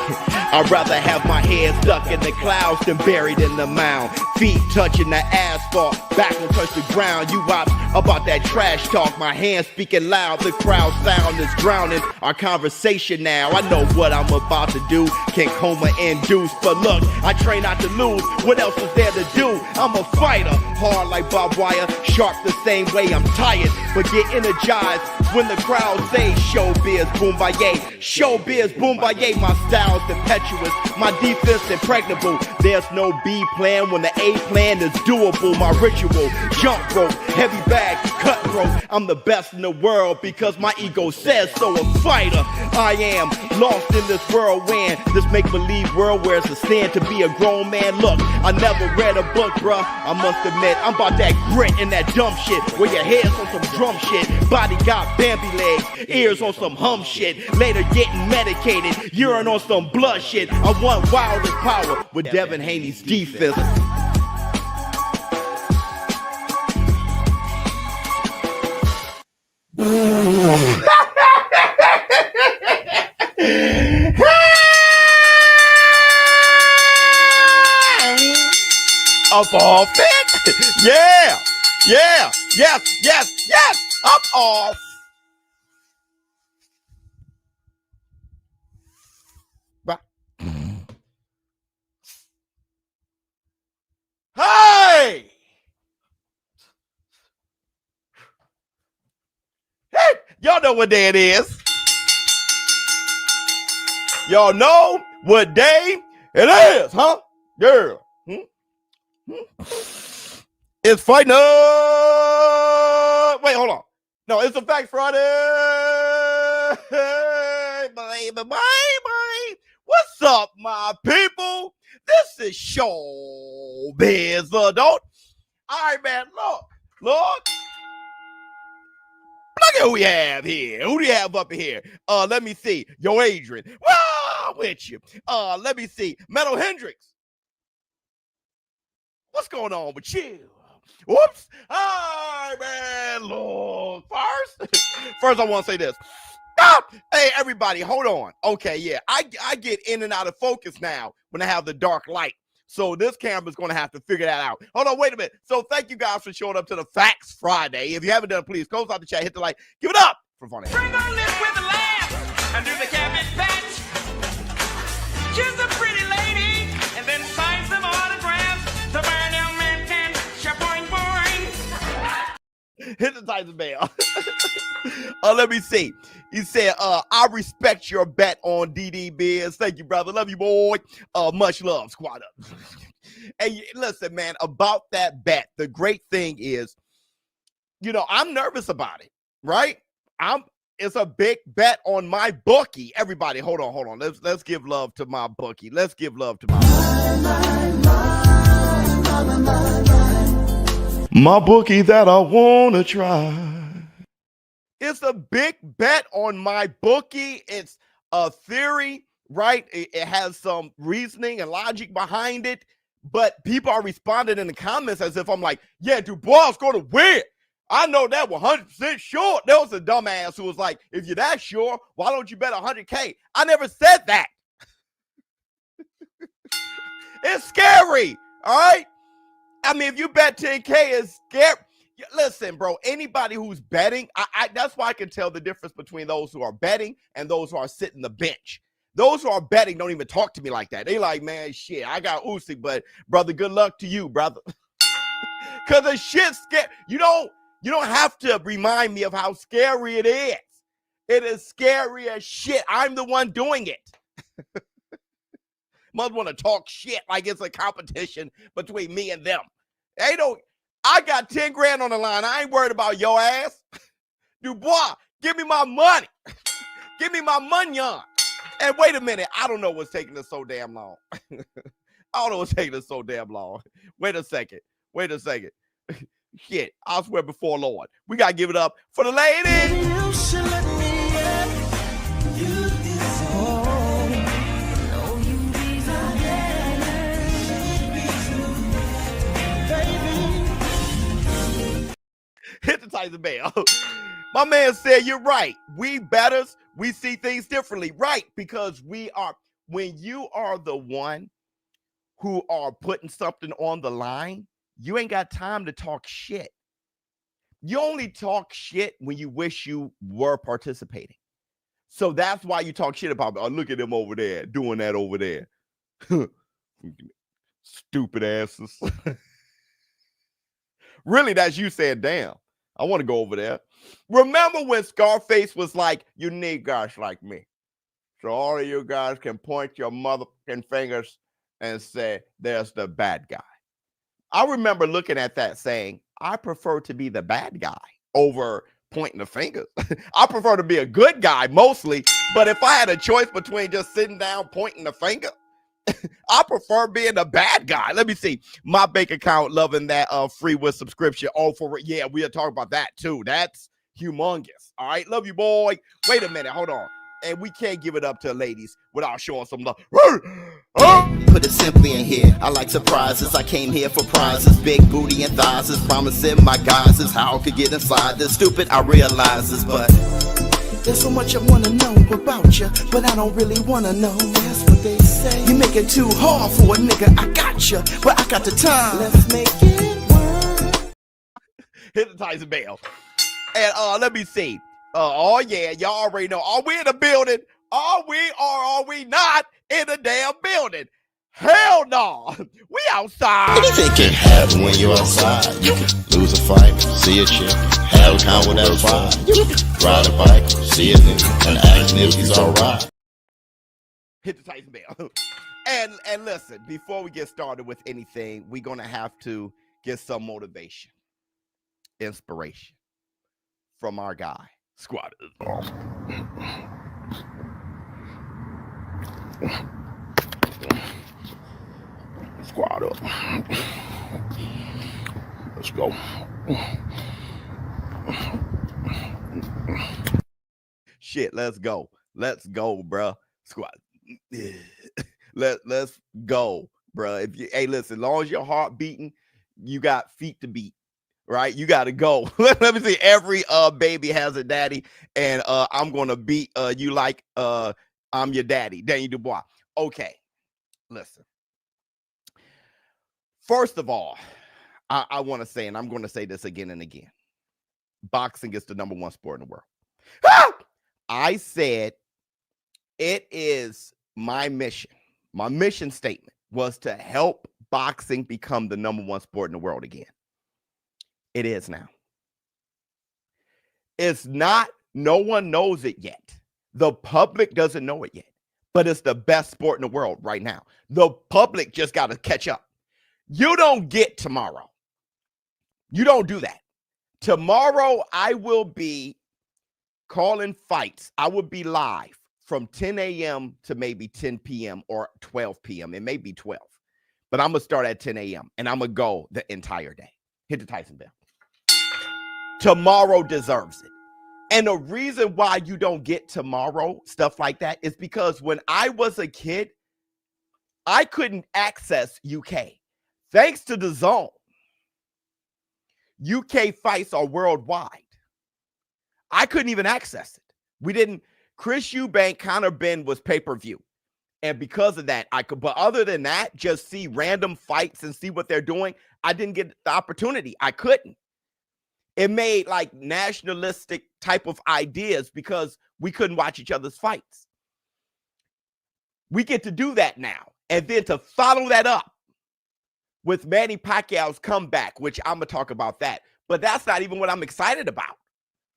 I'd rather have my head stuck in the clouds than buried in the mound. Feet touching the asphalt, back will touch the ground. You ops about that trash talk, my hands speaking loud. The crowd sound is drowning our conversation now. I know what I'm about to do, can't coma induce. But look, I train not to lose, what else is there to do? I'm a fighter, hard like barbed wire, sharp the same way. I'm tired, but get energized when the crowd say showbiz, boom baye. Showbiz, boom baye, my style's impetuous, my defense impregnable. There's no B plan when the A plan is doable. My ritual, jump rope, heavy bag, cutthroat. I'm the best in the world because my ego says so. A fighter, I am lost in this whirlwind, this make-believe world where it's a sin to be a grown man. Look, I never read a book, bruh, I must admit. I'm about that grit and that dumb shit, where your head's on some drum shit, body got Bambi legs, ears on some hum shit, later getting medicated, urine on some blood shit. I want wildest power with Devin Haney's defense. Up off it. Yeah. Yeah. Yes. Yes. Yes. Up off. Hey. Hey. Y'all know what day it is. Y'all know what day it is, huh? Yeah. It's fight night. Wait, hold on. No, it's a Fact Friday. Bye. What's up, my people? This is ShowBizz Adult. All right, man, look at who we have here. Who do you have up here? Let me see. Yo, Adrian. Well, with you. Let me see. Metal Hendrix. What's going on with you? Whoops. All right, man. Look, first I want to say this. Stop. Hey, everybody, hold on. Okay, yeah. I get in and out of focus now when I have the dark light. So this camera's going to have to figure that out. Hold on, wait a minute. So thank you guys for showing up to the Facts Friday. If you haven't done it, please close out the chat, hit the like, give it up for Funny. Bring on lips with a laugh and do the cabbage patch. She's a pretty lady and then sign some autographs to burn your man shaboing boing. Hit the Tyson bell. Let me see. He said, I respect your bet on DD Thank you, brother. Love you, boy. Much love, squad up. And listen, man, about that bet, the great thing is, you know, I'm nervous about it, right? It's a big bet on my bookie. Everybody, hold on. Let's give love to my bookie. Let's give love to my bookie that I wanna try. It's a big bet on my bookie. It's a theory, right? It has some reasoning and logic behind it, but people are responding in the comments as if I'm like, yeah, Dubois is going to win. I know that 100% sure. There was a dumbass who was like, if you're that sure, why don't you bet 100K? I never said that. It's scary, all right? I mean, if you bet 10K, it's scary. Listen, bro, anybody who's betting, that's why I can tell the difference between those who are betting and those who are sitting the bench. Those who are betting don't even talk to me like that. They like, man, shit, I got Usyk, but brother, good luck to you, brother. Because the shit's scary. You don't have to remind me of how scary it is. It is scary as shit. I'm the one doing it. Must want to talk shit like it's a competition between me and them. I got 10 grand on the line. I ain't worried about your ass. Dubois, give me my money. Give me my money on. And wait a minute. I don't know what's taking us so damn long. I don't know what's taking us so damn long. Wait a second. Shit, I swear before Lord. We got to give it up for the ladies. You should let me in. You hit the Tyson bell. My man said, you're right. We bettors, we see things differently. Right, because we are when you are the one who are putting something on the line, you ain't got time to talk shit. You only talk shit when you wish you were participating. So that's why you talk shit about, oh, look at them over there doing that over there. Stupid asses. Really, that's you saying, damn, I want to go over there. Remember when Scarface was like, you need guys like me. So all of you guys can point your motherfucking fingers and say, there's the bad guy. I remember looking at that saying, I prefer to be the bad guy over pointing the fingers. I prefer to be a good guy mostly, but if I had a choice between just sitting down pointing the finger, I prefer being the bad guy. Let me see. My bank account loving that free with subscription. Oh, for yeah, we'll talk about that too. That's humongous. All right, love you, boy. Wait a minute, hold on. And we can't give it up to ladies without showing some love. Put it simply in here, I like surprises. I came here for prizes, big booty and thighs. Is promising my guys is how I could get inside this. Stupid, I realize this, but there's so much I wanna know about you, but I don't really wanna know. That's what they say. You make it too hard for a nigga. I got you, but I got the time. Let's make it work. Hit the Tyson bell. And let me see. Oh yeah, y'all already know. Are we in the building? Are we or are we not in the damn building? Hell no. We outside. Anything can happen when you're outside. You can lose a fight, see a chick, have a con with that vibe. You can ride a bike, see a nigga, and ask him if he's alright. Hit the Tyson bell. And listen, before we get started with anything, we're gonna have to get some motivation, inspiration from our guy, Squatters. Squad up. Let's go. Shit, let's go. Let's go, bruh. Squad. Let's go, bruh. If you, hey, listen, as long as your heart beating, you got feet to beat, right? You got to go. Let me see. Every baby has a daddy, and I'm gonna beat you like I'm your daddy, Daniel Dubois. Okay, listen. First of all, I want to say, and I'm going to say this again and again, boxing is the #1 sport in the world. I said it is my mission. My mission statement was to help boxing become the #1 sport in the world again. It is now. It's not, no one knows it yet. The public doesn't know it yet, but it's the best sport in the world right now. The public just got to catch up. You don't get tomorrow. You don't do that. Tomorrow, I will be calling fights. I will be live from 10 a.m. to maybe 10 p.m. or 12 p.m. It may be 12. But I'm going to start at 10 a.m. and I'm going to go the entire day. Hit the Tyson bell. Tomorrow deserves it. And the reason why you don't get tomorrow, stuff like that, is because when I was a kid, I couldn't access UK. Thanks to DAZN, UK fights are worldwide. I couldn't even access it. We didn't. Chris Eubank, Conor Ben was pay-per-view. And because of that, I could. But other than that, just see random fights and see what they're doing. I didn't get the opportunity. I couldn't. It made like nationalistic type of ideas because we couldn't watch each other's fights. We get to do that now. And then to follow that up with Manny Pacquiao's comeback, which I'm going to talk about that. But that's not even what I'm excited about.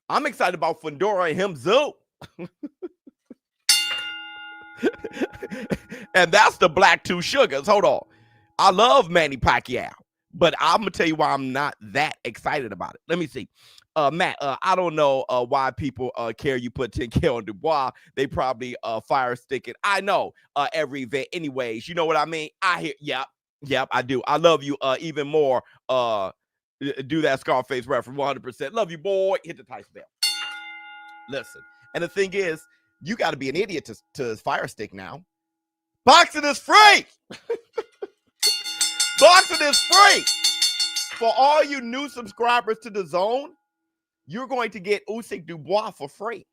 I'm excited about Fundora and him Zoo. And that's the Black Two Sugars. Hold on. I love Manny Pacquiao, but I'm going to tell you why I'm not that excited about it. Let me see. Matt, I don't know why people care you put 10K on Dubois. They probably fire sticking. I know every event. Anyways, you know what I mean? I hear, Yep, I do. I love you even more. Do that Scarface reference 100%. Love you, boy. Hit the Tyson bell. Listen, and the thing is, you got to be an idiot to fire stick now. Boxing is free. Boxing is free. For all you new subscribers to DAZN, you're going to get Usyk Dubois for free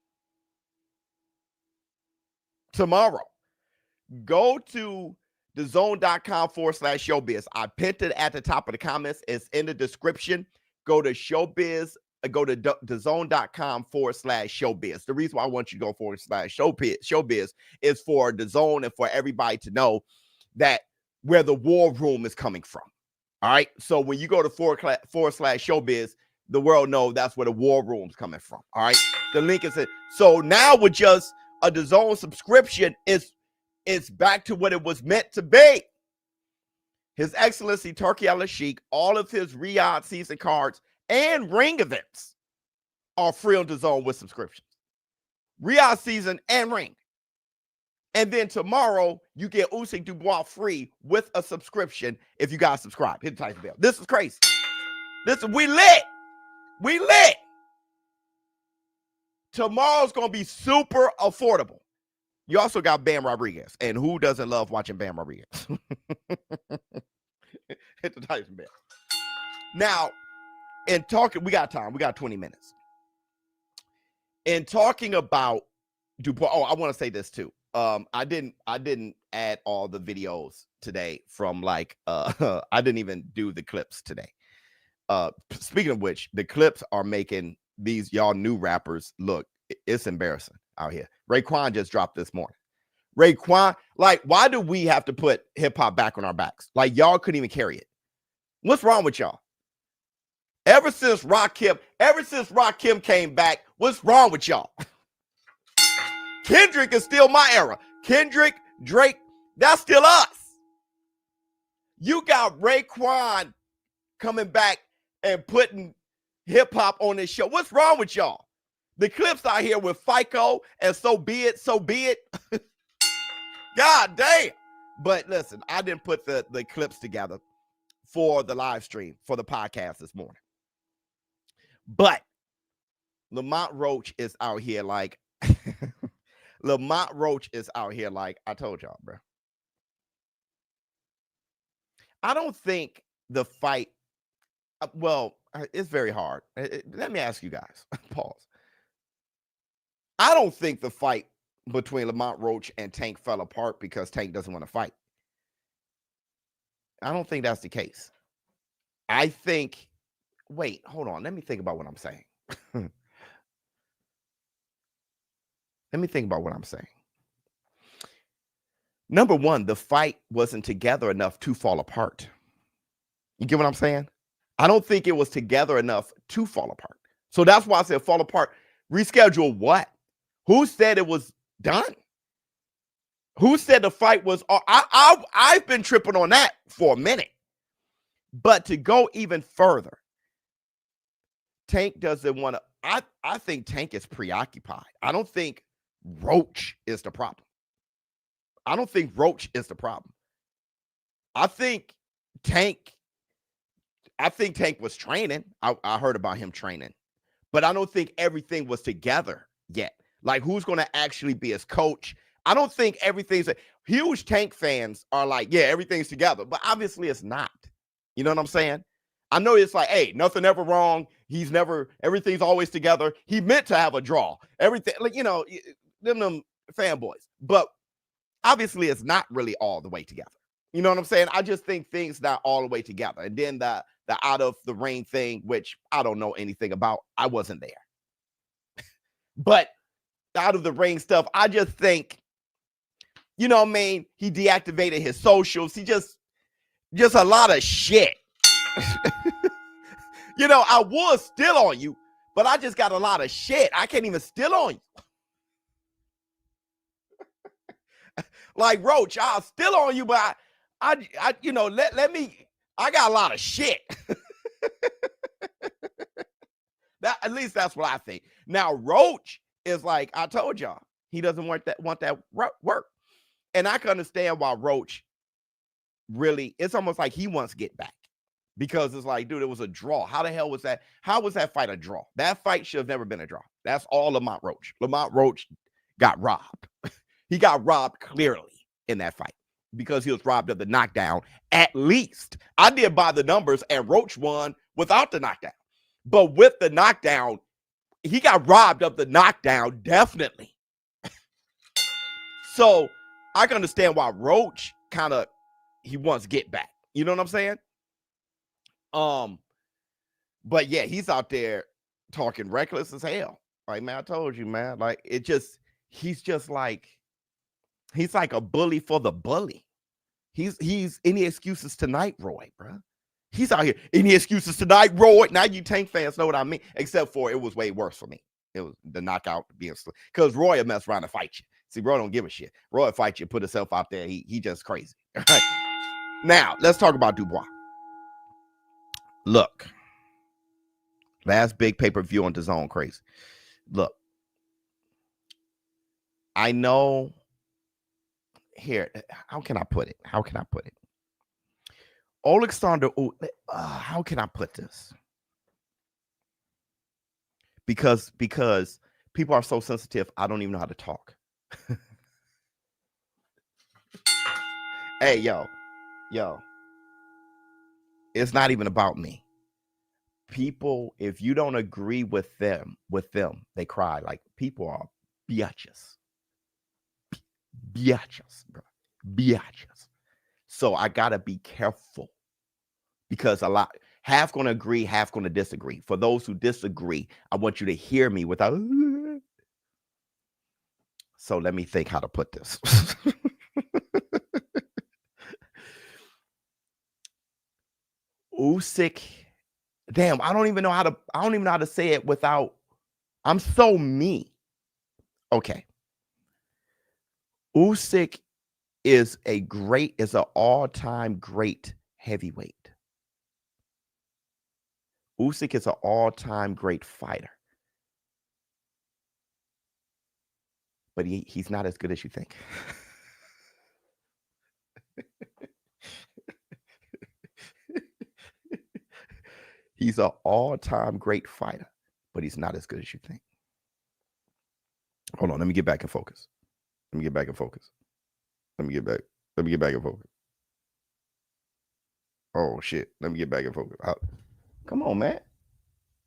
tomorrow. Go to DAZN.com/showbiz. I pinned it at the top of the comments. It's in the description. Go to showbiz. Go to DAZN.com/showbiz. The reason why I want you to go /showbiz is for DAZN and for everybody to know that where the war room is coming from. All right. So when you go to /showbiz, the world knows that's where the war room's coming from. All right. The link is in. So now with just a DAZN subscription, it's back to what it was meant to be. His Excellency Turki Al-Sheikh, all of his Riyadh season cards and ring events are free on DAZN with subscriptions. Riyadh season and ring. And then tomorrow, you get Usyk and Dubois free with a subscription if you guys subscribe. Hit the title bell. This is crazy. We lit. We lit. Tomorrow's going to be super affordable. You also got Bam Rodriguez. And who doesn't love watching Bam Rodriguez? Hit the Tyson bell. Now, in talking, we got time. We got 20 minutes. In talking about Dubois, I want to say this too. I didn't add all the videos today from I didn't even do the clips today. Speaking of which, the clips are making these y'all new rappers look, it's embarrassing out here. Raekwon just dropped this morning. Raekwon, why do we have to put hip hop back on our backs? Y'all couldn't even carry it. What's wrong with y'all? Ever since Rakim came back, what's wrong with y'all? Kendrick is still my era. Kendrick, Drake, that's still us. You got Raekwon coming back and putting hip hop on this show. What's wrong with y'all? The clips out here with FICO and so be it. God damn. But listen, I didn't put the clips together for the live stream, for the podcast this morning. But Lamont Roach is out here Lamont Roach is out here I told y'all, bro. I don't think the fight, it's very hard. Let me ask you guys, pause. I don't think the fight between Lamont Roach and Tank fell apart because Tank doesn't want to fight. I don't think that's the case. I think, wait, hold on. Let me think about what I'm saying. Let me think about what I'm saying. Number one, the fight wasn't together enough to fall apart. You get what I'm saying? I don't think it was together enough to fall apart. So that's why I said fall apart. Reschedule what? Who said it was done? Who said the fight was? I've been tripping on that for a minute. But to go even further, Tank doesn't want to. I think Tank is preoccupied. I don't think Roach is the problem. I don't think Roach is the problem. I think Tank was training. I heard about him training. But I don't think everything was together yet. Who's going to actually be his coach? I don't think everything's huge. Tank fans are yeah, everything's together. But obviously it's not. You know what I'm saying? I know it's hey, nothing ever wrong. Everything's always together. He meant to have a draw. Everything, them fanboys. But obviously it's not really all the way together. You know what I'm saying? I just think things not all the way together. And then the out of the ring thing, which I don't know anything about. I wasn't there. But out of the ring stuff, I just think, you know what I mean? He deactivated his socials. He just a lot of shit. I was still on you, but I just got a lot of shit. I can't even still on you. Roach, I'm still on you, but I got a lot of shit. At least that's what I think. Now, Roach is I told y'all, he doesn't want that work. And I can understand why Roach really, it's almost like he wants to get back. Because it's dude, it was a draw. How the hell was that? How was that fight a draw? That fight should have never been a draw. That's all Lamont Roach. Lamont Roach got robbed. He got robbed clearly in that fight because he was robbed of the knockdown. At least I did by the numbers, and Roach won without the knockdown. But with the knockdown, he got robbed of the knockdown, definitely. So I can understand why Roach he wants to get back. You know what I'm saying? But yeah, he's out there talking reckless as hell. Like, man, I told you, man. Like, he's like a bully for the bully. He's any excuses tonight, Roy, bro. He's out here. Any excuses tonight, Roy? Now you Tank fans know what I mean. Except for it was way worse for me. It was the knockout being because Roy will mess around and fight you. See, Roy don't give a shit. Roy will fight you, put himself out there. He just crazy. Right? Now let's talk about Dubois. Look, last big pay-per-view on DAZN, crazy. Look, I know. Here, how can I put it? Oleksandr, how can I put this? Because people are so sensitive, I don't even know how to talk. Hey, yo, it's not even about me. People, if you don't agree with them, they cry. Like, people are biatches, bro, biatches. So I gotta be careful because half gonna agree, half gonna disagree. For those who disagree, I want you to hear me without. So let me think how to put this. Usyk, damn, I don't even know how to say it without. I'm so me. Okay. Usyk is an all-time great heavyweight. Usyk is an all-time great fighter. But he's not as good as you think. He's an all-time great fighter, but he's not as good as you think. Hold on, let me get back in focus. Let me get back in focus. Oh, shit. Let me get back in focus. Come on, man.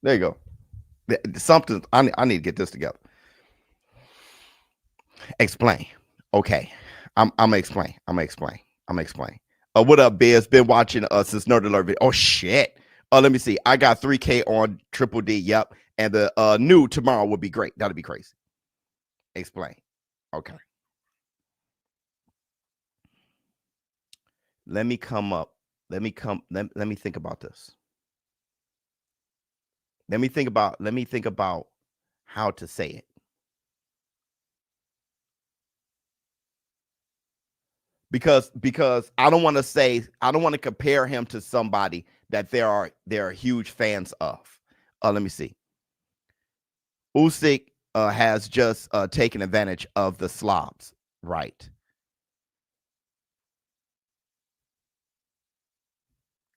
There you go. Something, I need to get this together. Explain. Okay. I'm gonna explain. What up, Biz? Been watching since Nerd Alert. Oh, shit. Let me see. I got 3K on Triple D. Yep. And the new tomorrow would be great. That'll be crazy. Explain. Okay. Let me think about this. Let me think about how to say it. Because I don't want to compare him to somebody that they're huge fans of. Let me see. Usyk has just taken advantage of the Slavs, right?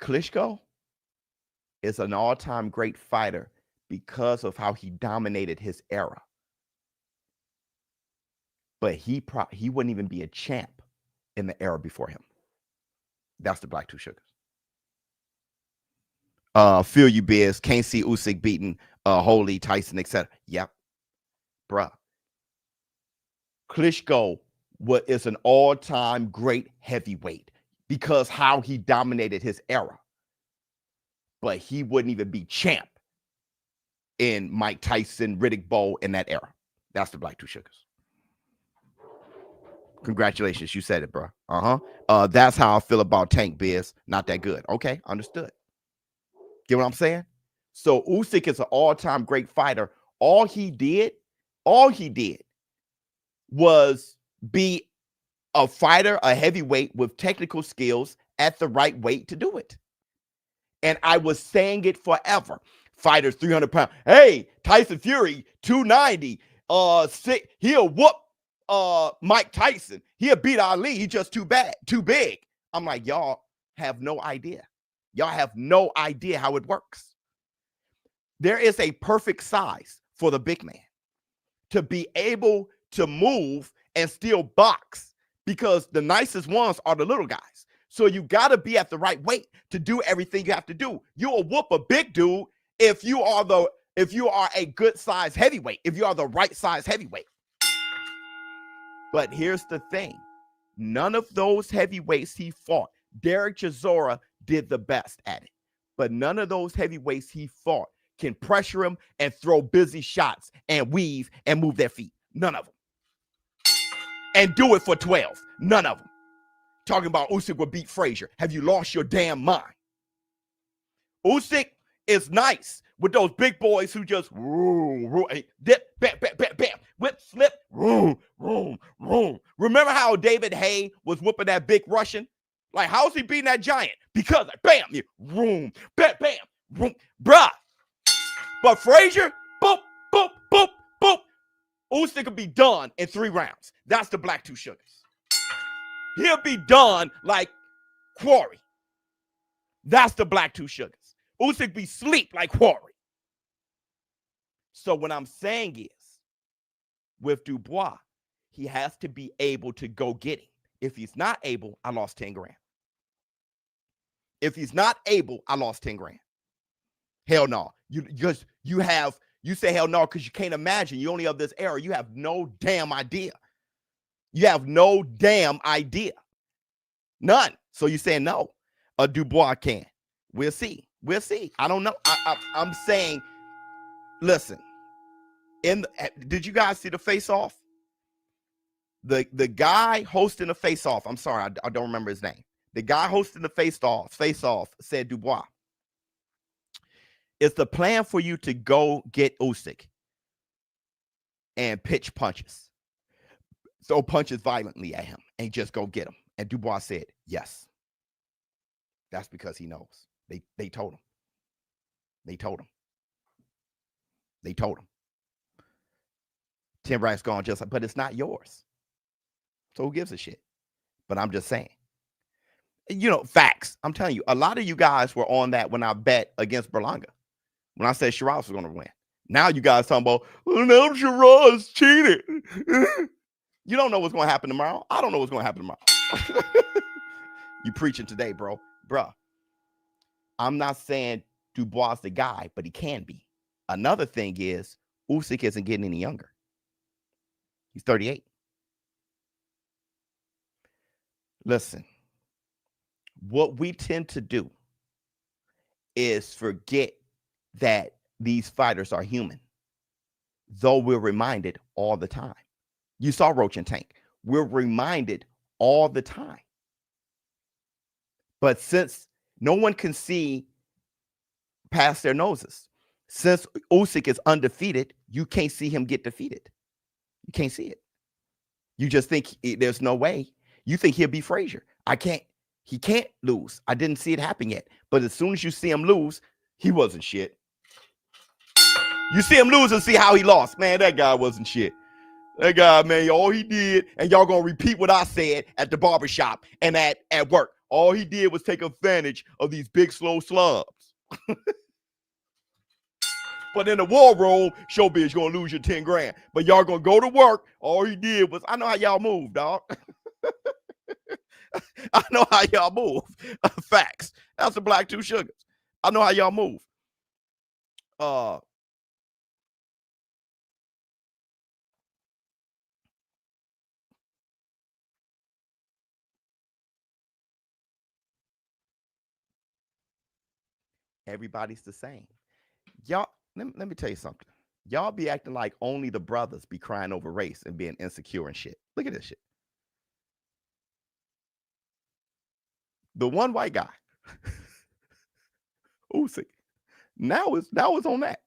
Klitschko is an all-time great fighter because of how he dominated his era. But he wouldn't even be a champ in the era before him. That's the Black Two Sugars. Feel you, Biz. Can't see Usyk beating Holy, Tyson, etc. Yep. Bruh. Klitschko is an all-time great heavyweight because how he dominated his era. But he wouldn't even be champ in Mike Tyson, Riddick Bowe in that era. That's the Black Two Sugars. Congratulations. You said it, bro. That's how I feel about Tank, Biz. Not that good. Okay, understood. Get what I'm saying? So Usyk is an all-time great fighter. All he did was be a fighter, a heavyweight with technical skills at the right weight to do it. And I was saying it forever. Fighters 300 pounds. Hey, Tyson Fury, 290. He'll whoop Mike Tyson. He'll beat Ali. He just too big. I'm like, y'all have no idea. Y'all have no idea how it works. There is a perfect size for the big man to be able to move and still box, because the nicest ones are the little guys. So you got to be at the right weight to do everything you have to do. You'll whoop a big dude if you are a good size heavyweight, if you are the right size heavyweight. But here's the thing. None of those heavyweights he fought. Derek Chisora did the best at it. But none of those heavyweights he fought can pressure him and throw busy shots and weave and move their feet. None of them. And do it for 12. None of them. Talking about Usyk would beat Frazier. Have you lost your damn mind? Usyk is nice with those big boys who just dip, bam, bam, bam, bam, whip, slip, Remember how David Haye was whooping that big Russian? Like, how's he beating that giant? Because, like, bam, bam, bam, bruh. But Frazier, boop, boop, boop, boop. Usyk could be done in 3 rounds. That's the Black Two Sugars. He'll be done like Quarry. That's the Black Two Sugars. Usyk be sleep like Quarry. So what I'm saying is, with Dubois, he has to be able to go get him. If he's not able, I lost 10 grand. If he's not able, I lost 10 grand. Hell no. You say hell no because you can't imagine. You only of this era. You have no damn idea. You have no damn idea. None. So you're saying no. Dubois can. We'll see. We'll see. I don't know. I'm saying, listen. Did you guys see the face-off? The guy hosting the face-off. I'm sorry, I don't remember his name. The guy hosting the face-off said, Dubois, it's the plan for you to go get Usyk and pitch punches. Throw punches violently at him and just go get him. And Dubois said, yes. That's because he knows. They told him. They told him. They told him. 10 racks gone just like, but it's not yours. So who gives a shit? But I'm just saying. You know, facts. I'm telling you, a lot of you guys were on that when I bet against Berlanga. When I said Shiraz was going to win. Now you guys talking about, oh, no, Shiraz cheated. You don't know what's going to happen tomorrow. I don't know what's going to happen tomorrow. You preaching today, bro. Bruh. I'm not saying Dubois the guy, but he can be. Another thing is, Usyk isn't getting any younger. He's 38. Listen, what we tend to do is forget that these fighters are human, though we're reminded all the time. You saw Roach and Tank. We're reminded all the time. But since no one can see past their noses, since Usyk is undefeated, you can't see him get defeated. You can't see it. You just think there's no way. You think he'll be Frazier. He can't lose. I didn't see it happen yet. But as soon as you see him lose, he wasn't shit. You see him lose and see how he lost. Man, that guy wasn't shit. That guy, man, all he did, and y'all gonna repeat what I said at the barbershop and at work. All he did was take advantage of these big, slow slubs. But in the war room, ShowBizz, you're gonna lose your 10 grand. But y'all gonna go to work. All he did was, I know how y'all move, dog. I know how y'all move. Facts. That's the Black Two Sugars. I know how y'all move. Everybody's the same. Y'all, let me tell you something. Y'all be acting like only the brothers be crying over race and being insecure and shit. Look at this shit. The one white guy, Usyk, now is on that.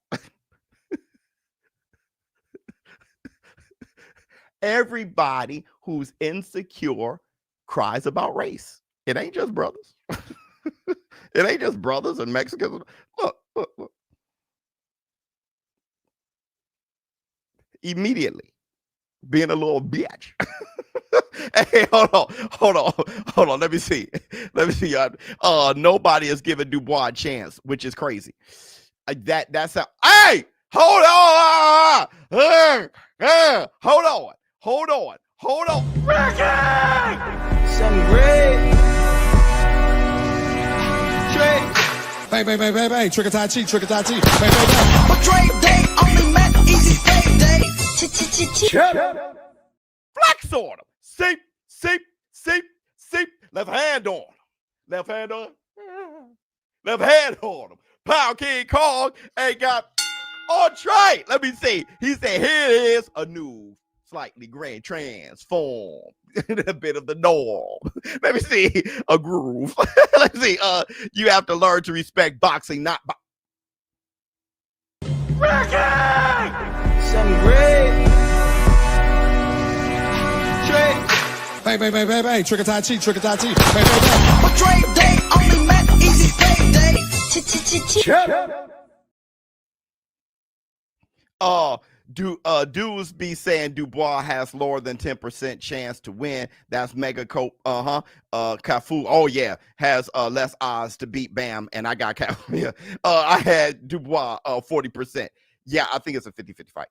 Everybody who's insecure cries about race. It ain't just brothers. It ain't just brothers and Mexicans. Look. Immediately being a little bitch. Hey, hold on. Let me see. Nobody has given Dubois a chance, which is crazy. That's how. Hey, hold on. Hold on. Ricky! Some great. Bang, trick or tie chi. Bang. But Dre Day only met easy pay day. Flex on him. See, left hand on him. Left hand on him. Left hand on him. Power King Kong ain't got on try. Let me see. He said, here is a new, slightly grand transform. A bit of the norm. Let me see. A groove. Let's see. You have to learn to respect boxing, not Something great. Bang, trick or tie cheat, trick or tie cheat. Bang. My trade day only met easy payday. Dudes be saying Dubois has lower than 10% chance to win. That's Mega Cope. Cafu. Oh yeah, has less odds to beat Bam, and I got Cafu. Yeah. I had Dubois 40%. Yeah, I think it's a 50-50 fight.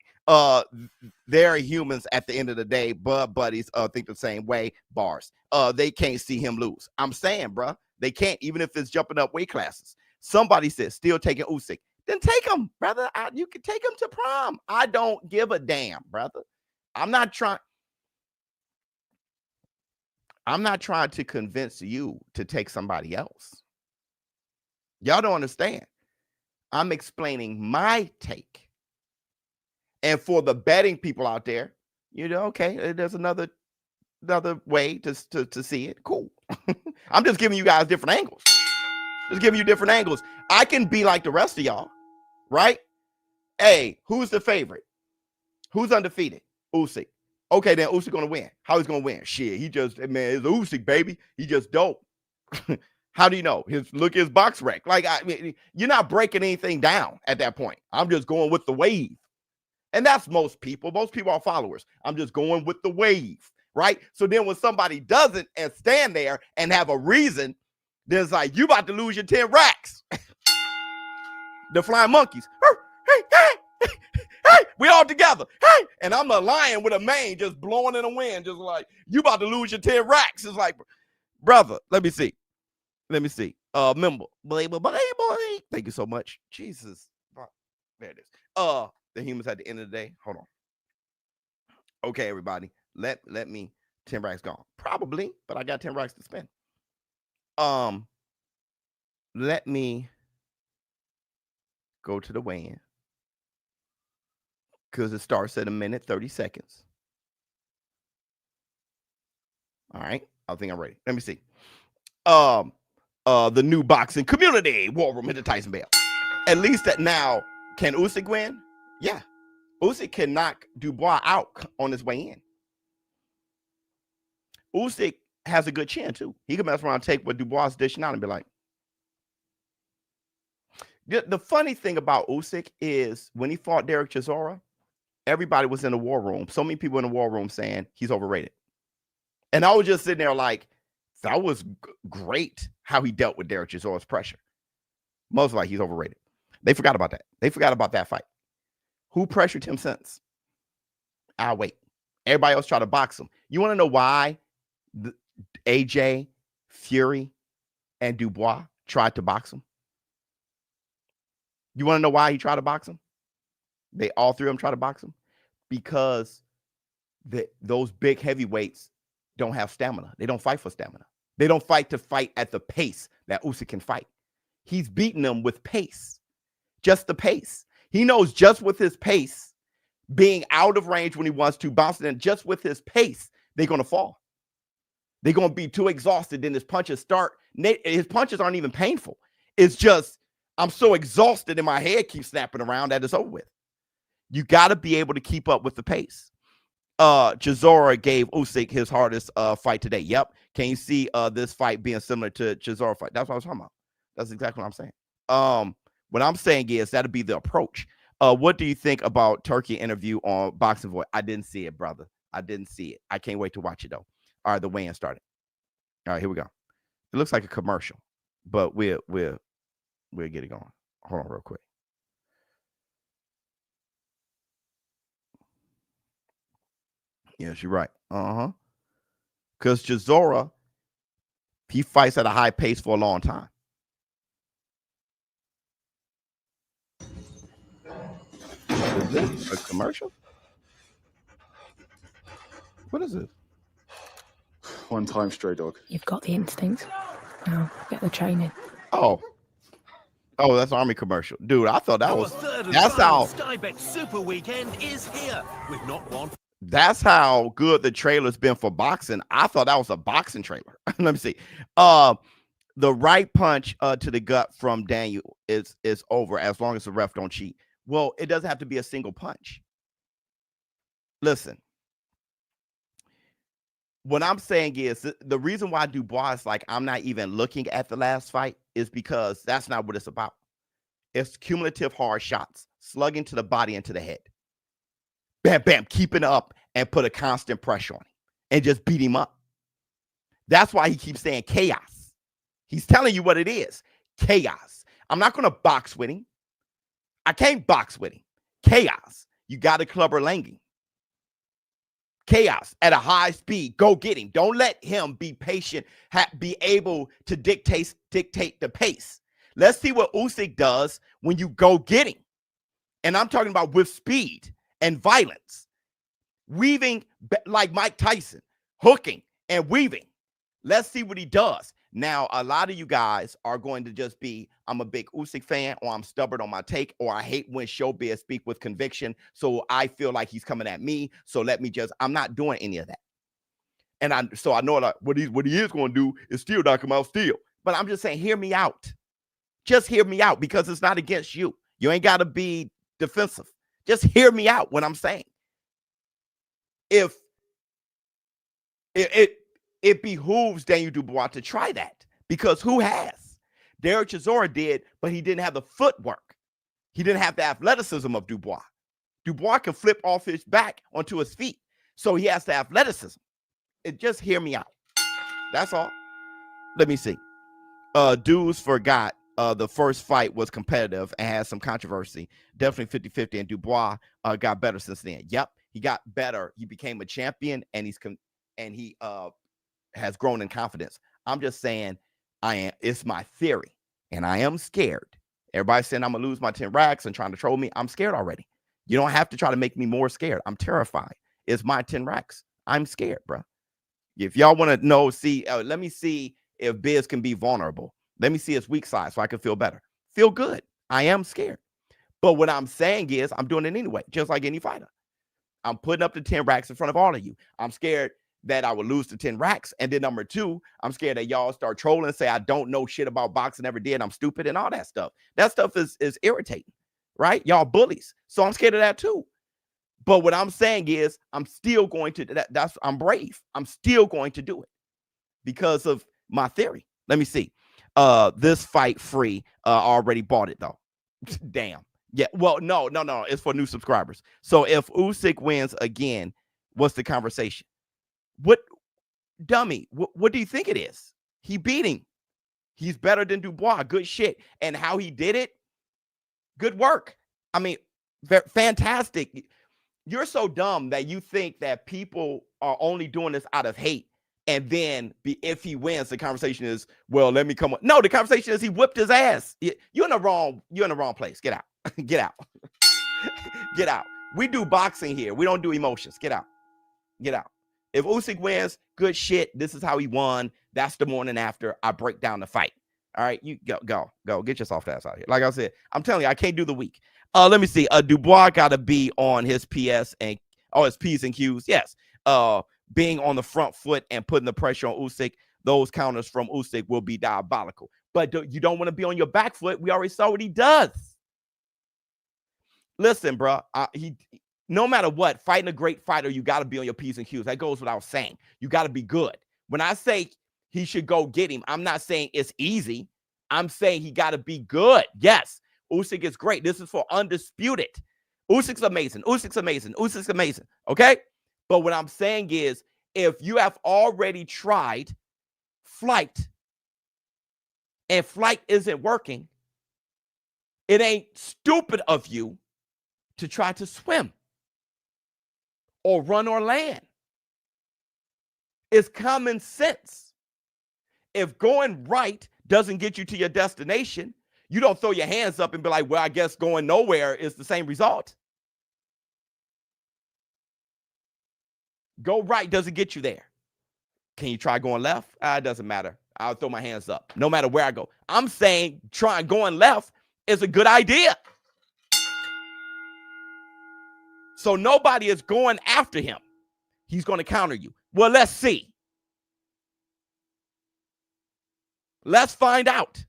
They're humans at the end of the day. Buddies think the same way. Bars. They can't see him lose. I'm saying, bruh, they can't, even if it's jumping up weight classes. Somebody says still taking Usyk. Then take him, brother. You can take him to prom. I don't give a damn, brother. I'm not trying to convince you to take somebody else. Y'all don't understand. I'm explaining my take. And for the betting people out there, okay, there's another way to see it. Cool. I'm just giving you guys different angles. Just giving you different angles. I can be like the rest of y'all, right? Hey, who's the favorite? Who's undefeated? Usyk. Okay, then Usyk gonna win. How he's gonna win? Shit, he just, man, it's Usyk, baby. He just dope. How do you know? Look at his box rec. Like, I mean, you're not breaking anything down at that point. I'm just going with the wave. And that's most people. Most people are followers. I'm just going with the wave, right? So then when somebody doesn't and stand there and have a reason, then it's like, you about to lose your 10 racks. The flying monkeys. Hey, we all together. Hey, and I'm a lion with a mane just blowing in the wind, just like, you about to lose your 10 racks. It's like, brother, let me see. Member. Boy. Thank you so much. Jesus. There it is. The humans at the end of the day. Hold on. Okay, everybody. Let me 10 racks gone. Probably, but I got 10 racks to spend. Let me go to the weigh-in. Because it starts at 1:30 seconds. All right. I think I'm ready. Let me see. The new boxing community war room hit the Tyson bell. At least that now, can Usyk win? Yeah. Usyk can knock Dubois out on his way in. Usyk has a good chin too. He can mess around and take what Dubois is dishing out and be like. The funny thing about Usyk is when he fought Derek Chisora, everybody was in the war room. So many people in the war room saying he's overrated. And I was just sitting there like, that was great how he dealt with Derek Chisora's pressure. Most like he's overrated. They forgot about that. They forgot about that fight. Who pressured him since? I'll wait. Everybody else tried to box him. You want to know why AJ, Fury, and Dubois tried to box him? You want to know why he tried to box him? All three of them tried to box him? Because those big heavyweights don't have stamina. They don't fight for stamina. They don't fight to fight at the pace that Usyk can fight. He's beating them with pace. Just the pace. He knows just with his pace, being out of range when he wants to, bouncing in just with his pace, they're going to fall. They're going to be too exhausted. Then his punches start. His punches aren't even painful. It's just, I'm so exhausted and my head keeps snapping around that it's over with. You got to be able to keep up with the pace. Chisora gave Usyk his hardest fight today. Yep. Can you see this fight being similar to Chisora fight? That's what I was talking about. That's exactly what I'm saying. What I'm saying is that'll be the approach. What do you think about Turkey interview on Boxing Voice? I didn't see it, brother. I didn't see it. I can't wait to watch it though. All right, the weigh-in started. All right, here we go. It looks like a commercial, but we'll get it going. Hold on real quick. Yes, you're right. Because Chisora, he fights at a high pace for a long time. Is this a commercial? What is this? One time, stray dog. You've got the instincts. Now get the training. Oh, that's Army commercial, dude. I thought that was that's how Skybet Super Weekend is here with not one. That's how good the trailer's been for boxing. I thought that was a boxing trailer. Let me see. The right punch to the gut from Daniel is over as long as the ref don't cheat. Well, it doesn't have to be a single punch. Listen, what I'm saying is the reason why Dubois is like, I'm not even looking at the last fight is because that's not what it's about. It's cumulative hard shots, slugging to the body and to the head. Bam, bam, keeping up and put a constant pressure on him and just beat him up. That's why he keeps saying chaos. He's telling you what it is. Chaos. I'm not going to box with him. I can't box with him. Chaos. You got to clubber Lange. Chaos at a high speed. Go get him. Don't let him be patient, be able to dictate the pace. Let's see what Usyk does when you go get him. And I'm talking about with speed and violence. Weaving like Mike Tyson. Hooking and weaving. Let's see what he does. Now, a lot of you guys are going to just be, I'm a big Usyk fan, or I'm stubborn on my take, or I hate when ShowBizz speak with conviction, so I feel like he's coming at me, so let me just, I'm not doing any of that. And I know like what he is going to do is still knock him out still. But I'm just saying, hear me out. Just hear me out, because it's not against you. You ain't got to be defensive. Just hear me out when I'm saying. If it behooves Daniel Dubois to try that, because who has? Derek Chisora did, but he didn't have the footwork. He didn't have the athleticism of Dubois. Dubois can flip off his back onto his feet, so he has the athleticism. Just hear me out. That's all. Let me see. Dudes forgot the first fight was competitive and had some controversy. Definitely 50-50, and Dubois got better since then. Yep, he got better. He became a champion, and he has grown in confidence. I'm just saying, it's my theory, and I am scared. Everybody's saying I'm gonna lose my 10 racks and trying to troll me. I'm scared already. You don't have to try to make me more scared. I'm terrified. It's my 10 racks. I'm scared, bro. If y'all want to know, let me see if Biz can be vulnerable. Let me see his weak side so I can feel better. Feel good. I am scared. But what I'm saying is I'm doing it anyway, just like any fighter. I'm putting up the 10 racks in front of all of you. I'm scared that I would lose the 10 racks. And then number two, I'm scared that y'all start trolling and say I don't know shit about boxing, never did, I'm stupid and all that stuff. That stuff is irritating, right? Y'all bullies. So I'm scared of that too. But what I'm saying is I'm still going to, I'm brave. I'm still going to do it because of my theory. Let me see. This fight free, already bought it though. Damn. Yeah. Well, no. It's for new subscribers. So if Usyk wins again, what's the conversation? What, dummy, what do you think it is? He beat him. He's better than Dubois. Good shit. And how he did it, good work. I mean, fantastic. You're so dumb that you think that people are only doing this out of hate. And then if he wins, the conversation is, well, let me come on. No, the conversation is he whipped his ass. You're in the wrong place. Get out. Get out. Get out. We do boxing here. We don't do emotions. Get out. Get out. If Usyk wins, good shit. This is how he won. That's the morning after I break down the fight. All right, you go. Get your soft ass out here. Like I said, I'm telling you, I can't do the week. Let me see. Dubois got to be on his PS and his P's and Q's. Yes. Being on the front foot and putting the pressure on Usyk, those counters from Usyk will be diabolical. But you don't want to be on your back foot. We already saw what he does. Listen, bro. No matter what, fighting a great fighter, you got to be on your P's and Q's. That goes without saying. You got to be good. When I say he should go get him, I'm not saying it's easy. I'm saying he got to be good. Yes, Usyk is great. This is for undisputed. Usyk's amazing. Usyk's amazing. Usyk's amazing. Okay? But what I'm saying is, if you have already tried flight and flight isn't working, it ain't stupid of you to try to swim or run or land. It's common sense. If going right doesn't get you to your destination, you don't throw your hands up and be like, well, I guess going nowhere is the same result. Go right doesn't get you there. Can you try going left? It doesn't matter. I'll throw my hands up no matter where I go. I'm saying trying going left is a good idea. So nobody is going after him. He's going to counter you. Well, let's see. Let's find out.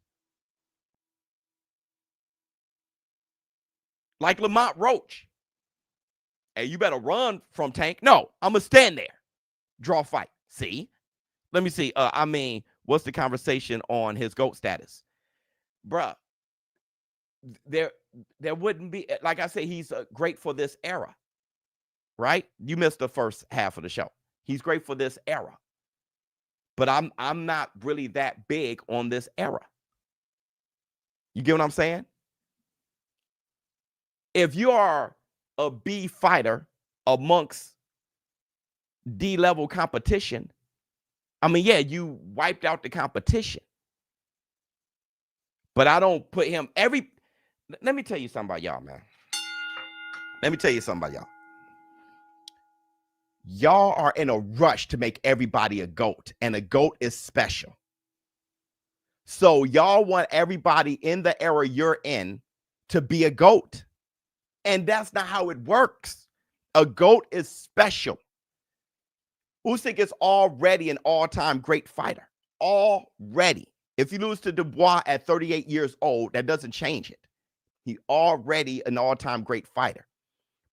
Like Lamont Roach. Hey, you better run from Tank. No, I'm going to stand there. Draw fight. See? Let me see. What's the conversation on his GOAT status? Bruh, there wouldn't be, like I say, he's great for this era. Right? You missed the first half of the show. He's great for this era. But I'm not really that big on this era. You get what I'm saying? If you are a B fighter amongst D-level competition, yeah, you wiped out the competition. But I don't put him let me tell you something about y'all, man. Let me tell you something about y'all. Y'all are in a rush to make everybody a GOAT, and a GOAT is special. So y'all want everybody in the era you're in to be a GOAT. And that's not how it works. A GOAT is special. Usyk is already an all-time great fighter. Already. If you lose to Dubois at 38 years old, that doesn't change it. He's already an all-time great fighter.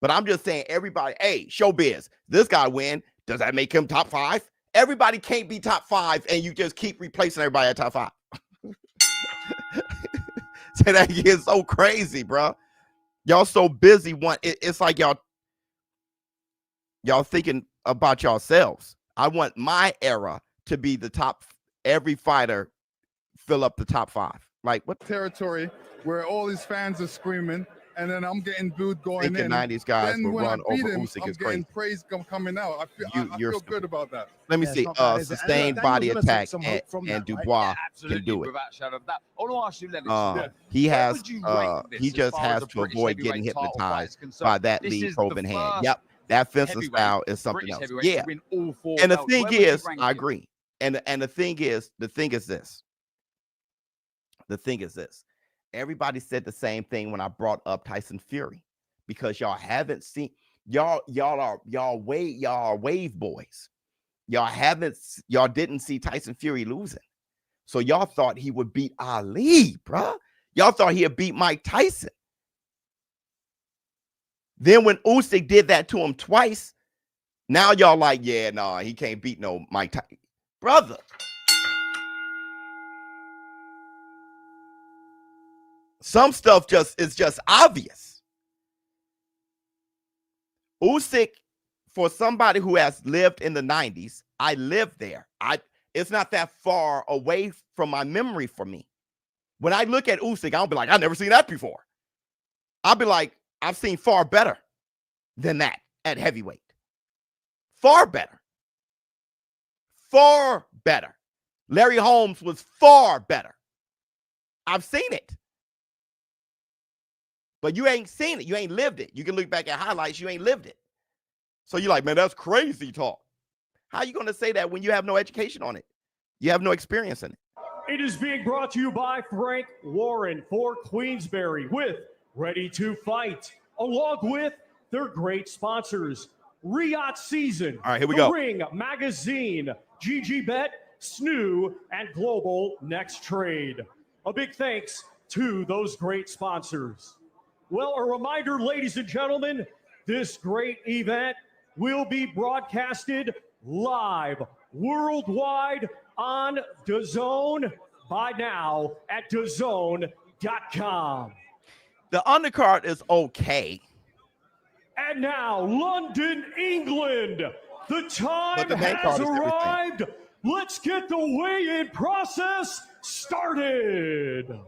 But I'm just saying, everybody, hey, ShowBizz, this guy win. Does that make him top 5? Everybody can't be top 5, and you just keep replacing everybody at top 5. So that is so crazy, bro. Y'all so busy. It's like y'all thinking about yourselves. I want my era to be the top. Every fighter fill up the top 5. Like what territory where all his fans are screaming, and then I'm getting booed going in. 90s guys then will when run I beat over him, Usyk I'm is getting crazy. praise coming out. I feel good about that. Let me see. Sustained body attack and Dubois can do it. Without shadow of doubt. I want to ask you, Lennox, he where has would you rank this he as just far as has the to British avoid getting heavyweight title fight is hypnotized concerned? by that This lead is the Coven hand. first Yep, that fencing heavyweight, style is something British else. heavyweight Yeah, to win all 4 and the belts. thing Where would you is, rank I him? agree. And the thing is this. Everybody said the same thing when I brought up Tyson Fury, because y'all haven't seen y'all are wave boys. Y'all didn't see Tyson Fury losing. So y'all thought he would beat Ali, bruh. Y'all thought he'd beat Mike Tyson. Then when Usyk did that to him twice, now y'all like, yeah, no, he can't beat no Mike Tyson. Brother. Some stuff is just obvious. Usyk, for somebody who has lived in the 90s, I lived there. It's not that far away from my memory for me. When I look at Usyk, I'll be like, I've never seen that before. I'll be like, I've seen far better than that at heavyweight. Far better. Far better. Larry Holmes was far better. I've seen it. But you ain't seen it. You ain't lived it. You can look back at highlights. You ain't lived it. So you're like, man, that's crazy talk. How are you going to say that when you have no education on it? You have no experience in it. It is being brought to you by Frank Warren for Queensberry with Ready to Fight, along with their great sponsors, Riyadh Season, all right, here we The go. Ring Magazine, GG Bet, SNU, and Global Next Trade. A big thanks to those great sponsors. Well, a reminder, ladies and gentlemen, this great event will be broadcasted live worldwide on DAZN by now at DAZN.com. The undercard is okay. And now, London, England. The time has arrived. Let's get the weigh-in process started.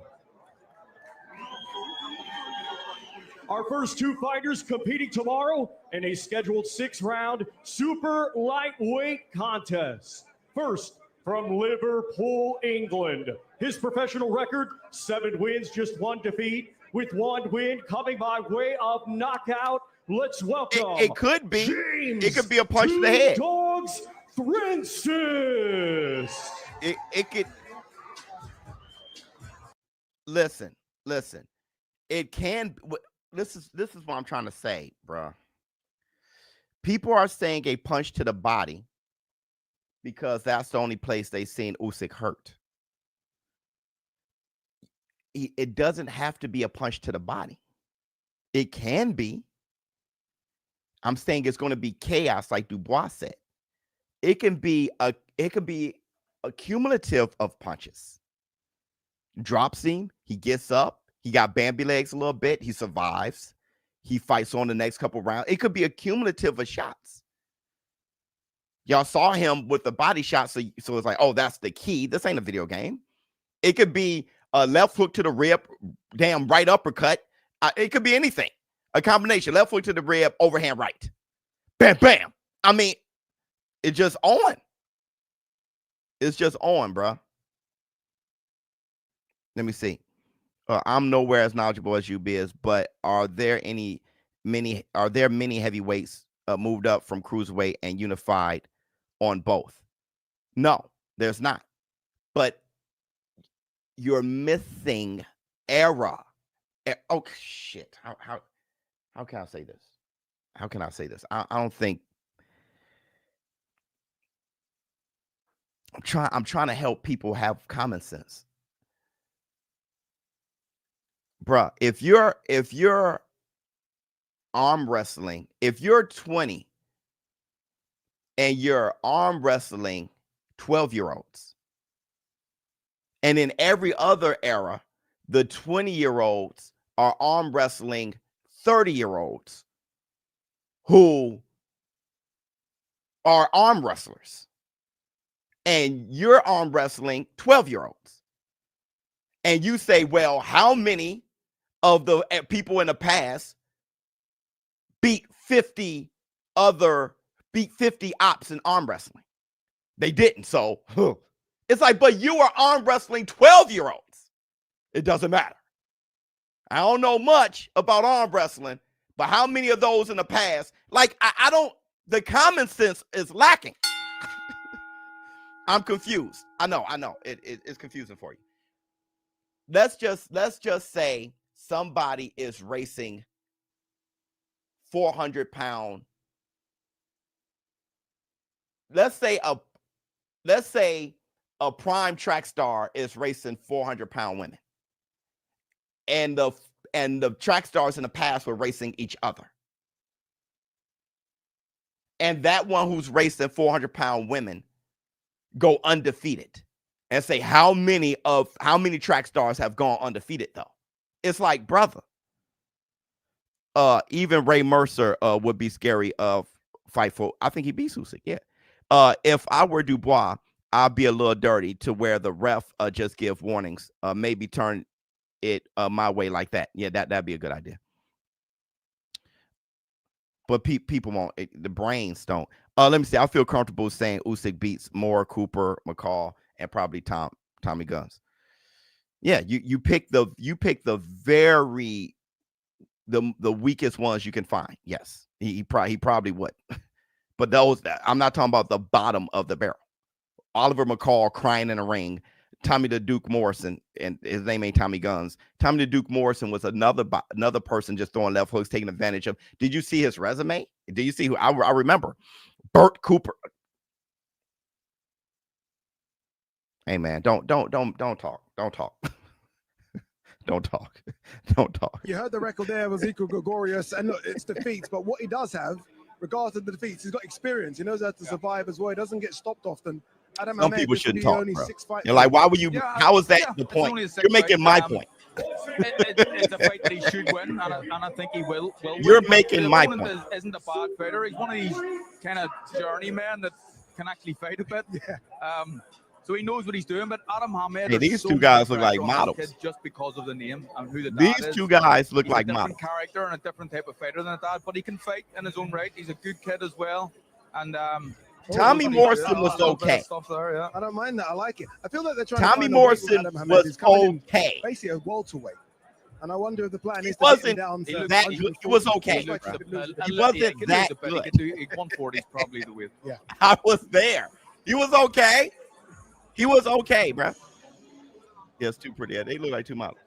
Our first 2 fighters competing tomorrow in a scheduled 6-round super lightweight contest. First, from Liverpool, England. His professional record, 7 wins, just 1 defeat, with 1 win coming by way of knockout. Let's welcome It could be. James It could be a punch to the head. Dogs Francis. It could listen. It can. This is what I'm trying to say, bro. People are saying a punch to the body because that's the only place they've seen Usyk hurt. It doesn't have to be a punch to the body. It can be. I'm saying it's going to be chaos, like Dubois said. It can be a cumulative of punches. Drops him, he gets up, he got Bambi legs a little bit, he survives, he fights on the next couple rounds. It could be a cumulative of shots. Y'all saw him with the body shot, so it's like, oh, that's the key. This ain't a video game. It could be a left hook to the rib, damn right uppercut. It could be anything. A combination, left hook to the rib, overhand right. Bam, bam. I mean, it's just on. It's just on, bro. Let me see. I'm nowhere as knowledgeable as you, Biz, but are there many heavyweights moved up from cruiserweight and unified on both? No, there's not. But you're missing era. Oh shit! How can I say this? How can I say this? I don't think. I'm trying to help people have common sense. Bruh, if you're arm wrestling, if you're 20 and you're arm wrestling 12-year-olds, and in every other era, the 20-year-olds are arm wrestling 30-year-olds who are arm wrestlers, and you're arm wrestling 12-year-olds, and you say, well, how many of the people in the past beat 50 ops in arm wrestling? They didn't. So it's like, but you are arm wrestling 12-year-olds. It doesn't matter. I don't know much about arm wrestling, but how many of those in the past? Like, I don't, the common sense is lacking. I'm confused. I know. It's confusing for you. Let's just say somebody is racing 400-pound. Let's say a prime track star is racing 400-pound women, and the track stars in the past were racing each other, and that one who's racing 400-pound women go undefeated, and say how many track stars have gone undefeated though? It's like, brother, even Ray Mercer would be scary of fight for. I think he beats Usyk. Yeah. If I were Dubois, I'd be a little dirty to where the ref just give warnings, maybe turn it my way like that. Yeah, that'd be a good idea. But people won't. The brains don't. Let me see. I feel comfortable saying Usyk beats Moore, Cooper, McCall, and probably Tommy Guns. Yeah, you pick the weakest ones you can find. Yes, he probably would. But those, I'm not talking about the bottom of the barrel. Oliver McCall crying in a ring. Tommy the Duke Morrison, and his name ain't Tommy Guns. Tommy the Duke Morrison was another person just throwing left hooks, taking advantage of. Did you see his resume? Did you see who I remember? Burt Cooper. Hey man, don't talk. Don't talk. Don't talk. You heard the record there was equal Gregorius, and look, it's defeats, but what he does have, regardless of the defeats, he's got experience. He knows how to survive as well. He doesn't get stopped often. Some people shouldn't talk, bro. You're like, why would you? How is that the point? You're making my point. It's a fight that he should win, and I think he will. You're making my point. Isn't a bad fighter. He's one of these kind of journeymen that can actually fight a bit. Yeah. So he knows what he's doing. But Adam Hamed, hey, these two guys look like models. Just because of the name and who the dad is. These two guys look He's like a different models. Character and a different type of fighter than the dad, but he can fight in his own right. He's a good kid as well, and Tommy Morrison was okay. There, yeah. I don't mind that. I like it. I feel like they're trying Tommy to find Morrison was okay. basically a welterweight. And I wonder if the plan is to wasn't get him down to that. He was okay. He looks like he could lose a bit. He wasn't that He good. could do 140 is probably the weight. Yeah. I was there. He was okay. He was okay, bro. Yeah, it's too pretty. They look like two models.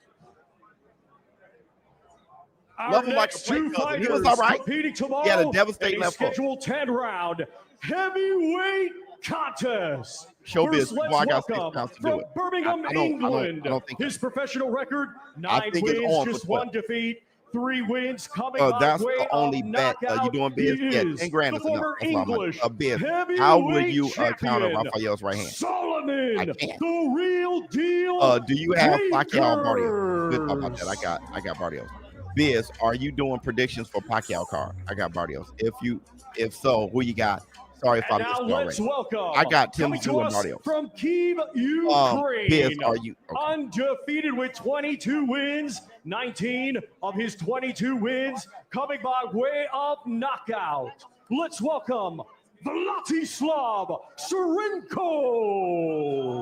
Our Love him like a next play two cousin. fighters He was all right. competing tomorrow He had a devastating in a left hook. scheduled 10-round heavyweight contest. ShowBizz, First, well, I let's got 6 welcome pounds to do from it. Birmingham, I don't England. think His professional record: I 9 think it's wins, on for just 12. 1 defeat, 3 wins coming by That's way the only of bet. You knockout. doing biz? He Yeah, is 10 grand the is enough. former That's all I'm English biz. heavyweight How will you counter champion, Raphael's right hand? Solomon, I can't. the real deal. Do you have Pacquiao and Barrios? Bakers. Good about that. I got Barrios. Biz, are you doing predictions for Pacquiao card? I got Barrios. If so, who you got? Sorry if I And now missed you let's already. welcome. I got Tim coming to Zoo and us Barrios. from Kyiv, Ukraine. Biz, are you okay? Undefeated with 22 wins, 19 of his 22 wins coming by way of knockout. Let's welcome Vladislav Serenko.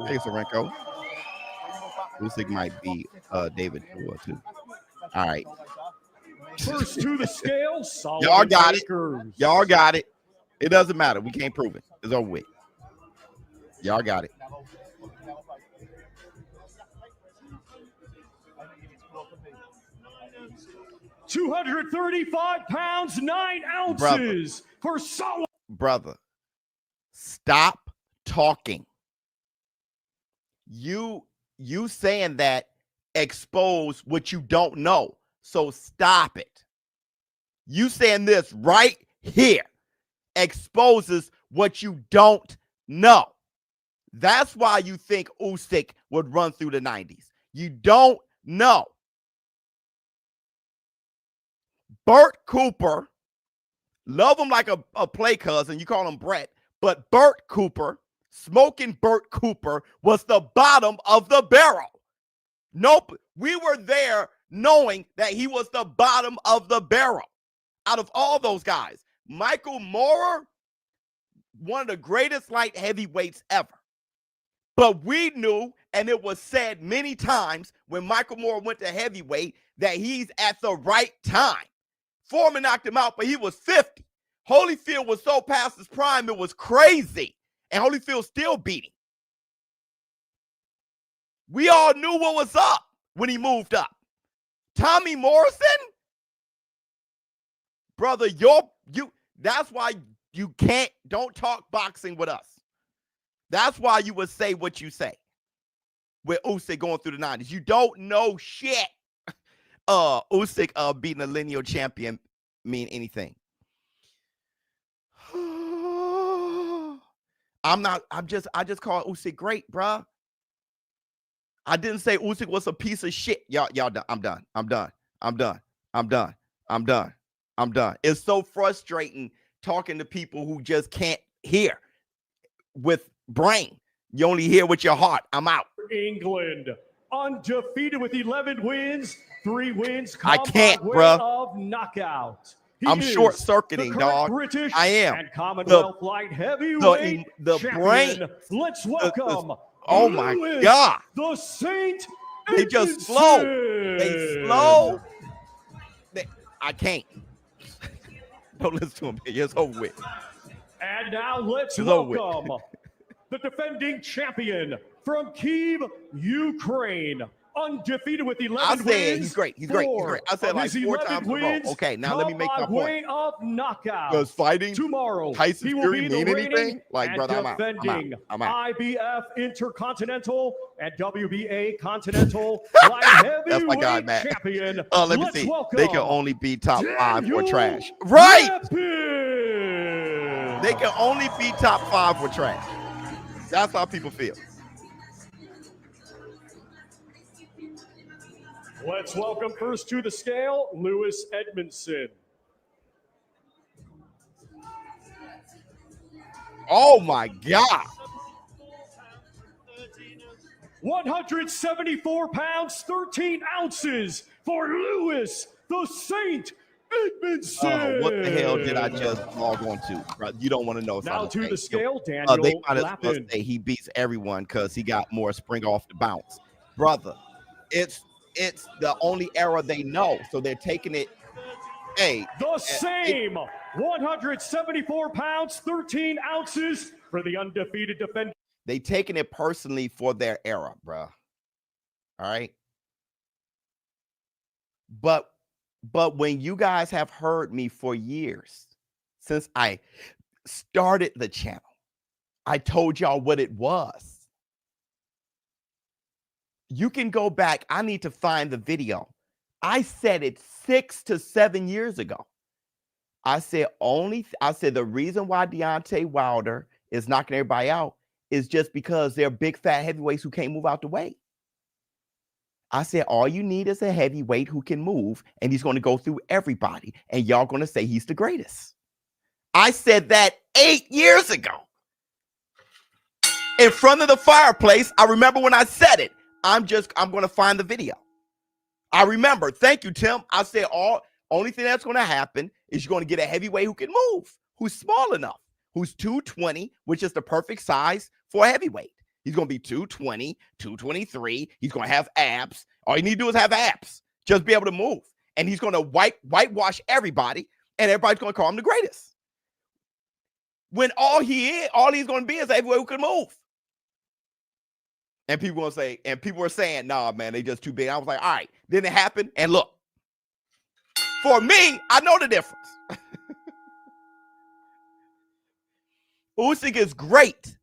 Hey, Serenko. Usyk might be David Tua too. All right. First to the scale, Solomon Y'all got it. Bakers. Y'all got it. It doesn't matter. We can't prove it. It's over with. Y'all got it. £235, 9 ounces for Solomon. Brother, stop talking. You saying that expose what you don't know. So stop it. You saying this right here exposes what you don't know. That's why you think Usyk would run through the 90s. You don't know. Bert Cooper, love him like a play cousin. You call him Brett. But Bert Cooper, smoking Bert Cooper, was the bottom of the barrel. Nope. We were there knowing that he was the bottom of the barrel. Out of all those guys, Michael Moorer, one of the greatest light heavyweights ever. But we knew, and it was said many times when Michael Moorer went to heavyweight, that he's at the right time. Foreman knocked him out, but he was 50. Holyfield was so past his prime, it was crazy. And Holyfield still beat him. We all knew what was up when he moved up. Tommy Morrison? Brother, that's why you don't talk boxing with us. That's why you would say what you say with Usyk going through the 90s. You don't know shit. Usyk beating a lineal champion mean anything. I just call Usyk great, bruh. I didn't say Usyk was a piece of shit. Y'all done. I'm done. It's so frustrating talking to people who just can't hear with brain. You only hear with your heart. I'm out. England, undefeated with 11 wins, 3 wins. I can't, bruh. Of knockout. I'm short circuiting, dog. British I am. And Commonwealth light heavyweight the champion. brain. Let's welcome. Oh my Lewis, God. The Saint. They just slow. They slow. I can't. Don't listen to him. It's over with. And now let's It's over with. welcome the defending champion from Kyiv, Ukraine. Undefeated with 11 I wins. said he's great. He's great. I said like 4 times in a row. wins Okay, now let me make my point. Of knockout. Does fighting Tomorrow, Tyson he will Fury be the mean reigning anything? Like, and brother, defending I'm out. IBF Intercontinental and WBA Continental Light That's my guy, Heavyweight Matt. Champion. Let me Let's see. welcome They can only be top 5 or Daniel trash. Right. Rapid. They can only be top 5 or trash. That's how people feel. Let's welcome first to the scale, Lewis Edmondson. Oh my God. 174 pounds, 13 ounces for Lewis, the Saint Edmondson. What the hell did I just log on to? Bro, you don't want to know. Now to the scale, Daniel they might as well Lapin. say he beats everyone because he got more spring off the bounce. Brother, it's it's the only era they know. So they're taking it. Hey, The same 174 pounds, 13 ounces for the undefeated defender. they taking it personally for their era, bruh. All right. But when you guys have heard me for years, since I started the channel, I told y'all what it was. You can go back. I need to find the video. I said it 6 to 7 years ago. I said the reason why Deontay Wilder is knocking everybody out is just because they're big fat heavyweights who can't move out the way. I said all you need is a heavyweight who can move, and he's going to go through everybody, and y'all going to say he's the greatest. I said that 8 years ago. In front of the fireplace, I remember when I said it. I'm going to find the video. I remember. Thank you, Tim. I said only thing that's going to happen is you're going to get a heavyweight who can move, who's small enough, who's 220, which is the perfect size for a heavyweight. He's going to be 220, 223. He's going to have abs. All you need to do is have abs. Just be able to move. And he's going to whitewash everybody, and everybody's going to call him the greatest. When all he's going to be is a heavyweight who can move. And people going to say, and people were saying, nah, man, they just too big. I was like, all right, didn't it happen? And look, for me, I know the difference. Usyk is great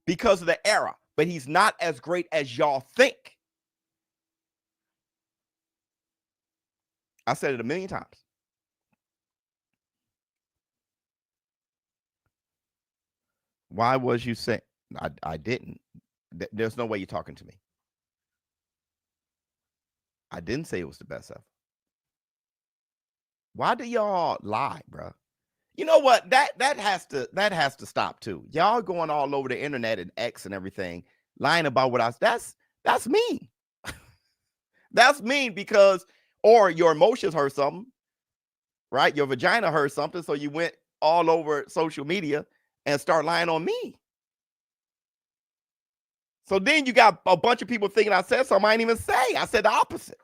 because of the era, but he's not as great as y'all think. I said it a million times. Why was you saying? I didn't. There's no way you're talking to me. I didn't say it was the best ever. Why do y'all lie, bro? You know what? That has to stop too. Y'all going all over the internet and X and everything, lying about what that's mean. That's mean because, or your emotions heard something, right? Your vagina heard something, so you went all over social media and start lying on me. So then you got a bunch of people thinking I said something I didn't even say. I said the opposite.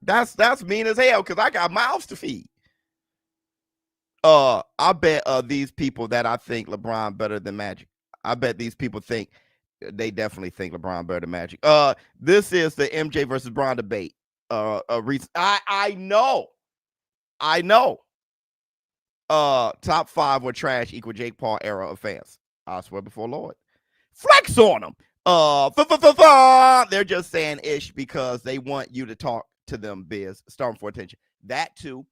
That's mean as hell because I got mouths to feed. I bet these people that I think LeBron better than Magic. I bet these people think they definitely think LeBron better than Magic. This is the MJ versus Bron debate. I know. Top 5 were trash equal Jake Paul era of fans. I swear before Lord. Flex on them. They're just saying ish because they want you to talk to them, Biz. Starting for attention. That too.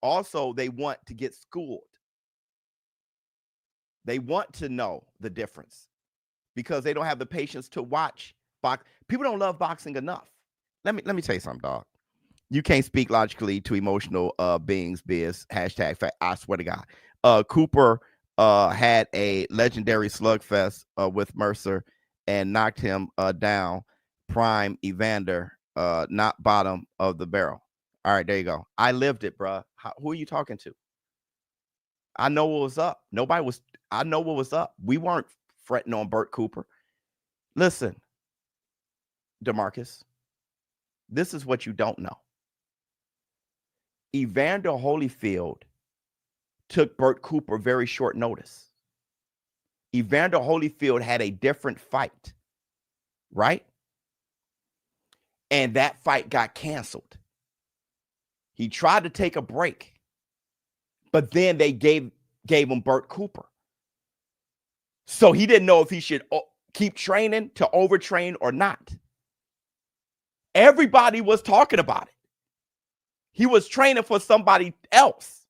Also, they want to get schooled. They want to know the difference because they don't have the patience to watch box. People don't love boxing enough. Let me tell you something, dog. You can't speak logically to emotional beings, Biz. Hashtag fact. I swear to God. Cooper had a legendary slugfest with Mercer and knocked him down. Prime Evander, not bottom of the barrel. All right, there you go. I lived it, bro. Who are you talking to? I know what was up. I know what was up. We weren't fretting on Burt Cooper. Listen, DeMarcus, this is what you don't know. Evander Holyfield took Burt Cooper very short notice. Evander Holyfield had a different fight, right? And that fight got canceled. He tried to take a break, but then they gave him Burt Cooper. So he didn't know if he should keep training to overtrain or not. Everybody was talking about it. He was training for somebody else.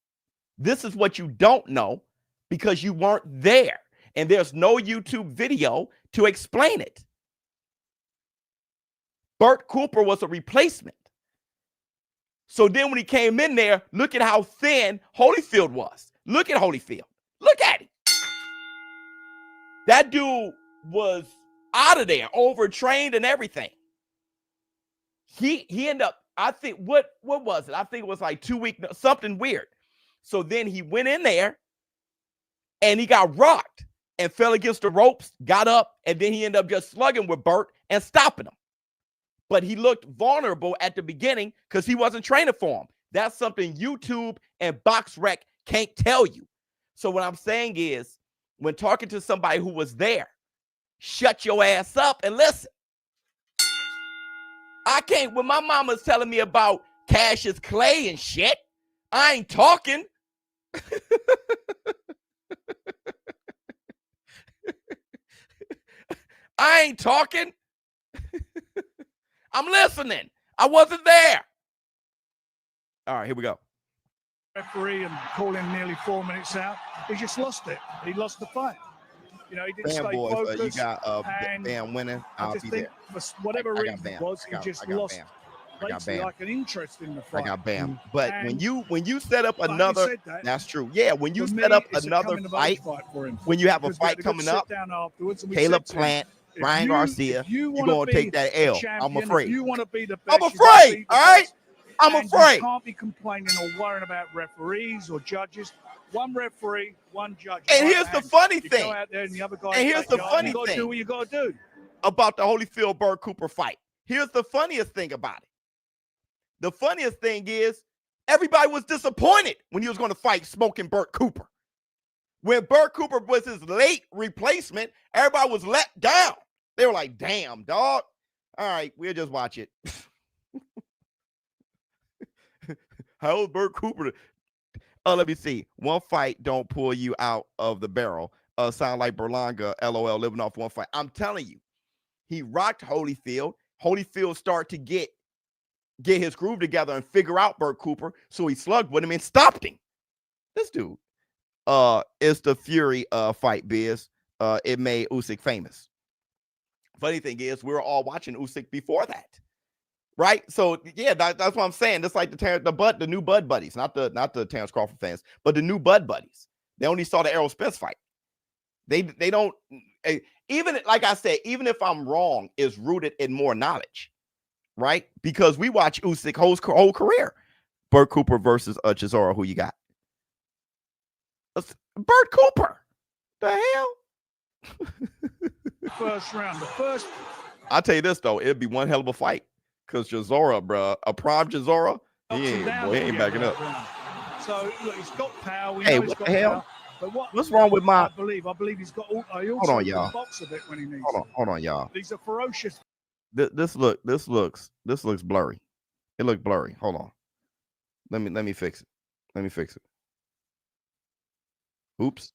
This is what you don't know because you weren't there. And there's no YouTube video to explain it. Burt Cooper was a replacement. So then when he came in there, look at how thin Holyfield was. Look at Holyfield. Look at him. That dude was out of there, overtrained and everything. He ended up, I think, what was it? I think it was like 2 weeks, something weird. So then he went in there and he got rocked. and fell against the ropes, got up, and then he ended up just slugging with Burt and stopping him. But he looked vulnerable at the beginning because he wasn't training for him. That's something YouTube and BoxRec can't tell you. So what I'm saying is, when talking to somebody who was there, shut your ass up and listen. I can't, when my mama's telling me about Cassius Clay and shit, I ain't talking. I ain't talking. I'm listening. I wasn't there. All right, here we go. Referee and call him nearly 4 minutes out. He just lost it. He lost the fight. You know, he didn't stay boys, focused. you got Bam winning. I just think for whatever reason it was, he just lost basically like an interest in the fight. I got Bam. But when you set up Like another, you said that's true. Yeah, when you For set me, up it's a another coming of fight, age for him. when you have a Because we had fight good coming up, sit-down afterwards, and we Caleb said to him, Plant, if Ryan Garcia, you're you're going to take that L. I'm champion, afraid. If you want to be the best, I'm you gotta afraid, be the all right? best. I'm And afraid. You can't be complaining or worrying about referees or judges. One referee, one judge. And here's the funny you thing. Go out there and the other guy And here's the funny you got to thing. do what you got to do. About the Holyfield Burt Cooper fight. Here's the funniest thing about it. The funniest thing is everybody was disappointed when he was going to fight smoking Burt Cooper. When Burt Cooper was his late replacement, everybody was let down. They were like, damn, dog. All right, we'll just watch it. How old Burt Cooper? Let me see. One fight don't pull you out of the barrel. Sound like Berlanga, LOL, living off one fight. I'm telling you, he rocked Holyfield. Holyfield started to get his groove together and figure out Burt Cooper. So he slugged with him and stopped him. This dude, it's the Fury fight, Biz. It made Usyk famous. Funny thing is, we were all watching Usyk before that. Right, so yeah, that's what I'm saying. It's like the new Bud buddies, not the Terrence Crawford fans, but the new Bud buddies. They only saw the Errol Spence fight. They don't even, like I said, even if I'm wrong, is rooted in more knowledge, right? Because we watch Usyk whole career. Burt Cooper versus Chisora. Who you got? Burt Cooper. The hell? First round, the first. I'll tell you this though, it'd be one hell of a fight. Because Chisora, bro, a prime Chisora, he ain't backing up. So look, he's got power. Hey, what the hell? But what's wrong with my? I believe he's got. Hold on, y'all. Box a bit when he needs. Hold on, y'all. He's a ferocious. This looks blurry. It looked blurry. Hold on. Let me fix it. Let me fix it. Oops.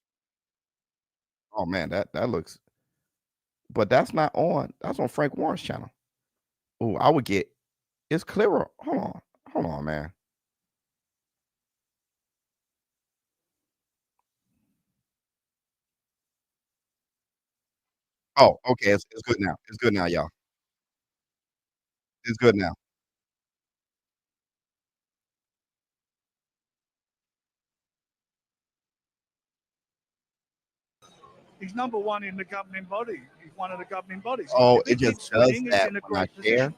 Oh man, that looks. But that's not on. That's on Frank Warren's channel. Oh, I would get. It's clearer. Hold on, man. Oh, okay. It's good now. It's good now, y'all. It's good now. He's number one in the governing body. He's one of the governing bodies. Oh, If he it just keeps does winning, he's that in a when I great share? position.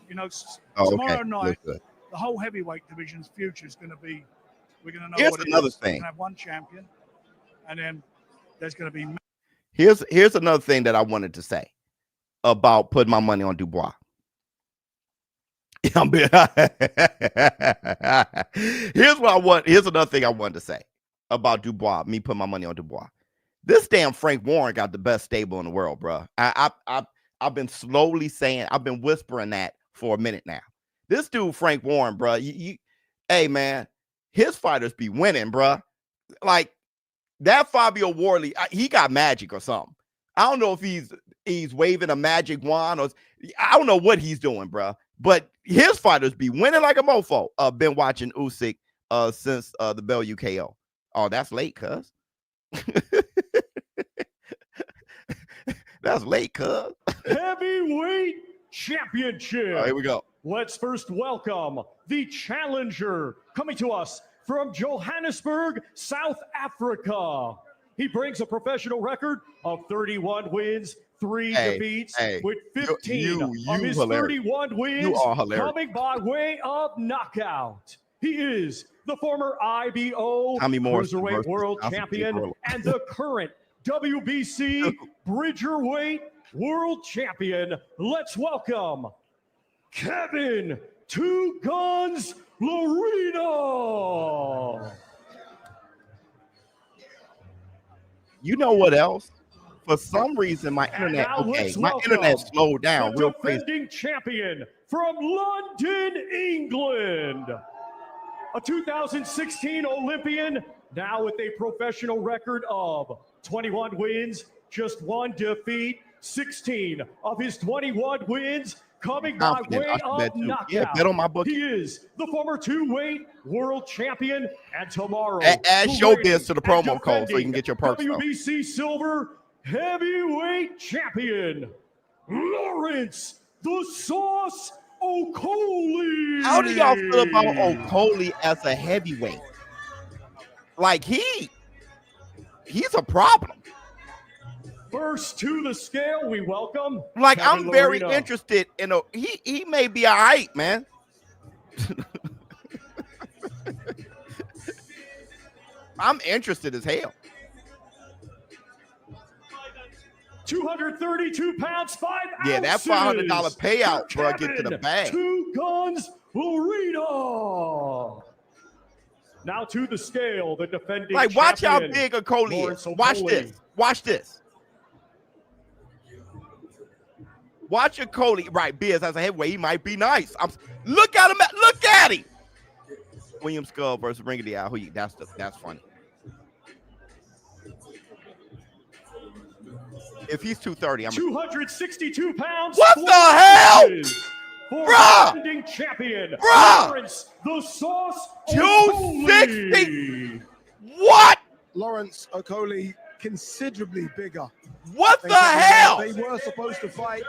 You know, Oh, tomorrow okay. night, Good. the whole heavyweight division's future is going to be. We're going to know Here's what it another is. We're thing. going to have one champion, and then there's going to be. Here's another thing that I wanted to say about putting my money on Dubois. Here's what I want. Here's another thing I wanted to say about Dubois. Me putting my money on Dubois. This damn Frank Warren got the best stable in the world, bro. I've been slowly saying, I've been whispering that for a minute now. This dude Frank Warren, bro. Hey man, his fighters be winning, bro. Like that Fabio Worley, he got magic or something. I don't know if he's waving a magic wand or I don't know what he's doing, bro. But his fighters be winning like a mofo. Been watching Usyk since the Bell UKO. Oh, that's late, cuz. That's late, cuz. Heavyweight Championship. Here we go. Let's first welcome the challenger coming to us from Johannesburg, South Africa. He brings a professional record of 31 wins, 3 defeats, with 15 of his 31 wins coming by way of knockout. He is the former IBO Cruiserweight World Champion and the current WBC Bridgerweight World Champion. Let's welcome Kevin Two Guns Lorena. You know what else? For some reason, my internet slowed down real quick. Defending champion from London, England. A 2016 Olympian, now with a professional record of 21 wins, just 1 defeat, 16 of his 21 wins coming by way of knockout. Yeah, bet on my book. He is the former 2-weight world champion, and tomorrow add ShowBizz to the promo code so you can get your perks. WBC silver heavyweight champion, Lawrence the Sauce Okolie. How do y'all feel about Okolie as a heavyweight? Like he's a problem. First to the scale, we welcome. Like Kevin I'm very Lorena. interested in he may be all right, man. 'I'm interested as hell. 232 pounds, 5 ounces. Yeah, that $500 payout, bro, get to the bag. Two Guns Lorena. Now to the scale, the defending Like, watch how champion, big Okolie Lawrence is. Watch Okolie. this. Watch this. Watch Okolie. Right, Biz as a heavyweight, he might be nice. Look at him. Look at him. William Skull versus Ring of the Owl. That's funny. If he's 230, I'm 262 pounds. What the hell? Bruh! Defending champion, Bruh! Lawrence the Sauce 260. What? Lawrence Okolie considerably bigger. What the hell? They were supposed to fight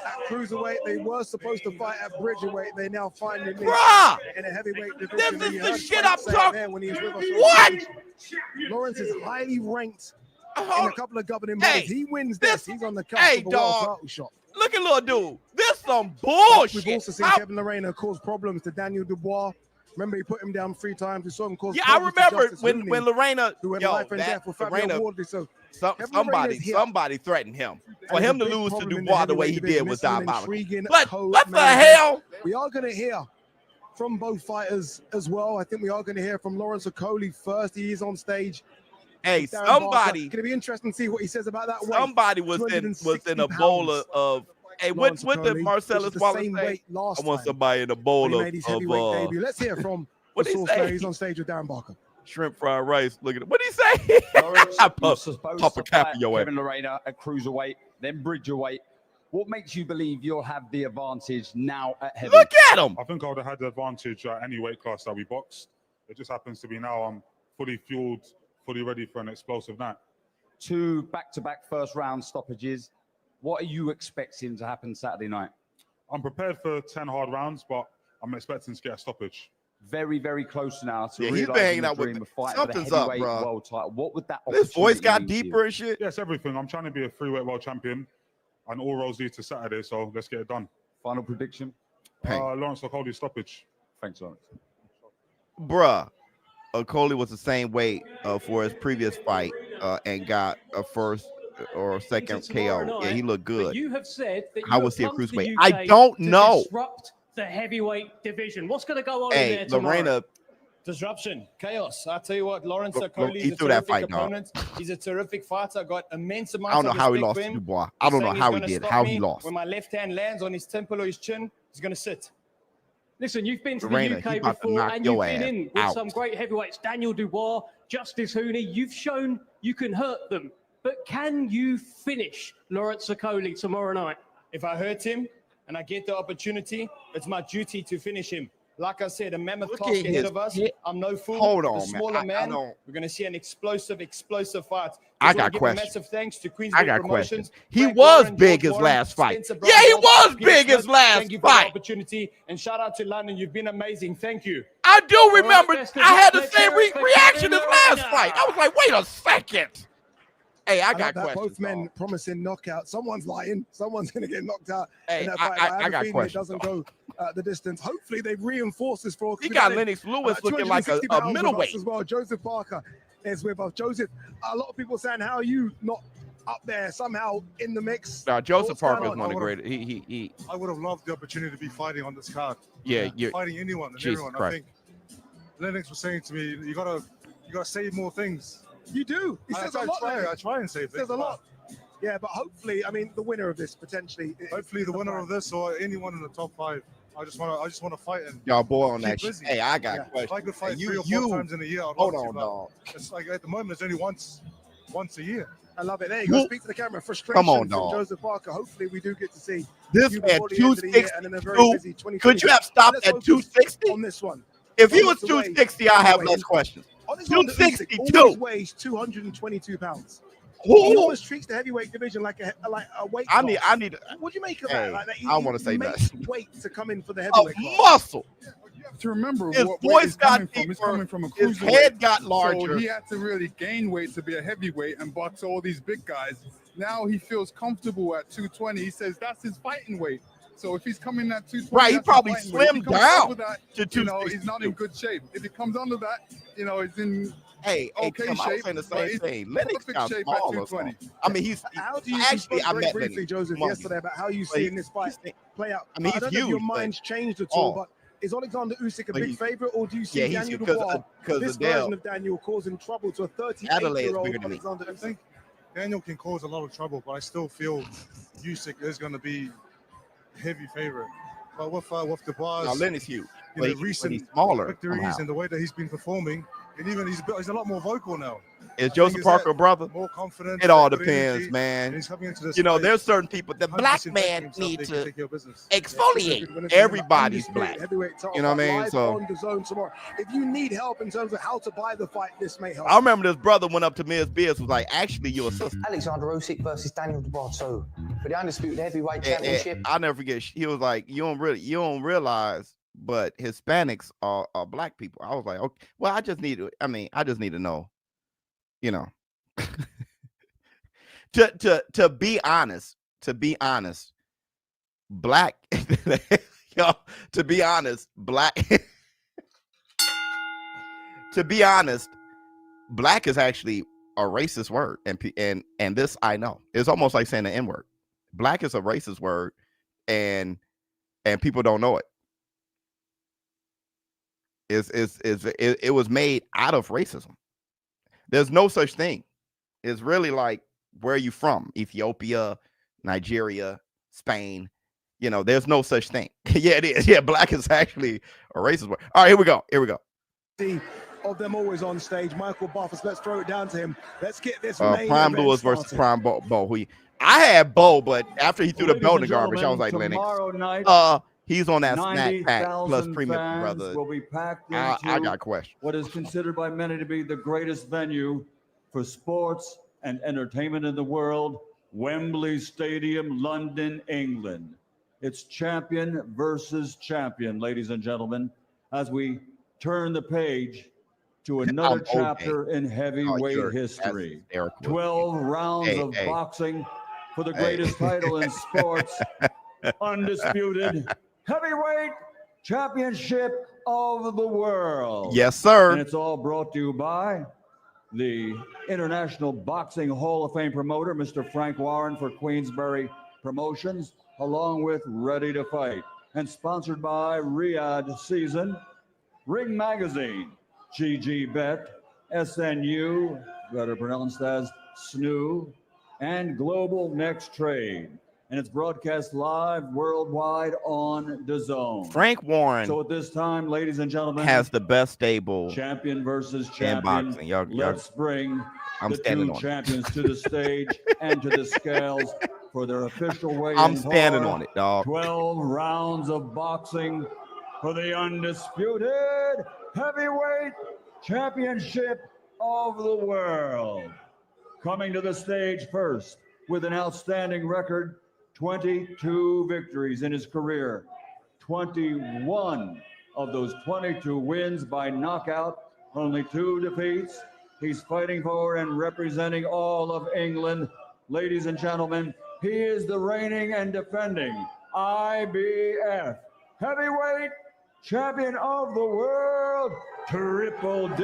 at cruiserweight. They were supposed to fight at bridgerweight. They now finally meet Bruh! in a heavyweight division. This is You the heard shit Frank I'm say it talking- there when he was with us on What? stage. Lawrence is highly ranked in a couple of governing bodies. He wins this. He's on the cusp of a world title shot. Look at little dude. This some bullshit. We've also seen Kevin Lorena cause problems to Daniel Dubois. Remember, he put him down 3 times. We saw him cause problems to remember Justice when Looney, Lorena, who had yo, life and death with Fabio Lorena, Wardley. So Kevin Lorena's here. somebody threatened him. For And him to there's a big lose to problem in Dubois the way he heavyweight did was division. This is an diabolical. intriguing But what the co-main hell? event. We are going to hear from both fighters as well. I think we are going to hear from Lawrence Okolie first. He is on stage. Hey, Darren somebody. Barker. Going to be interesting to see what he says about that weight. Somebody was in a bowl of. Hey, what did Marcellus Wallace say? I want somebody in a bowl of. Let's hear from what did he say? He's on stage with Darren Barker. Shrimp fried rice. Look at it. What did he say? Pop a cap in your way. Kevin Lorena at cruiserweight, then bridgerweight. What makes you believe you'll have the advantage now at heavy? Look at him. I think I would have had the advantage at any weight class that we boxed. It just happens to be now I'm fully fueled, fully ready for an explosive night. 2 back-to-back first round stoppages. What are you expecting to happen Saturday night? I'm prepared for 10 hard rounds, but I'm expecting to get a stoppage. Very, very close now to Yeah, he's been hanging out with something's up, bro. World title. What would that? This voice got mean to you? deeper and shit. Yes, everything. I'm trying to be a 3-weight world champion, and all roads lead to Saturday, so let's get it done. Final prediction? Lawrence Okolie stoppage. Thanks, Lawrence. Bruh, Okolie was the same weight for his previous fight and got a first or second KO. Yeah, he looked good. But you have said that How you was he a have come to cruiserweight? UK I don't to know. Disrupt the heavyweight division. What's going to go on in Hey, there tomorrow? Lorena. Disruption, chaos. I tell you what, Lawrence Look, Okolie he is a threw that terrific fight, dog. opponent. He's a terrific fighter. Got immense amounts I don't know of how he respect lost for to him. Dubois. I don't know Saying he's how he gonna did. stop How me. he lost. When my left hand lands on his temple or his chin, he's going to sit. Listen, you've been to Lorena, the he UK about to before, knock and you've your been ass in with out. some great heavyweights, Daniel Dubois, Justice Hooney. You've shown you can hurt them. But can you finish Lawrence Okolie tomorrow night? If I hurt him and I get the opportunity, it's my duty to finish him. Like I said, a mammoth Look task at ahead his of us. hit. I'm no fool. Hold the on, man. smaller I man. don't- We're going to see an explosive fight. I Just wanna got give a questions. massive thanks to I Queensberry got Promotions. questions. He Frank was Warren, big George his Warren, last fight. Spencer Yeah, he Barrios, was Peter big his Smith. last Thank you for the fight. opportunity. And shout out to London. You've been amazing. Thank you. I do remember. best of I had the luck. same Let's hear it for reaction as Kevin last Lorena. fight. I was like, wait a second. Hey, I like got that. questions. Both men dog. promising knockout. Someone's lying. Someone's going to get knocked out Hey, in that I- fight. I- have I a got feeling questions, It doesn't dog. go the distance. Hopefully, they've reinforced this for. He got Lennox Lewis looking like a 260 pounds with us middleweight. as well. Joseph Parker is with us. Joseph, a lot of people saying, how are you not up there somehow in the mix? Joseph Parker is one of the greatest. He I would have loved the opportunity to be fighting on this card. Yeah, fighting anyone and Jesus everyone. Christ. I think Lennox was saying to me, you gotta save more things. You do. He says a lot. I try and save things. Says a lot. Yeah, but hopefully, I mean, the winner of this potentially. Hopefully, the winner of this or anyone in the top 5. I just want to fight and y'all boy on that busy. shit. Hey, I got If I questions. could fight Hey, 3 or 4 times in a year, I'd hold love on, to, dog. It's like at the moment, it's only once a year. I love it. There you go. Speak to the camera. Frustration Come on, from dog. Joseph Parker. Hopefully, we do get to see This you man before the end of the year and in a very busy 2020. Could you have stopped at 260 on this one? If he was 260, I have less questions. 262. Always weighs 222 pounds. He almost treats the heavyweight division like a weight. I need. What do you make of Hey, that? Like that I want to say makes that. weight to come in for the heavyweight. Muscle. You have to remember His what voice weight he's got coming from. He's deeper, coming from a his cruiserweight. head got larger. So he had to really gain weight to be a heavyweight and box all these big guys. Now he feels comfortable at 220. He says that's his fighting weight. So if he's coming at 220, Right, he that's his probably fighting weight. If he slimmed comes down over that, to you know, 262. he's not in good shape. If he comes under that, you know, he's in okay shape. I was saying the but same he's thing. Lennox perfect got shape at small or 220. something. I mean, he's How do you actually I met briefly, Lennox. Joseph, Come on. yesterday about how you see in this fight play out? I mean, he's don't know if your huge, but- mind's changed at all, but is Oleksandr Usyk a But big he's- favorite, or do you see yeah, he's Daniel because- Dubois, because this Adele- version of Daniel, causing trouble to a Adelaide is 38-year-old bigger than me. Oleksandr I Usyk? think Daniel can cause a lot of trouble, but I still feel Usyk is going to be heavy favorite. But with Dubois, Now, Lennox huge. you know, But he's recent smaller victories somehow. and the way that he's been performing, and even he's a lot more vocal now. Is I think Joseph it's Parker that a brother? More confidence. It all that good depends, energy, man. and he's coming into this You know, fight there's certain people. The black 100% man himself, need they can to take care of business. exfoliate. Everybody's black. Heavyweight title You know what I fight mean? live So on DAZN tomorrow. If you need help in terms of how to buy the fight, this may help. I remember this brother went up to Ms. Biz was like, actually, you're a sister. Oleksandr Usyk versus Daniel Dubois. So for the undisputed heavyweight championship. I'll never forget. He was like, you don't realize, but Hispanics are black people. I was like, okay, well, I just need to know, you know. to be honest, black, yo, to be honest, black, to be honest, black is actually a racist word, and this I know. It's almost like saying the N-word. Black is a racist word, and people don't know it. It was made out of racism. There's no such thing. It's really like, where are you from? Ethiopia, Nigeria, Spain. You know, there's no such thing. Yeah, it is. Yeah, black is actually a racist word. All right, here we go. Of them always on stage, Michael Buffers. Let's throw it down to him. Let's get this Prime event Lewis versus started. Prime Bo. I had Bo, but after he threw the belt in the garbage, I was like, tomorrow Lennox. night, He's on that snack pack plus 90,000 premium, fans brother. will be packed I into got questions. what is considered by many to be the greatest venue for sports and entertainment in the world, Wembley Stadium, London, England. It's champion versus champion, ladies and gentlemen, as we turn the page to another chapter in heavyweight history. 12 rounds of boxing for the greatest title in sports, undisputed heavyweight championship of the world. Yes, sir. And it's all brought to you by the International Boxing Hall of Fame promoter, Mr. Frank Warren for Queensberry Promotions, along with Ready to Fight, and sponsored by Riyadh Season, Ring Magazine, GG Bet, SNU, better pronounced as SNU, and Global Next Trade. And it's broadcast live worldwide on DAZN. Frank Warren So at this time, ladies and gentlemen, has the best stable champion versus in champion. boxing. Y'all, Let's bring I'm the standing two on it. champions to the stage and to the scales for their official weigh-in. I'm standing for on it, dog. 12 rounds of boxing for the undisputed heavyweight championship of the world. Coming to the stage first with an outstanding record, 22 victories in his career, 21 of those 22 wins by knockout, only 2 defeats. He's fighting for and representing all of England. Ladies and gentlemen, he is the reigning and defending IBF heavyweight champion of the world, Triple D.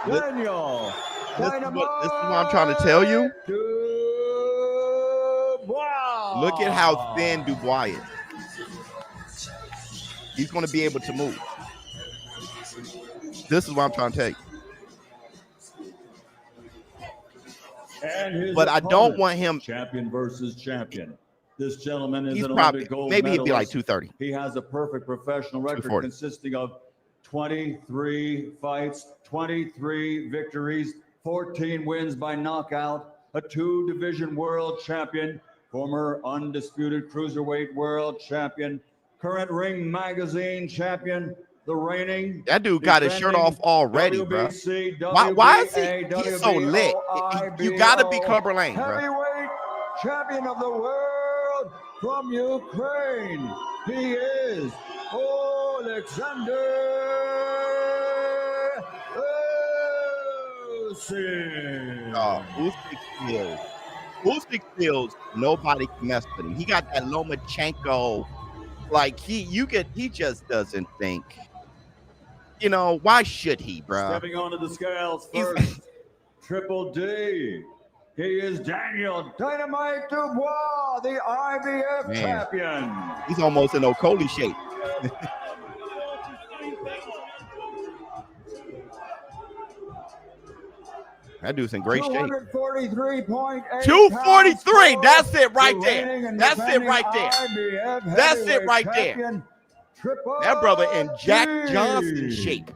Daniel. This is what I'm trying to tell you. Look at how thin Dubois is. He's going to be able to move. This is what I'm trying to tell you. And but I don't want him champion versus champion. This gentleman is he's an probably Olympic gold maybe he'd be like medalist. 230. He has a perfect professional record 240. consisting of 23 fights, 23 victories, 14 wins by knockout, a 2-division world champion, former undisputed cruiserweight world champion, current Ring Magazine champion, the reigning. That dude got his shirt off already, bro. Why is he's so lit? You got to be Clubber Lane, bro. Heavyweight champion of the world from Ukraine. He is Oleksandr Usyk. Usyk feels nobody can mess with him. He got that Lomachenko, like he just doesn't think. You know, why should he, bro? Stepping onto the scales first, Triple D. He is Daniel Dynamite Dubois, the IBF champion. He's almost in Okolie shape. That dude's in great shape. 243.8. 243. That's it right there. That's it right there. That's it right there. That brother in Jack Johnson shape.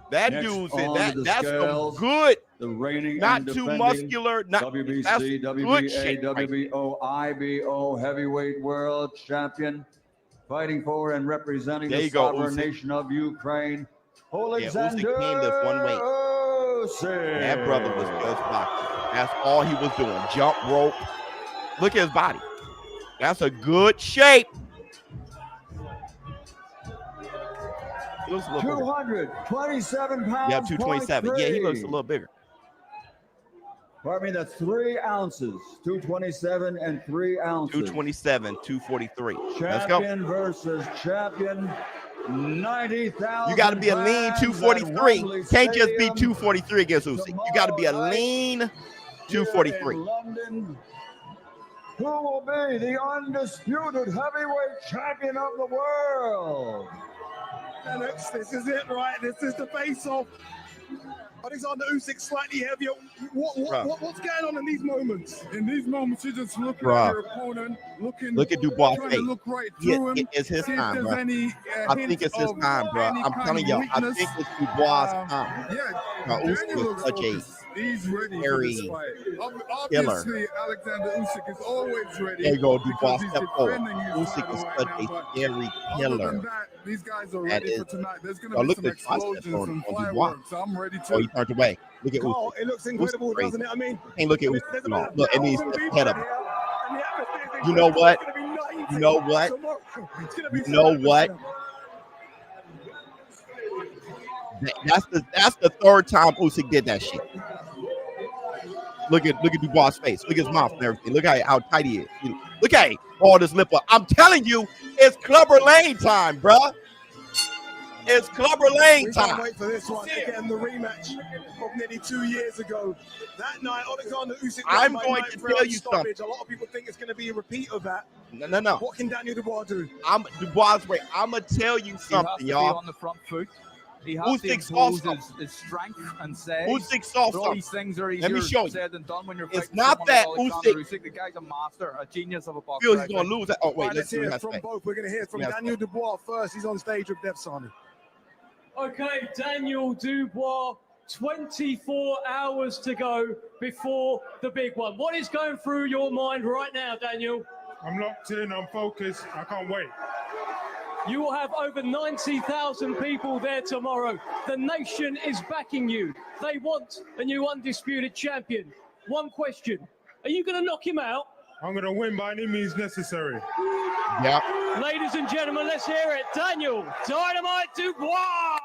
That dude's in that. That's some good. The reigning, not too muscular. Not WBC, WBA, WBO, IBO heavyweight world champion, fighting for and representing the sovereign nation of Ukraine. Oleksandr Usyk came this one weight. That brother was just boxing. That's all he was doing. Jump rope. Look at his body. That's a good shape. 227 pounds. Yeah, 227. Yeah, he looks a little bigger. Pardon me, that's 3 ounces. 227 and 3 ounces. 227, 243. Let's go. Champion versus champion. 90,000. You got to be a lean 243. Can't just be 243 against Usyk. You got to be a lean 243. London, who will be the undisputed heavyweight champion of the world? And this is it, right? This is the face-off. Oleksandr Usyk slightly heavier. What's going on in these moments? In these moments, you're just looking at your opponent, look at Dubois' trying face. to look right through him. It's his time, bro. I think it's his time, bro. I'm telling you, I think it's Dubois' time. Yeah, Usyk is such a he's ready for this fight. Obviously, Oleksandr Usyk is always ready. There you go, Dubois he's step forward. defending his Usyk title is right such now, a but scary other killer. than that, these guys are ready for tonight. There's going to be look some at the triceps explosions, some on Dubois. fireworks. I'm ready to. Oh, he turned away. Look at Oh, Usyk. it looks incredible, Usyk doesn't it? I mean, can't look at Usyk. No. Look, it needs to head up. and the atmosphere is You know what? gonna be 90 You know what? tomorrow. It's gonna be You know so what? much. That's the third time Usyk did that shit. Look at Dubois' face. Look at his mouth and everything. Look at how tight he is. Look at all this lip up. I'm telling you, it's Clubber Lane time, bruh. It's Clubber Lane We time. can't wait for this one. Again, the rematch of nearly 2 years ago. That night, Oleksandr Usyk. I'm going to tell you something. A lot of people think it's going to be a repeat of that. No. What can Daniel Dubois do? Dubois' way. I'm gonna tell you something, He has to y'all. be on the front foot. He has to Usyk impose saw his strength and size. Usyk saw But all these things are Let me easier show you. said than done when you're It's fighting not someone that like Oleksandr Usyk- The guy's a master, a genius of a boxer. Feels he's gonna lose that. Oh wait, Right, let's see hear what has from to say. both. We're going to hear from Yes, Daniel Dubois first. He's on stage with DAZN. Okay, Daniel Dubois, 24 hours to go before the big one. What is going through your mind right now, Daniel? I'm locked in. I'm focused. I can't wait. You will have over 90,000 people there tomorrow. The nation is backing you. They want a new undisputed champion. One question. Are you going to knock him out? I'm gonna win by any means necessary. Yeah. Ladies and gentlemen, let's hear it. Daniel Dynamite Dubois.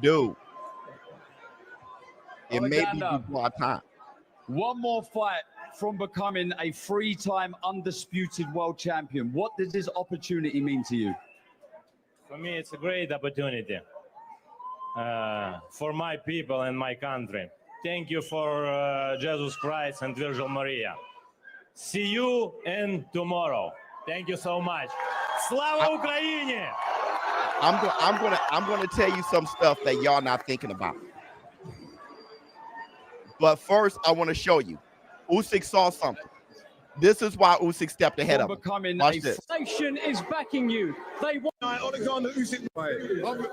Dude. It may be Oleksandr. Dubois' time. One more fight from becoming a three-time undisputed world champion. What does this opportunity mean to you? For me, it's a great opportunity for my people and my country. Thank you for Jesus Christ and Virgin Maria. See you in tomorrow. Thank you so much. Slava Ukraini! I'm gonna tell you some stuff that y'all not thinking about. But first, I want to show you. Usyk saw something. This is why Usyk stepped ahead of him. Watch this. Nation is backing you. They want Oleksandr Usyk.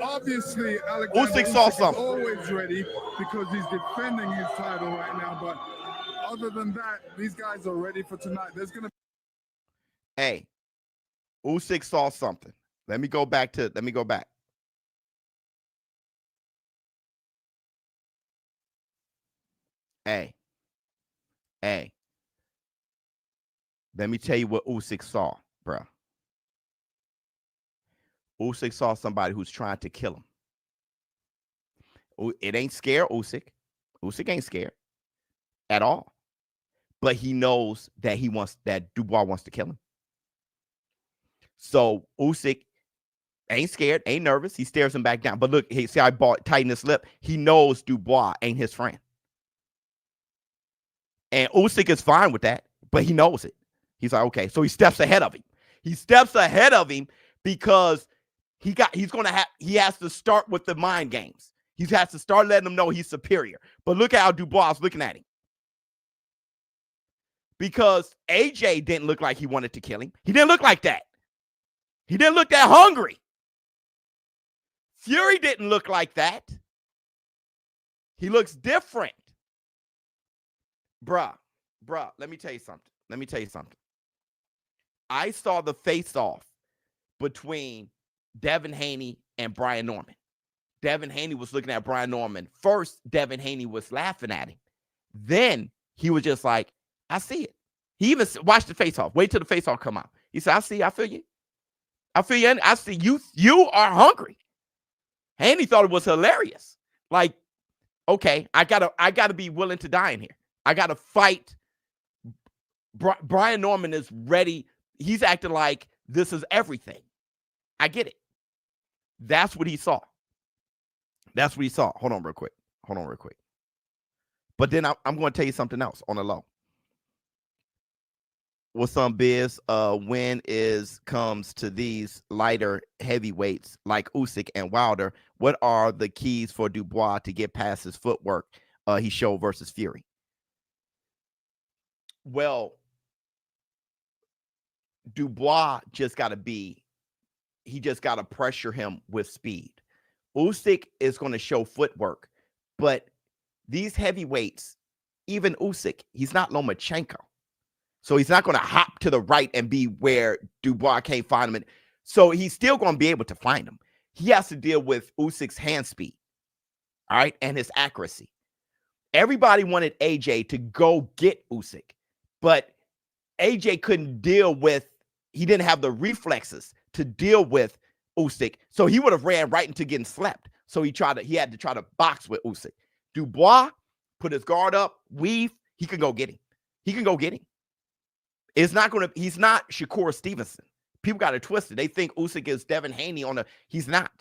Obviously, Oleksandr Usyk saw is something. always ready because he's defending his title right now. But other than that, these guys are ready for tonight. There's gonna. Hey, Usyk saw something. Let me go back. Hey. Let me tell you what Usyk saw, bro. Usyk saw somebody who's trying to kill him. It ain't scared Usyk. Usyk ain't scared at all. But he knows that Dubois wants to kill him. So Usyk ain't scared, ain't nervous. He stares him back down. But look, see how I tighten his lip. He knows Dubois ain't his friend. And Usyk is fine with that, but he knows it. He's like, okay. So he steps ahead of him. He steps ahead of him because he has to start with the mind games. He has to start letting him know he's superior. But look at how Dubois is looking at him. Because AJ didn't look like he wanted to kill him. He didn't look like that. He didn't look that hungry. Fury didn't look like that. He looks different. Bruh, let me tell you something. I saw the face-off between Devin Haney and Brian Norman. Devin Haney was looking at Brian Norman. First, Devin Haney was laughing at him. Then he was just like, I see it. He even watched the face-off. Wait till the face-off come out. He said, I see, I feel you. I feel you. I see you. You are hungry. Haney thought it was hilarious. Like, okay, I gotta be willing to die in here. I gotta fight. Brian Norman is ready. He's acting like this is everything. I get it. That's what he saw. Hold on real quick. But then I'm going to tell you something else on the low. What's on Biz? When comes to these lighter heavyweights like Usyk and Wilder, what are the keys for Dubois to get past his footwork he showed versus Fury? Well, Dubois just got to pressure him with speed. Usyk is going to show footwork, but these heavyweights, even Usyk, he's not Lomachenko. So he's not going to hop to the right and be where Dubois can't find him. So he's still going to be able to find him. He has to deal with Usyk's hand speed, all right, and his accuracy. Everybody wanted AJ to go get Usyk, but AJ couldn't he didn't have the reflexes to deal with Usyk, so he would have ran right into getting slapped. So he had to try to box with Usyk. Dubois put his guard up, weave, he can go get him. He's not Shakur Stevenson. People got it twisted. They think Usyk is Devin Haney he's not.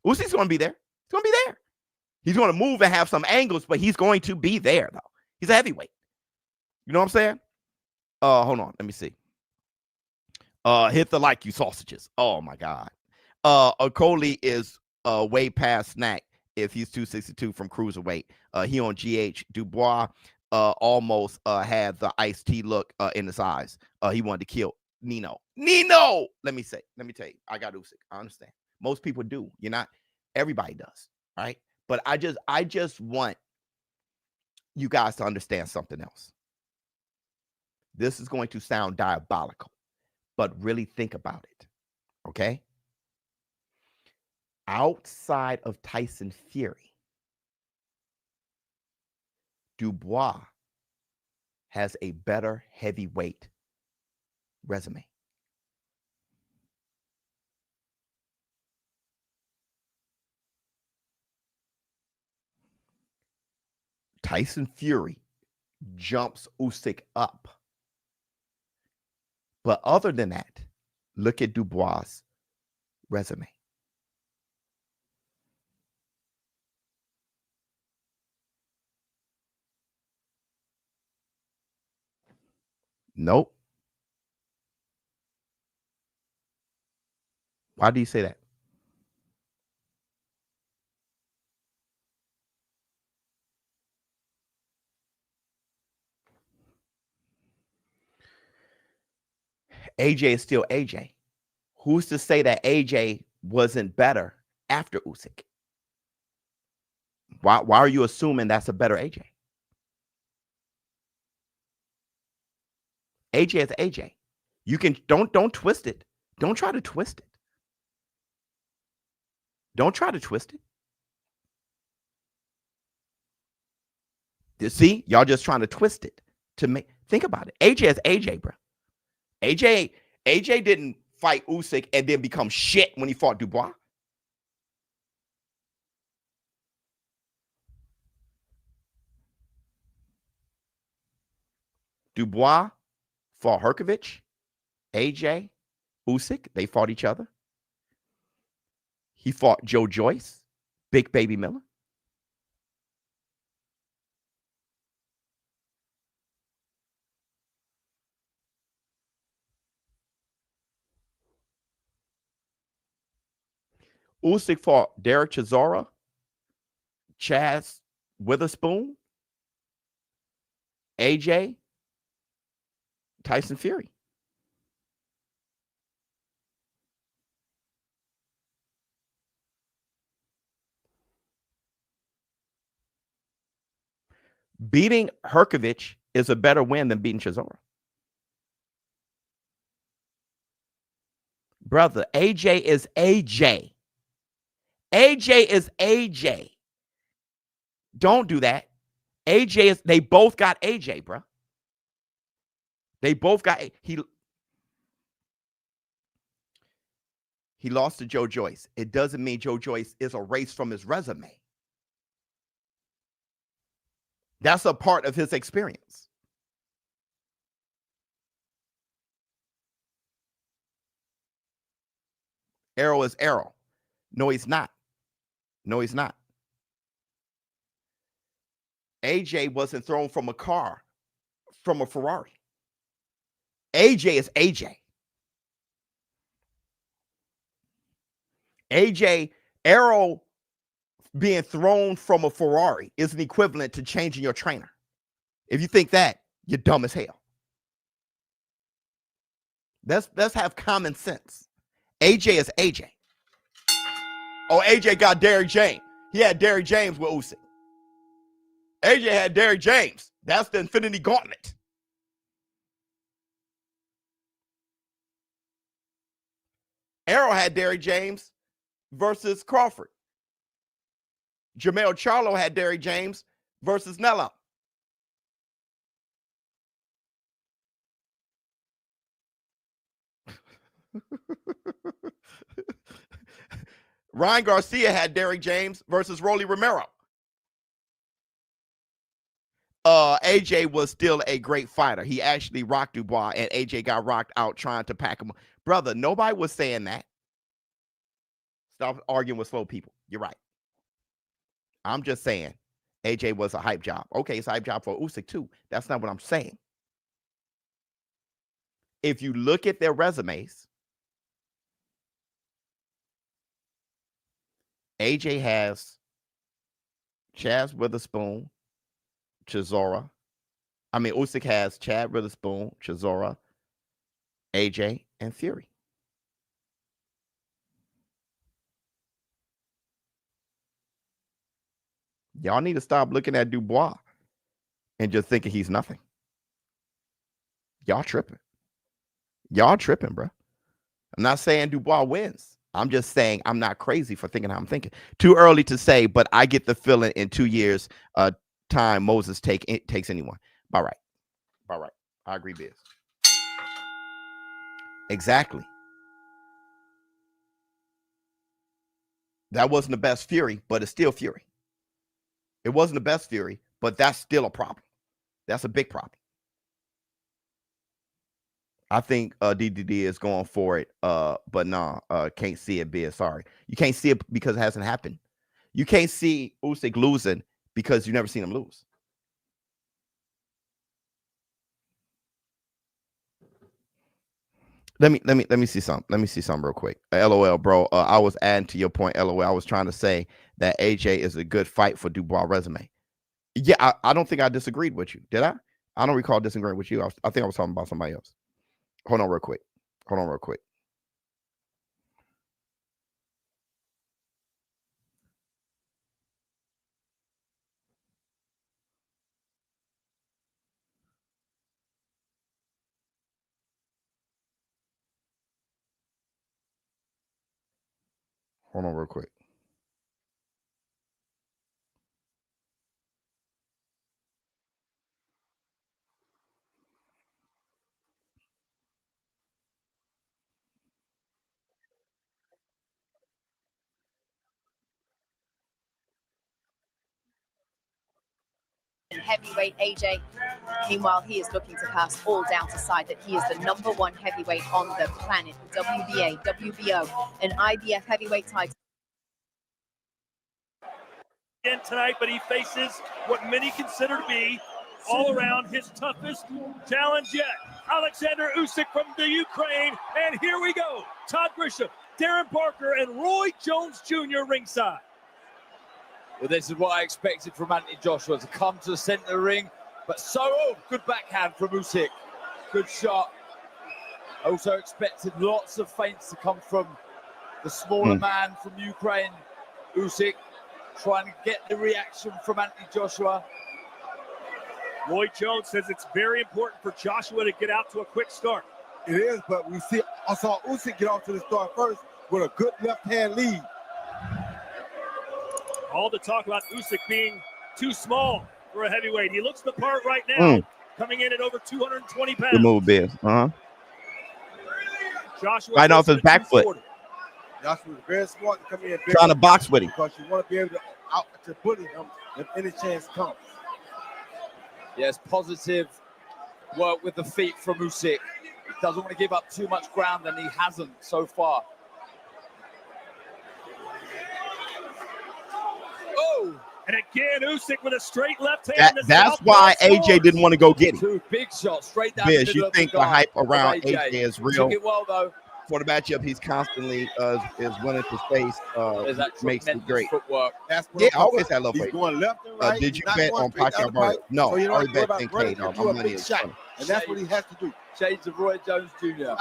Usyk's going to be there. He's going to be there. He's going to move and have some angles, but he's going to be there, though. He's a heavyweight. You know what I'm saying? Hold on. Let me see. Hit the like, you sausages. Oh, my God. Okolie is way past snack if he's 262 from cruiserweight. He on GH. Dubois almost had the iced tea look in his eyes. He wanted to kill Nino. Let me tell you, I got Usyk. I understand. Most people do. Everybody does. Right? But I just want you guys to understand something else. This is going to sound diabolical, but really think about it. Okay? Outside of Tyson Fury, Dubois has a better heavyweight resume. Tyson Fury jumps Usyk up. But other than that, look at Dubois' resume. Nope. Why do you say that? AJ is still AJ. Who's to say that AJ wasn't better after Usyk? Why are you assuming that's a better AJ? AJ is AJ. You can don't twist it. Don't try to twist it. Don't try to twist it. You see, y'all just trying to twist it to make. Think about it. AJ is AJ, bro. AJ didn't fight Usyk and then become shit when he fought Dubois. Dubois fought Herkovich, AJ, Usyk. They fought each other. He fought Joe Joyce, Big Baby Miller. Usyk fought Derek Chisora, Chaz Witherspoon, AJ, Tyson Fury. Beating Herkovich is a better win than beating Chisora. Brother, AJ is AJ. AJ is AJ. Don't do that. AJ is, they both got AJ, bro. They both got, he lost to Joe Joyce. It doesn't mean Joe Joyce is erased from his resume. That's a part of his experience. Arrow is Arrow. No, he's not. No, he's not. AJ wasn't thrown from a car, from a Ferrari. AJ is AJ. AJ, Arrow being thrown from a Ferrari is an equivalent to changing your trainer. If you think that, you're dumb as hell. Let's have common sense. AJ is AJ. Oh, AJ got Derrick James. He had Derrick James with Usyk. AJ had Derrick James. That's the Infinity Gauntlet. Arrow had Derrick James versus Crawford. Jermell Charlo had Derrick James versus Nella. Ryan Garcia had Derrick James versus Rolly Romero. AJ was still a great fighter. He actually rocked Dubois, and AJ got rocked out trying to pack him. Brother, nobody was saying that. Stop arguing with slow people. You're right. I'm just saying AJ was a hype job. Okay, it's a hype job for Usyk too. That's not what I'm saying. If you look at their resumes, AJ has Chaz Witherspoon, Chisora. Usyk has Chad Witherspoon, Chisora, AJ, and Fury. Y'all need to stop looking at Dubois and just thinking he's nothing. Y'all tripping. Y'all tripping, bro. I'm not saying Dubois wins. I'm just saying I'm not crazy for thinking how I'm thinking. Too early to say, but I get the feeling in 2 years time Moses takes anyone. All right. All right. I agree, Biz. Exactly. That wasn't the best Fury, but it's still Fury. It wasn't the best Fury, but that's still a problem. That's a big problem. I think DDD is going for it, but nah, can't see it, Biz. Sorry. You can't see it because it hasn't happened. You can't see Usyk losing because you've never seen him lose. Let me see something. Let me see something real quick. LOL, bro. I was adding to your point, LOL. I was trying to say that AJ is a good fight for Dubois' resume. Yeah, I don't think I disagreed with you. Did I? I don't recall disagreeing with you. I think I was talking about somebody else. Hold on real quick. Hold on real quick. Hold on real quick. Heavyweight AJ. Meanwhile, he is looking to pass all doubt aside that he is the #1 heavyweight on the planet. WBA, WBO, and IBF heavyweight title. Again tonight, but he faces what many consider to be all around his toughest challenge yet. Oleksandr Usyk from the Ukraine, and here we go. Todd Grisham, Darren Parker, and Roy Jones Jr. ringside. Well, this is what I expected from Anthony Joshua, to come to the center of the ring. But good backhand from Usyk. Good shot. Also expected lots of feints to come from the smaller man from Ukraine, Usyk, trying to get the reaction from Anthony Joshua. Roy Jones says it's very important for Joshua to get out to a quick start. It is, but I saw Usyk get off to the start first with a good left-hand lead. All the talk about Usyk being too small for a heavyweight. He looks the part right now, coming in at over 220 pounds. Good move, Biz. Joshua right off his back foot. Joshua was very smart to come in. Trying to box with him. Because you want to be able to bully him if any chance comes. Yes, positive work with the feet from Usyk. He doesn't want to give up too much ground, and he hasn't so far. Oh! And again, Usyk with a straight left hand. That's why AJ didn't want to go get him. Two big shots straight down Biz, the you middle think of the hype around AJ. AJ is real? Took it well, though. For the matchup, he's constantly is winning to space. Makes it great. Footwork. Yeah, I always had love for He's it. going left and right. Did you Not bet going on straight down Pacquiao the pipe, Barrios? No, so you don't I have to worry bet about 10K. running No, into my a money big is shot. funny. And that's what he has to do. Shades of Roy Jones Jr.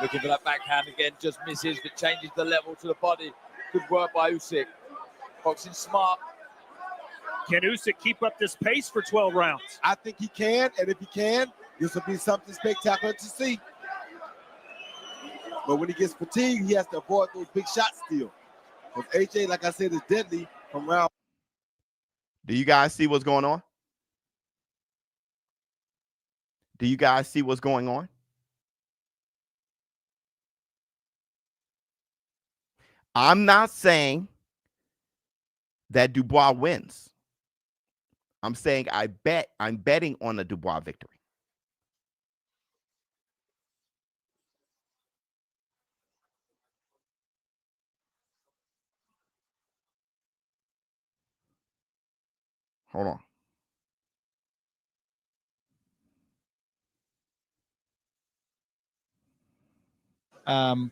Looking for that backhand again, just misses, but changes the level to the body. Good work by Usyk. Boxing smart. Can Usyk keep up this pace for 12 rounds? I think he can, and if he can, this will be something spectacular to see. But when he gets fatigued, he has to avoid those big shots still. Because AJ, like I said, is deadly from round. Do you guys see what's going on? Do you guys see what's going on? I'm not saying that Dubois wins. I'm saying I'm betting on a Dubois victory. Hold on.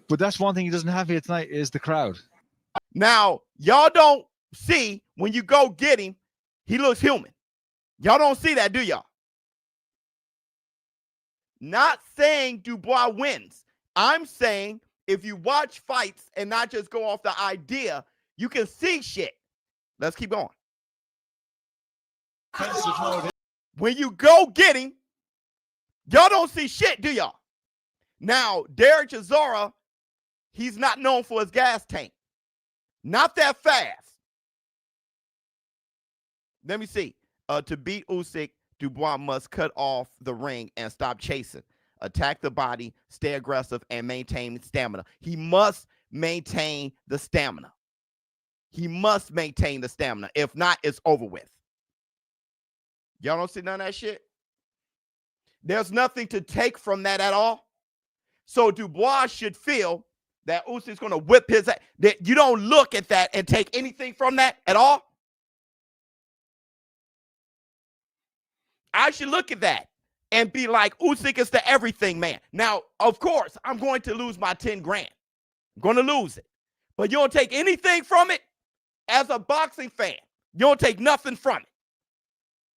But that's one thing he doesn't have here tonight is the crowd. Now, y'all don't see when you go get him, he looks human. Y'all don't see that, do y'all? Not saying Dubois wins. I'm saying if you watch fights and not just go off the idea, you can see shit. Let's keep going. When you go get him, y'all don't see shit, do y'all? Now, Derek Chisora, he's not known for his gas tank. Not that fast. Let me see. To beat Usyk, Dubois must cut off the ring and stop chasing. Attack the body, stay aggressive, and maintain stamina. He must maintain the stamina. He must maintain the stamina. If not, it's over with. Y'all don't see none of that shit? There's nothing to take from that at all. So Dubois should feel that Usyk's going to whip his ass. That you don't look at that and take anything from that at all. I should look at that and be like, Usyk is the everything man. Now, of course, I'm going to lose my 10 grand. I'm going to lose it. But you don't take anything from it as a boxing fan. You don't take nothing from it.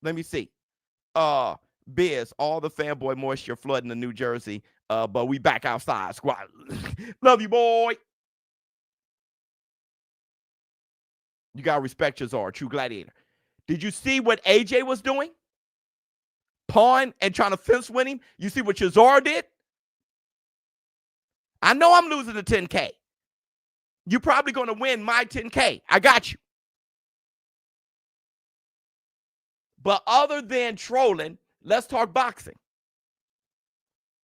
Let me see. Biz, all the fanboy moisture flooding the New Jersey. But we back outside, squad. Love you, boy. You got to respect Chisora, true gladiator. Did you see what AJ was doing? Pawing and trying to fence win him. You see what Chisora did? I know I'm losing the 10K. You're probably going to win my 10K. I got you. But other than trolling, let's talk boxing.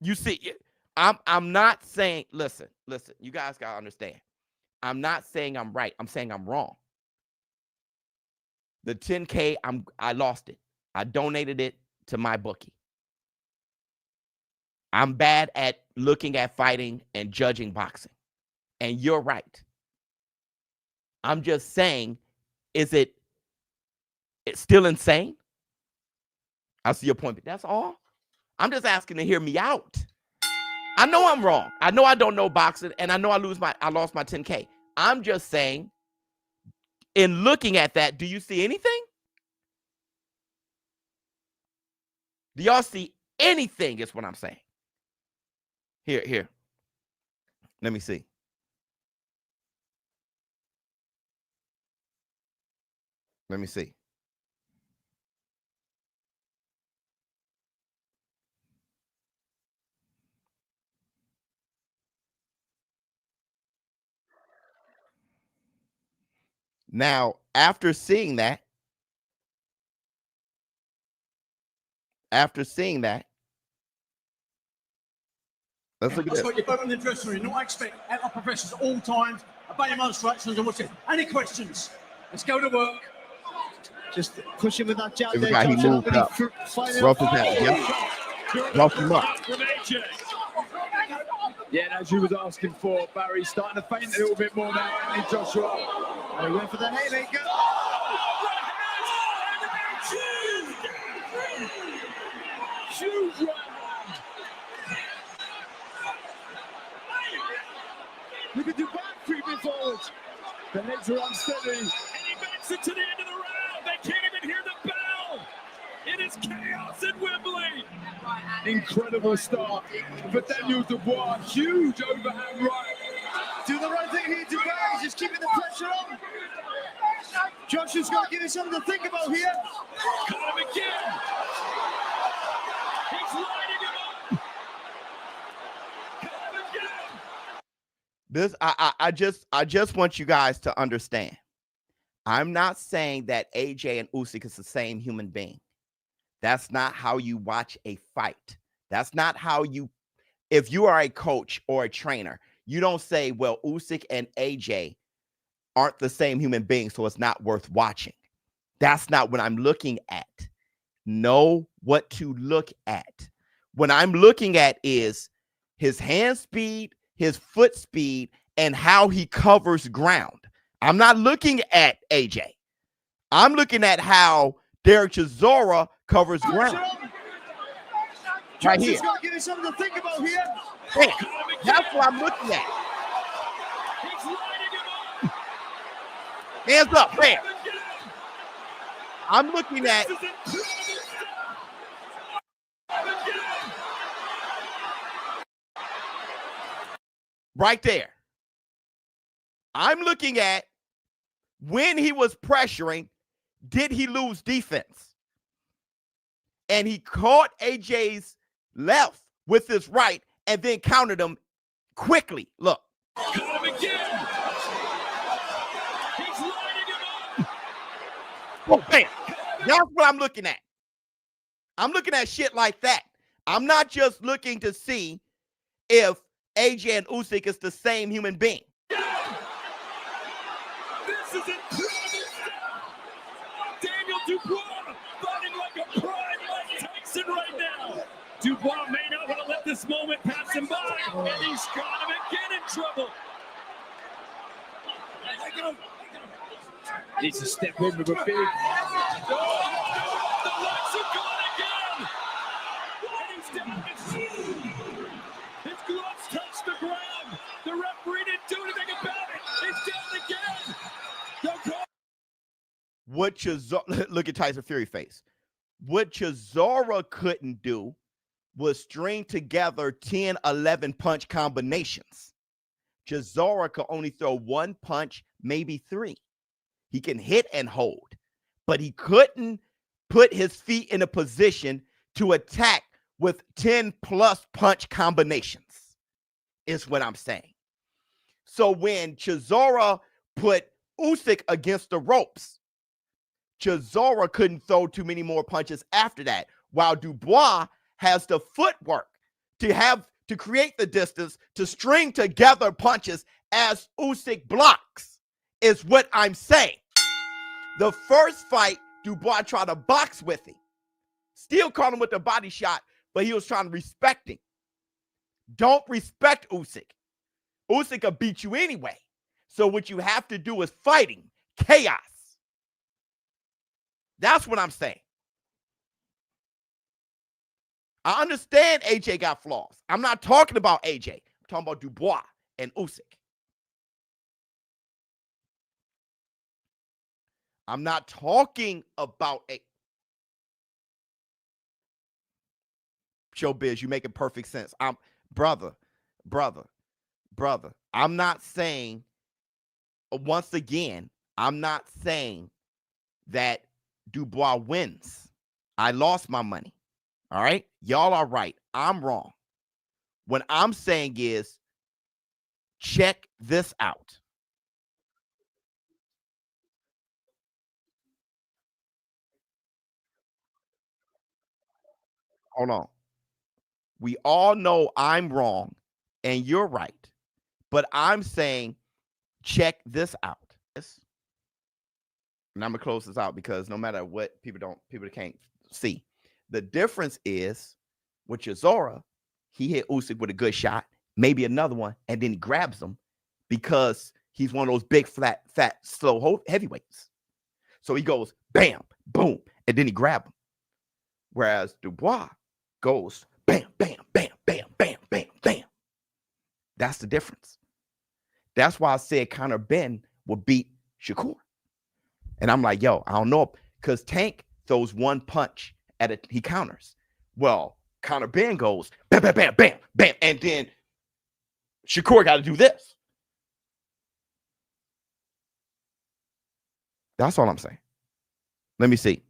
You see, I'm not saying, listen, you guys got to understand. I'm not saying I'm right. I'm saying I'm wrong. The 10K, I lost it. I donated it to my bookie. I'm bad at looking at fighting and judging boxing. And you're right. I'm just saying, it's still insane? I see your point, but that's all. I'm just asking to hear me out. I know I'm wrong. I know I don't know boxing, and I know I lost my 10K. I'm just saying, in looking at that, do you see anything? Do y'all see anything is what I'm saying? Here. Let me see. Let me see. Now, after seeing that, let's look at this. You're both in the dressing room. Not expect our professors at all times, obey your instructions and what's it. Any questions? Let's go to work. Just push him with that jab He there. moved up. Rough his head. Yep. Rough him up. Yeah, and as you was asking for, Barry's starting to faint a little bit more now, and Joshua. And he went for the haymaker. Huge right hand. Look at Dubois creeping forward. The legs are unsteady. And he makes it to the end of the round. They can't even hear the bell. It is chaos at Wembley. Incredible start for Daniel Dubois. Huge overhand right. Do the right thing here, Dubois. He's just keeping the pressure on. Joshua's got to give him something to think about here. Caught him again. He's lighting him up. Caught him again. I just want you guys to understand. I'm not saying that AJ and Usyk is the same human being. That's not how you watch a fight. That's not how you, if you are a coach or a trainer, you don't say, well, Usyk and AJ aren't the same human beings, so it's not worth watching. That's not what I'm looking at. Know what to look at. What I'm looking at is his hand speed, his foot speed, and how he covers ground. I'm not looking at AJ. I'm looking at how Derek Chisora covers ground. Right here. Got to give him something to think about here. Damn, that's what I'm looking at. Hands up, bam. I'm looking at right there. I'm looking at when he was pressuring, did he lose defense? And he caught AJ's left with his right and then countered him quickly. Look. Caught him again. He's lighting him up. Oh, bam. That's what I'm looking at. I'm looking at shit like that. I'm not just looking to see if AJ and Usyk is the same human being. This This is incredible stuff. Daniel Dubois fighting like a prime Mike Tyson right now. Dubois may not want to let this moment pass him by, and he's got him again in trouble. Needs to step in with a big. Oh, the legs are gone again. And he's down. His gloves touch the ground. The referee didn't do anything about it. He's down again. Don't call. What Chisora, look at Tyson Fury face. What Chisora couldn't do was string together 10, 11 punch combinations. Chisora could only throw one punch, maybe three. He can hit and hold, but he couldn't put his feet in a position to attack with 10 plus punch combinations, is what I'm saying. So when Chisora put Usyk against the ropes, Chisora couldn't throw too many more punches after that, while Dubois has the footwork to create the distance to string together punches as Usyk blocks, is what I'm saying. The first fight, Dubois tried to box with him. Still caught him with the body shot, but he was trying to respect him. Don't respect Usyk. Usyk will beat you anyway. So what you have to do is fighting chaos. That's what I'm saying. I understand AJ got flaws. I'm not talking about AJ. I'm talking about Dubois and Usyk. I'm not talking about a ShowBizz. You making perfect sense. I'm brother. I'm not saying, once again, I'm not saying that Dubois wins. I lost my money. All right. Y'all are right. I'm wrong. What I'm saying is, check this out. Hold on. We all know I'm wrong and you're right. But I'm saying, check this out. And I'm going to close this out because no matter what, people can't see. The difference is with Chisora, he hit Usyk with a good shot, maybe another one, and then he grabs him because he's one of those big, fat, slow heavyweights. So he goes, bam, boom, and then he grabs him. Whereas Dubois goes, bam, bam, bam, bam, bam, bam, bam. That's the difference. That's why I said Conor Ben will beat Shakur. And I'm like, yo, I don't know, because Tank throws one punch at it, he counters. Well, Conor Ben goes, bam, bam, bam, bam, bam, and then Shakur got to do this. That's all I'm saying. Let me see.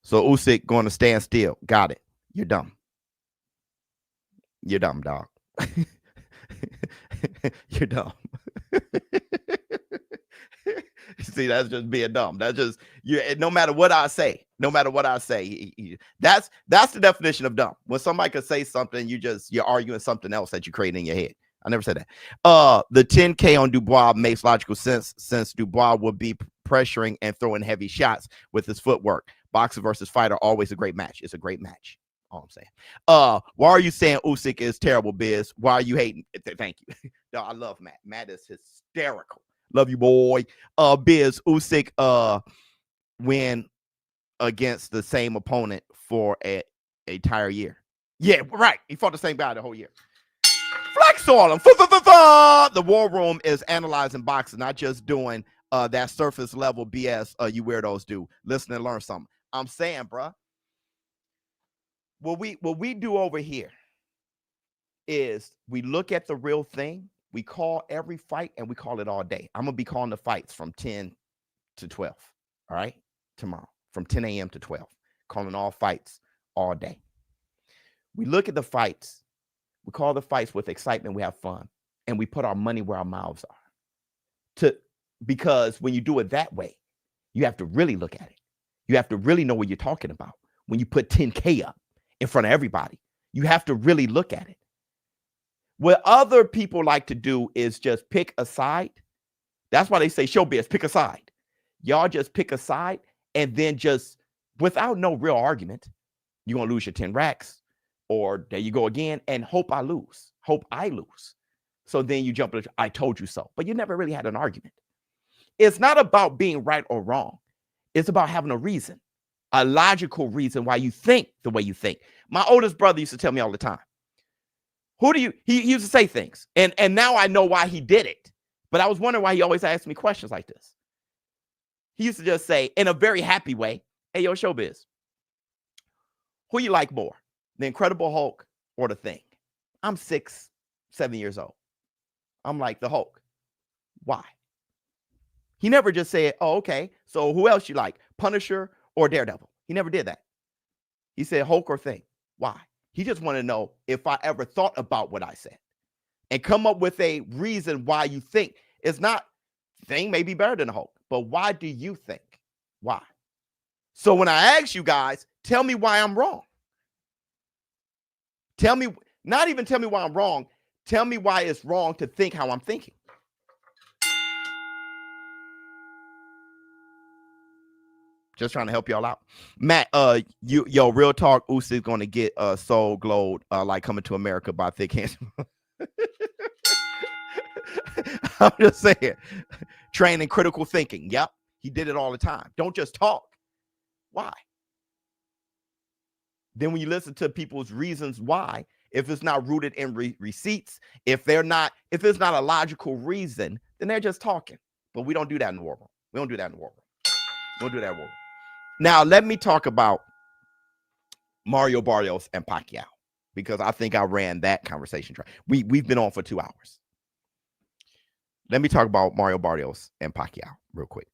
So Usyk going to stand still. Got it. You're dumb. You're dumb, dog. You're dumb. See, that's just being dumb. That's just you. No matter what I say, that's the definition of dumb. When somebody could say something, you're arguing something else that you create in your head. I never said that. The 10K on Dubois makes logical sense since Dubois would be pressuring and throwing heavy shots with his footwork. Boxer versus fighter, always a great match. It's a great match. All I'm saying. Why are you saying Usyk is terrible, Biz? Why are you hating? Thank you. No, I love Matt. Matt is hysterical. Love you, boy. Biz, Usyk win against the same opponent for an entire year. Yeah, right. He fought the same guy the whole year. Flex on him. The War Room is analyzing boxing, not just doing that surface level BS you weirdos do. Listen and learn something. I'm saying, bruh. What we do over here is we look at the real thing. We call every fight and we call it all day. I'm going to be calling the fights from 10 to 12. All right. Tomorrow from 10 a.m. to 12, calling all fights all day. We look at the fights. We call the fights with excitement. We have fun and we put our money where our mouths are because when you do it that way, you have to really look at it. You have to really know what you're talking about. When you put 10K up in front of everybody, you have to really look at it. What other people like to do is just pick a side. That's why they say showbiz, pick a side. Y'all just pick a side and then just without no real argument, you're going to lose your 10 racks or there you go again and hope I lose. Hope I lose. So then you jump into, I told you so. But you never really had an argument. It's not about being right or wrong. It's about having a reason, a logical reason why you think the way you think. My oldest brother used to tell me all the time, he used to say things. And now I know why he did it. But I was wondering why he always asked me questions like this. He used to just say in a very happy way, hey, yo, showbiz, who you like more, the Incredible Hulk or the Thing? I'm 6, 7 years old. I'm like, the Hulk. Why? He never just said, oh, okay, so who else you like, Punisher or Daredevil? He never did that. He said Hulk or Thing. Why? He just wanted to know if I ever thought about what I said and come up with a reason why you think. It's not Thing may be better than Hulk, but why do you think? Why? So when I ask you guys, tell me why I'm wrong. Tell me, not even tell me why I'm wrong. Tell me why it's wrong to think how I'm thinking. Just trying to help y'all out. Matt, yo, real talk, Usyk's going to get soul glowed like Coming to America by Thick Hands. I'm just saying. Training critical thinking. Yep. He did it all the time. Don't just talk. Why? Then when you listen to people's reasons why, if it's not rooted in receipts, if it's not a logical reason, then they're just talking. But we don't do that in the war room. We don't do that in the war room. We don't do that in the war room. Now, let me talk about Mario Barrios and Pacquiao, because I think I ran that conversation. We've been on for 2 hours. Let me talk about Mario Barrios and Pacquiao real quick.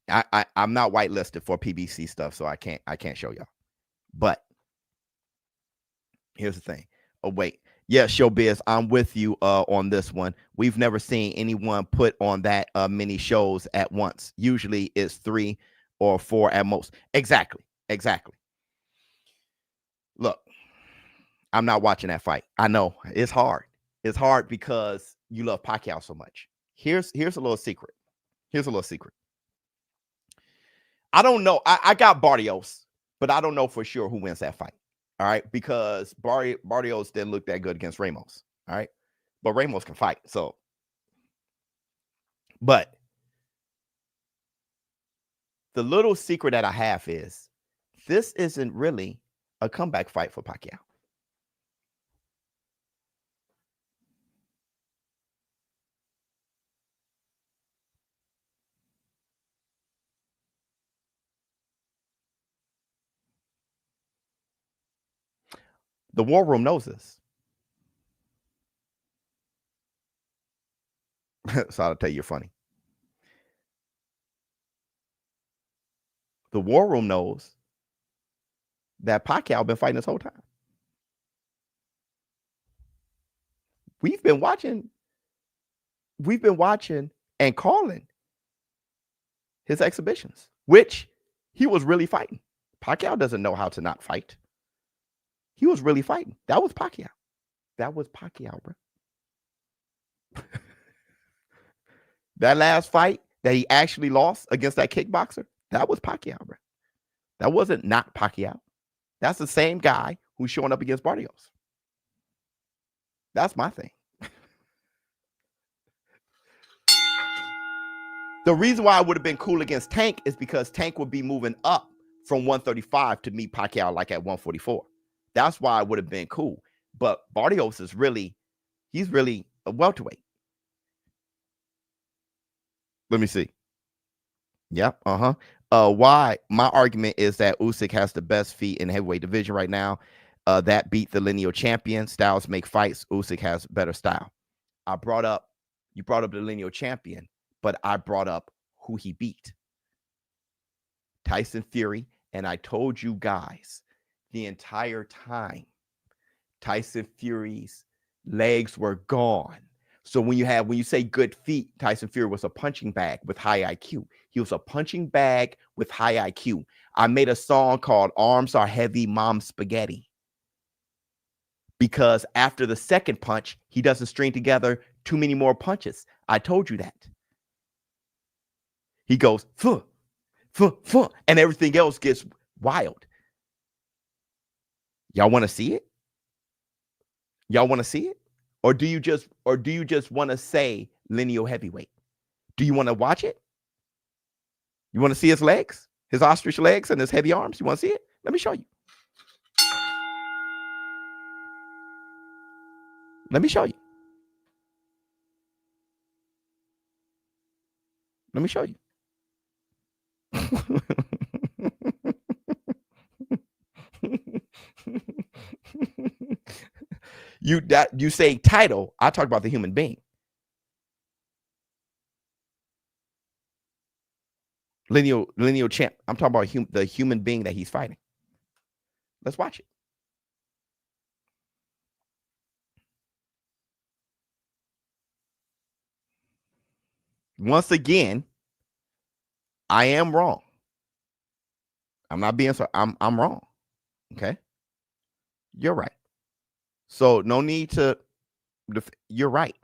I'm not whitelisted for PBC stuff, so I can't show y'all. But here's the thing. Oh, wait. Yeah, showbiz, I'm with you on this one. We've never seen anyone put on that many shows at once. Usually it's 3 or 4 at most. Exactly. Look, I'm not watching that fight. I know it's hard. It's hard because you love Pacquiao so much. Here's a little secret. I don't know. I got Barrios, but I don't know for sure who wins that fight. All right, because Barrios didn't look that good against Ramos. All right, but Ramos can fight. So, but the little secret that I have is this isn't really a comeback fight for Pacquiao. The war room knows this. So I'll tell you, you're funny. The war room knows that Pacquiao been fighting this whole time. We've been watching and calling his exhibitions, which he was really fighting. Pacquiao doesn't know how to not fight. He was really fighting. That was Pacquiao. Bro. That last fight that he actually lost against that kickboxer, that was Pacquiao, bro. That wasn't not Pacquiao. That's the same guy who's showing up against Barrios. That's my thing. The reason why I would have been cool against Tank is because Tank would be moving up from 135 to meet Pacquiao like at 144. That's why I would have been cool. But Barrios is he's really a welterweight. Let me see. Yep. Why? My argument is that Usyk has the best feet in the heavyweight division right now. That beat the lineal champion. Styles make fights. Usyk has better style. You brought up the lineal champion, but I brought up who he beat. Tyson Fury. And I told you guys the entire time, Tyson Fury's legs were gone. So when you say good feet, Tyson Fury was a punching bag with high IQ. He was a punching bag with high IQ. I made a song called Arms Are Heavy, Mom Spaghetti. because after the second punch, he doesn't string together too many more punches. I told you that. He goes, fuh, fuh, fuh, and everything else gets wild. Y'all want to see it? Y'all want to see it? Or do you just want to say lineal heavyweight? Do you want to watch it? You want to see his legs? His ostrich legs and his heavy arms? You want to see it? Let me show you. Let me show you. Let me show you. You say title, I talk about the human being. Lineal champ. I'm talking about the human being that he's fighting. Let's watch it. Once again, I am wrong. I'm not being so. I'm wrong. Okay, you're right. So no need to. You're right.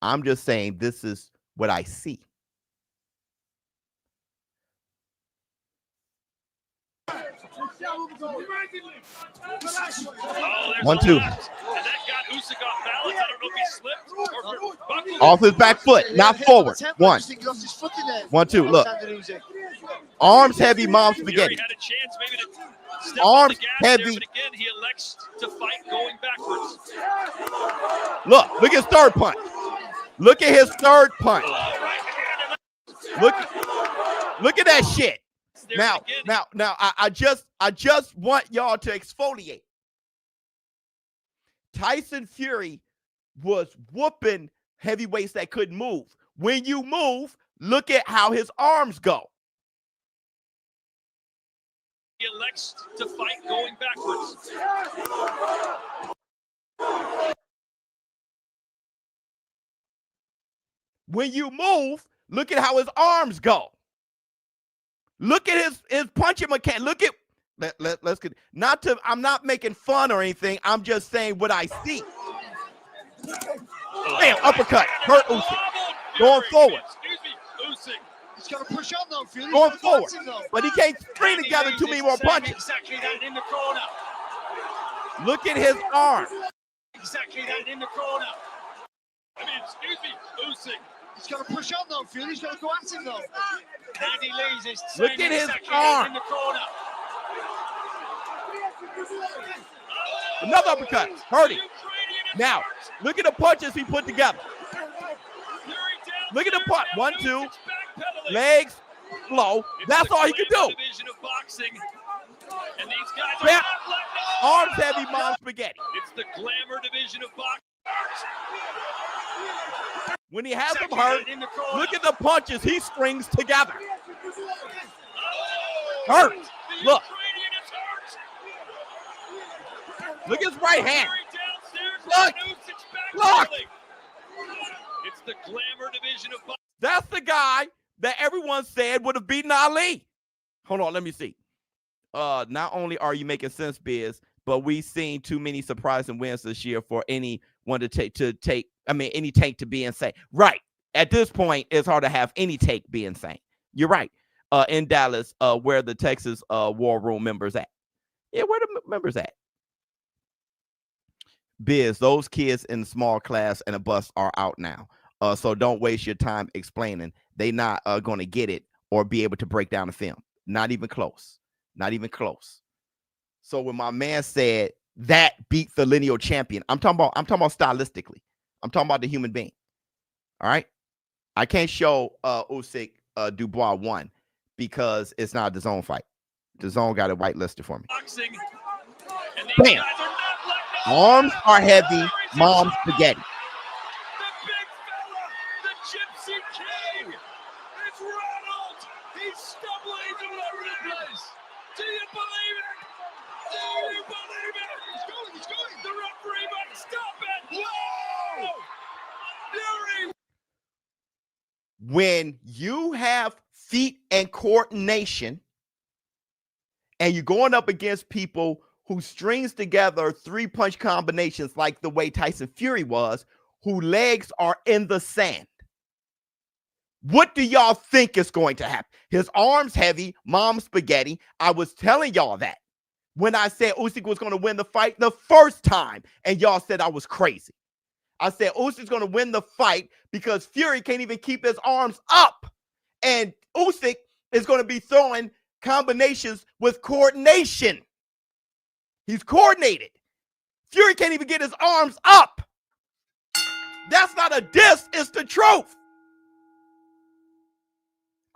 I'm just saying this is what I see. One, two. And that got Usyk off balance. I don't know if he slipped or Off his back foot, not forward. One. 1, 2. Look. Arms heavy, mom's spaghetti. had a chance maybe to step Arms on the gas heavy. there, but again, he elects to fight going backwards. Look at his third punch. Look at his third punch. Look at that shit. Now, I just want y'all to exfoliate. Tyson Fury was whooping heavyweights that couldn't move. When you move, look at how his arms go. He elects to fight going backwards. When you move, look at how his arms go. Look at his punching mechanic. Look at let's get I'm not making fun or anything. I'm just saying what I see. Bam, uppercut. Hurt Usyk. Going forward. Excuse me, Usyk. He's got to push on though, Fury. Going forward. But he can't string together too many more punches. Exactly that in the corner. Look at his arm. Exactly that in the corner. I mean, excuse me, Usyk. He's got to push on though, Fury. He's got to go at him though. And he leaves his Look at his exactly arm. in the corner. Another uppercut. Hurt him. Now, look at the punches he put together. Look at the punch. 1, 2. Legs, low. That's all he can do. Division of boxing. And these guys Yeah. are Arms heavy, mom spaghetti. It's the glamour division of boxing. When he has him hurt, look at the punches he strings together. Hurt. Look. Look at his right hand. Look. Look. It's the glamour division of boxing. That's the guy that everyone said would have beaten Ali. Hold on, let me see. Not only are you making sense, Biz, but we've seen too many surprising wins this year for anyone any tank to be insane. Right. At this point, it's hard to have any take be insane. You're right. In Dallas, where the Texas War Room members at. Yeah, where the members at? Biz, those kids in the small class and a bus are out now. So don't waste your time explaining. They not going to get it or be able to break down the film. Not even close. Not even close. So when my man said that beat the lineal champion, I'm talking about stylistically. I'm talking about the human being. All right. I can't show Usyk Dubois 1 because it's not the DAZN fight. The DAZN got it whitelisted for me. Boxing. And these Bam. guys are not letting up. Arms are heavy, mom's spaghetti. The big fella, the Gypsy King. It's Ronald. He's stumbling all over the place. Do you believe it? Do you believe it? He's going. The referee might stop it. Whoa! Fury. When you have feet and coordination and you're going up against people who strings together 3-punch combinations like the way Tyson Fury was, whose legs are in the sand. What do y'all think is going to happen? His arms heavy, mom spaghetti. I was telling y'all that when I said Usyk was going to win the fight the first time, and y'all said I was crazy. I said Usyk's going to win the fight because Fury can't even keep his arms up, and Usyk is going to be throwing combinations with coordination. He's coordinated. Fury can't even get his arms up. That's not a diss, it's the truth.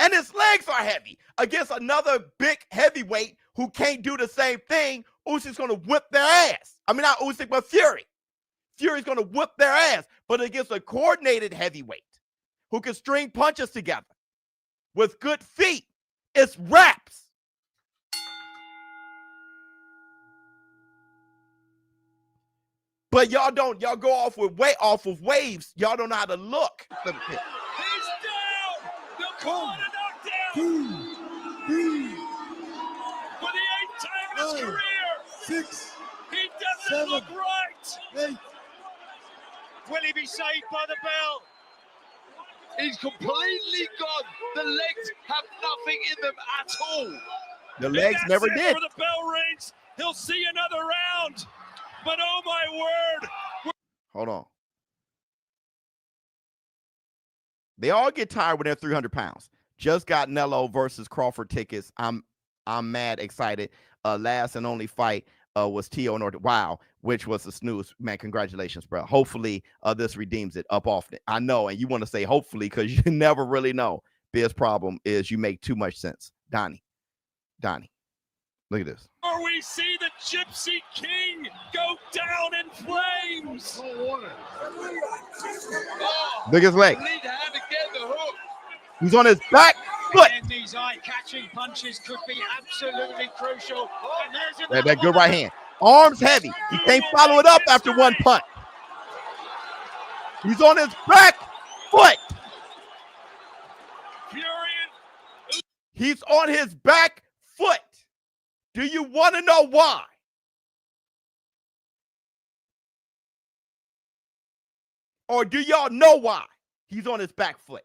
And his legs are heavy. Against another big heavyweight who can't do the same thing, Usyk's going to whip their ass. I mean, not Usyk, but Fury. Fury's going to whip their ass. But against a coordinated heavyweight who can string punches together with good feet, it's raps. But y'all don't. Y'all go off of waves. Y'all don't know how to look. He's down. They'll call it a knockdown. For the 8th time in his career. 6. He doesn't look right. 8. Will he be saved by the bell? He's completely gone. The legs have nothing in them at all. The legs never did. For the bell rings, he'll see another round. But oh my word. Hold on. They all get tired when they're 300 pounds. Just got Nello versus Crawford tickets. I'm mad excited. Last and only fight was Tio North. Wow, which was a snooze. Man, congratulations, bro. Hopefully this redeems it up off it. I know, and you want to say hopefully because you never really know. Biggest problem is you make too much sense. Donnie, look at this. Or we see the Gypsy King go down in flames. Look at his leg. Lead hand again, the hook. He's on his back foot. And these eye-catching punches could be absolutely crucial. And there's That good right hand. Arms heavy. He can't follow it up after one punch. He's on his back foot. He's on his back foot. Do you want to know why? Or do y'all know why he's on his back foot?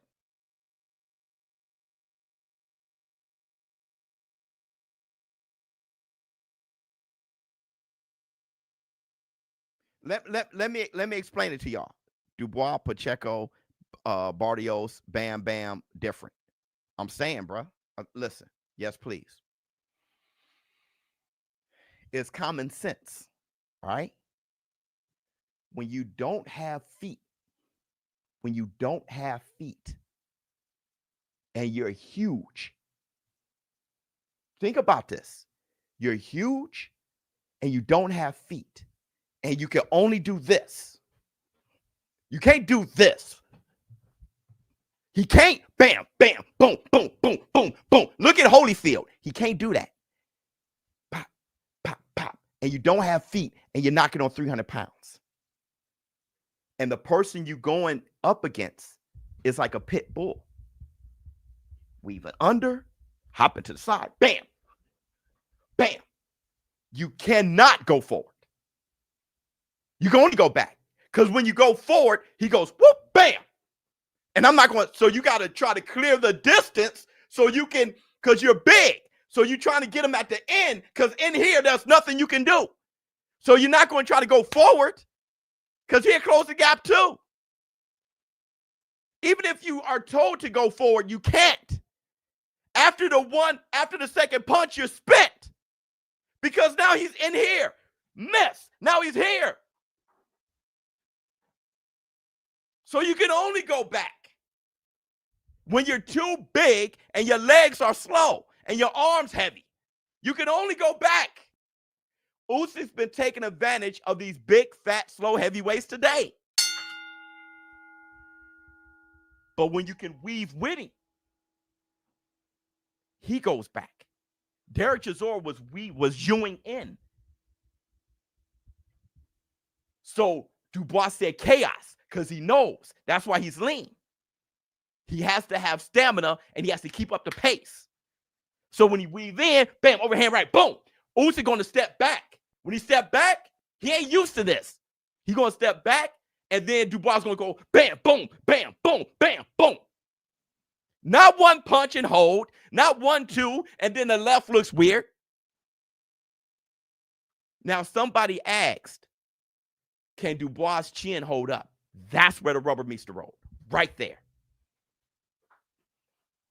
Let me explain it to y'all. Dubois, Pacheco, Barrios, Bam Bam, different. I'm saying, bro. Listen. Yes, please. It's common sense, right? When you don't have feet, and you're huge, think about this. You're huge and you don't have feet, and you can only do this. You can't do this. He can't bam, bam, boom, boom, boom, boom, boom. Look at Holyfield. He can't do that. Pop, pop, pop. And you don't have feet and you're knocking on 300 pounds. And the person you going up against is like a pit bull. Weave it under, hop it to the side, bam, bam. You cannot go forward. You can only go back. Because when you go forward, he goes, whoop, bam. And I'm not going to, so you got to try to clear the distance so you can, because you're big. So you're trying to get him at the end, because in here, there's nothing you can do. So you're not going to try to go forward, because he'll close the gap too. Even if you are told to go forward, you can't. After the second punch, you're spent. Because now he's in here. Miss. Now he's here. So you can only go back when you're too big and your legs are slow and your arms heavy. You can only go back. Usyk's been taking advantage of these big, fat, slow heavyweights today. But when you can weave with him, he goes back. Derek Chisora was hewing in. So Dubois said chaos because he knows. That's why he's lean. He has to have stamina and he has to keep up the pace. So when he weave in, bam, overhand right, boom. Usyk going to step back When he stepped back, he ain't used to this. He going to step back, and then Dubois going to go bam, boom, bam, boom, bam, boom. Not one punch and hold, not 1, 2, and then the left looks weird. Now, somebody asked, can Dubois' chin hold up? That's where the rubber meets the road, right there.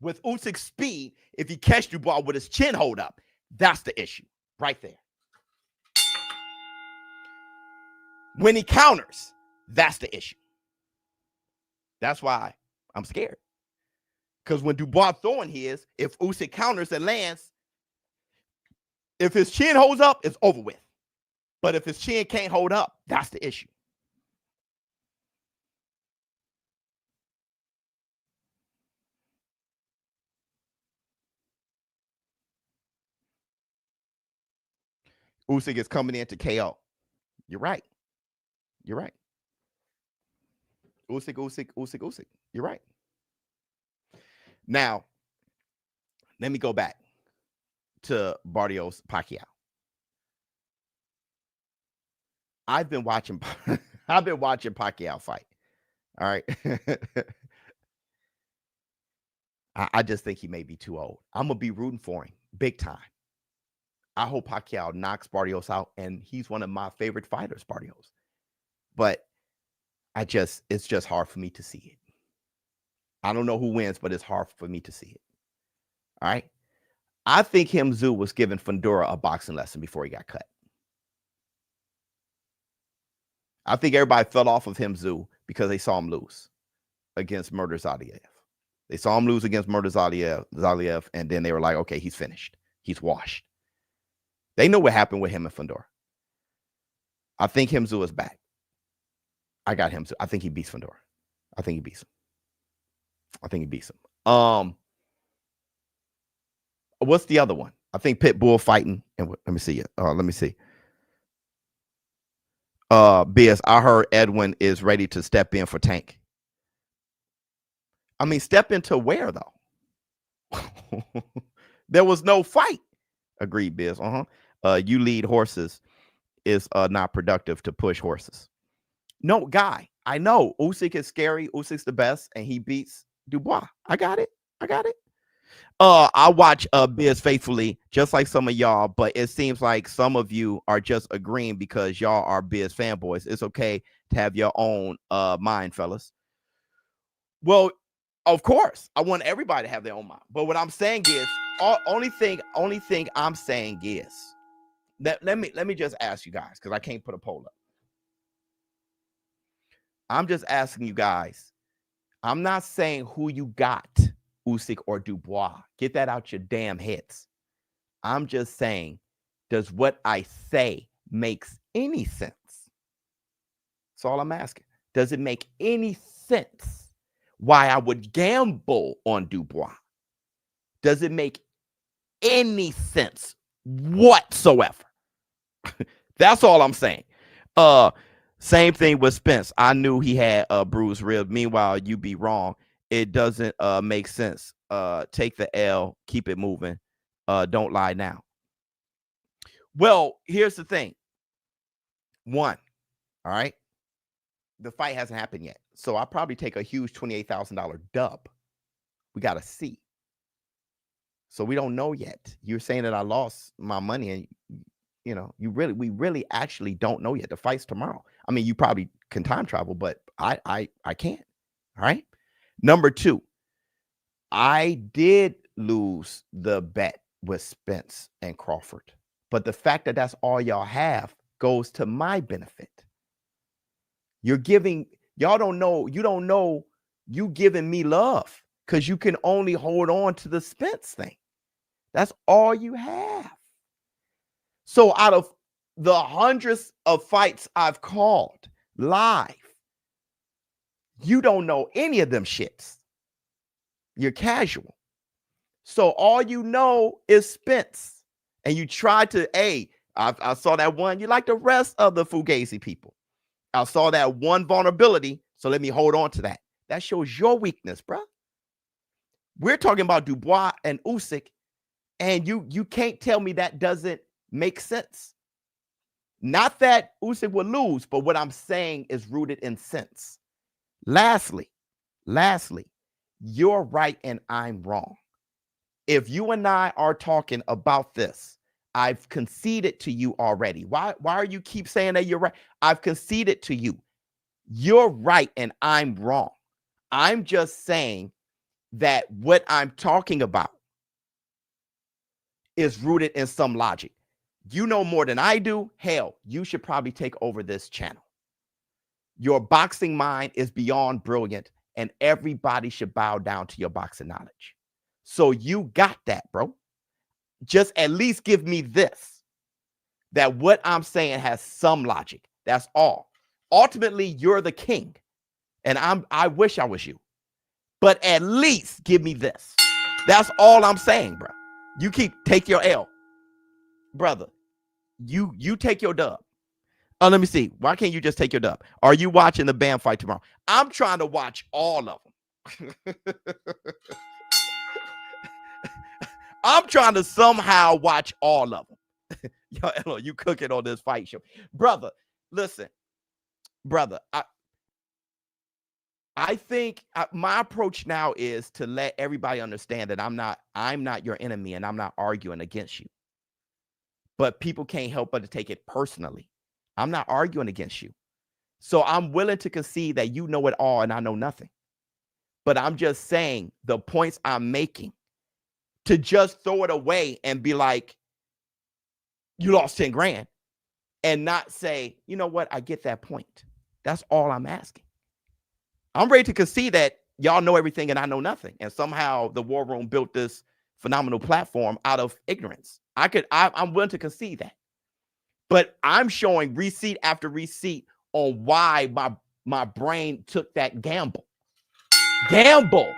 With Usyk's speed, if he catch Dubois with his chin hold up, that's the issue, right there. When he counters, that's the issue. That's why I'm scared. Because when Dubois throwing his, if Usyk counters and lands, if his chin holds up, it's over with. But if his chin can't hold up, that's the issue. Usyk is coming in to KO. You're right. You're right. Usyk. You're right. Now, let me go back to Barrios Pacquiao. I've been watching Pacquiao fight. All right. I just think he may be too old. I'm gonna be rooting for him big time. I hope Pacquiao knocks Barrios out, and he's one of my favorite fighters, Barrios. But it's just hard for me to see it. I don't know who wins, but it's hard for me to see it. All right. I think Zhu was giving Fundora a boxing lesson before he got cut. I think everybody fell off of Zhu because they saw him lose against Murder Zaliev. They saw him lose against Murder Zaliev, and then they were like, okay, he's finished. He's washed. They know what happened with him and Fundora. I think Zhu is back. I got Zhu. I think he beats Fundora. I think he beats him. What's the other one? I think Pitbull fighting. And let me see it. Let me see. BS, I heard Edwin is ready to step in for Tank. I mean, step into where though? There was no fight. Agreed, Biz. You lead horses is not productive to push horses. No, guy. I know Usyk is scary. Usyk's the best, and he beats Dubois. I got it. I watch Biz faithfully, just like some of y'all, but it seems like some of you are just agreeing because y'all are Biz fanboys. It's okay to have your own mind, fellas. Well, of course, I want everybody to have their own mind. But what I'm saying is, only thing I'm saying is that let me just ask you guys, because I can't put a poll up. I'm just asking you guys. I'm not saying who you got, Usyk or Dubois. Get that out your damn heads. I'm just saying, does what I say makes any sense? That's all I'm asking. Does it make any sense why I would gamble on Dubois? Does it make any sense whatsoever? That's all I'm saying. Same thing with Spence. I knew he had a bruised rib. Meanwhile, you be wrong. It doesn't make sense. Take the L, keep it moving. Don't lie now. Well, here's the thing. One, all right. The fight hasn't happened yet. So I'll probably take a huge $28,000 dub. We got to see. So we don't know yet. You're saying that I lost my money, and we really actually don't know yet. The fight's tomorrow. I mean, you probably can time travel, but I can't. All right. Number two, I did lose the bet with Spence and Crawford, but the fact that that's all y'all have goes to my benefit. Y'all don't know, you giving me love because you can only hold on to the Spence thing. That's all you have. So out of the hundreds of fights I've called live, you don't know any of them shits. You're casual. So all you know is Spence. And you try to, I saw that one. You like the rest of the Fugazi people. I saw that one vulnerability. So let me hold on to that. That shows your weakness, bro. We're talking about Dubois and Usyk. And you can't tell me that doesn't make sense. Not that Usyk will lose, but what I'm saying is rooted in sense. Lastly, you're right and I'm wrong. If you and I are talking about this, I've conceded to you already. Why are you keep saying that you're right? I've conceded to you. You're right and I'm wrong. I'm just saying that what I'm talking about is rooted in some logic. You know more than I do. Hell, you should probably take over this channel. Your boxing mind is beyond brilliant, and everybody should bow down to your boxing knowledge. So you got that, bro. Just at least give me this, that what I'm saying has some logic. That's all. Ultimately, you're the king, and I wish I was you. But at least give me this. That's all I'm saying, bro. You take your L, brother. You take your dub. Oh, let me see. Why can't you just take your dub? Are you watching the Bam fight tomorrow? I'm trying to watch all of them. I'm trying to somehow watch all of them. Yo, you cooking on this fight show, brother. Listen, brother. I think my approach now is to let everybody understand that I'm not your enemy and I'm not arguing against you. But people can't help but to take it personally. I'm not arguing against you. So I'm willing to concede that you know it all and I know nothing. But I'm just saying the points I'm making, to just throw it away and be like, you lost 10 grand and not say, you know what? I get that point. That's all I'm asking. I'm ready to concede that y'all know everything and I know nothing. And somehow the War Room built this phenomenal platform out of ignorance. I'm willing to concede that. But I'm showing receipt after receipt on why my brain took that gamble. Gamble.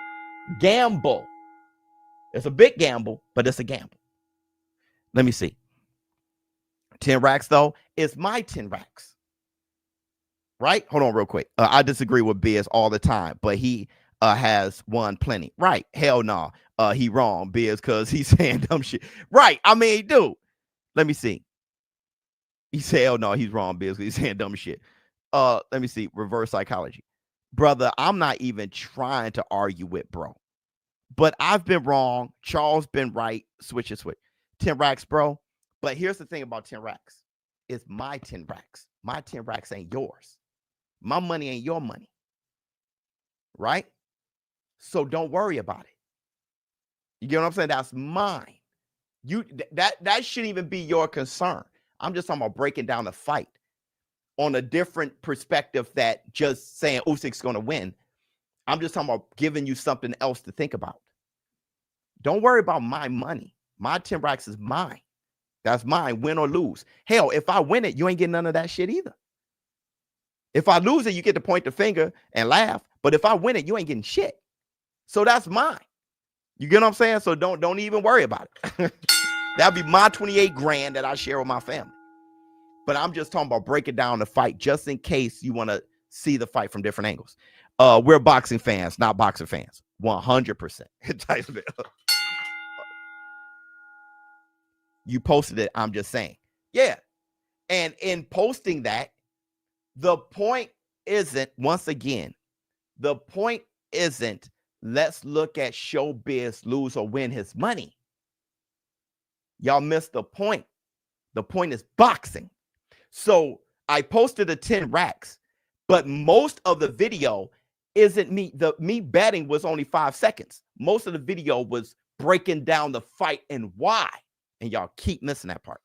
It's a big gamble, but it's a gamble. Let me see. 10 racks, though, it's my 10 racks. Right? Hold on real quick. I disagree with Biz all the time, but he has won plenty. Right. Hell no. He wrong, Biz, because he's saying dumb shit. Right. I mean, dude, let me see. He said, hell no, he's wrong, Biz, because he's saying dumb shit. Let me see. Reverse psychology. Brother, I'm not even trying to argue with bro. But I've been wrong. Charles been right. Switch. 10 racks, bro. But here's the thing about 10 racks. It's my 10 racks. My 10 racks ain't yours. My money ain't your money. Right? So don't worry about it. You get what I'm saying? That's mine. That shouldn't even be your concern. I'm just talking about breaking down the fight on a different perspective that just saying Usyk's going to win. I'm just talking about giving you something else to think about. Don't worry about my money. My 10 racks is mine. That's mine, win or lose. Hell, if I win it, you ain't getting none of that shit either. If I lose it, you get to point the finger and laugh. But if I win it, you ain't getting shit. So that's mine. You get what I'm saying? So don't even worry about it. That'd be my 28 grand that I share with my family. But I'm just talking about breaking down the fight just in case you want to see the fight from different angles. We're boxing fans, not boxer fans. 100%. You posted it. I'm just saying. Yeah. And in posting that, the point isn't, once again, the point isn't let's look at ShowBizz lose or win his money. Y'all missed the point. The point is boxing. So I posted the 10 racks, but most of the video isn't me. Me betting was only 5 seconds. Most of the video was breaking down the fight and why. And y'all keep missing that part.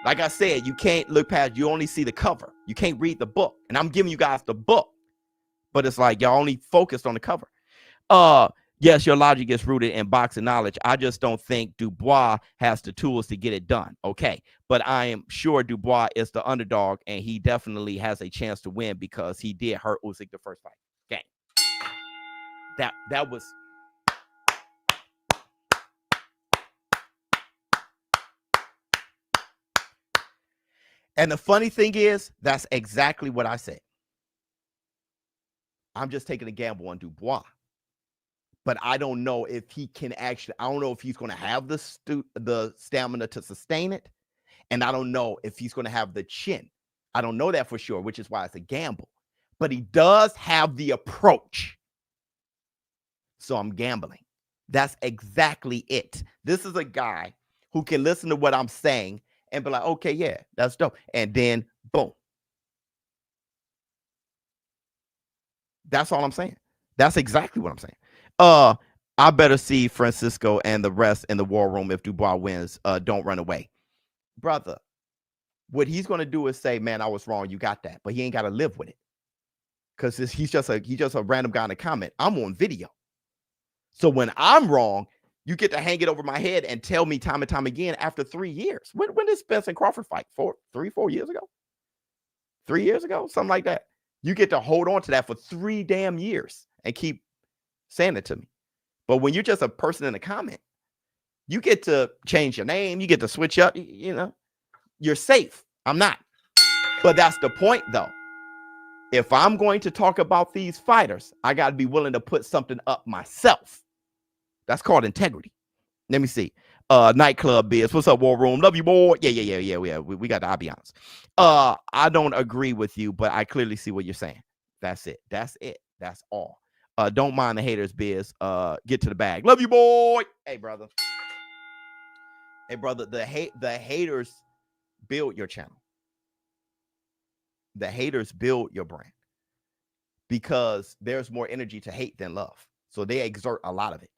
Like I said, you can't look past, you only see the cover. You can't read the book. And I'm giving you guys the book. But it's like y'all only focused on the cover. Yes, your logic is rooted in boxing knowledge. I just don't think Dubois has the tools to get it done. Okay. But I am sure Dubois is the underdog, and he definitely has a chance to win because he did hurt Usyk the first fight. Okay. That was. And the funny thing is, that's exactly what I said. I'm just taking a gamble on Dubois. But I don't know if he can actually, I don't know if he's going to have the stamina to sustain it. And I don't know if he's going to have the chin. I don't know that for sure, which is why it's a gamble. But he does have the approach. So I'm gambling. That's exactly it. This is a guy who can listen to what I'm saying and be like, okay, yeah, that's dope. And then boom. That's all I'm saying. That's exactly what I'm saying. I better see Francisco and the rest in the war room if Dubois wins. Don't run away. Brother, what he's going to do is say, man, I was wrong. You got that. But he ain't got to live with it. Because he's just a random guy in the comment. I'm on video. So when I'm wrong, you get to hang it over my head and tell me time and time again after 3 years. When did Spence and Crawford fight? 4 years ago? 3 years ago? Something like that. You get to hold on to that for 3 damn years and keep saying it to me. But when you're just a person in a comment, you get to change your name. You get to switch up. You know, you're safe. I'm not. But that's the point, though. If I'm going to talk about these fighters, I got to be willing to put something up myself. That's called integrity. Let me see. Nightclub Biz. What's up, War Room? Love you, boy. Yeah. We got the ambiance. I don't agree with you, but I clearly see what you're saying. That's it. That's all. Don't mind the haters, Biz. Get to the bag. Love you, boy. Hey, brother. The haters build your channel. The haters build your brand because there's more energy to hate than love. So they exert a lot of it,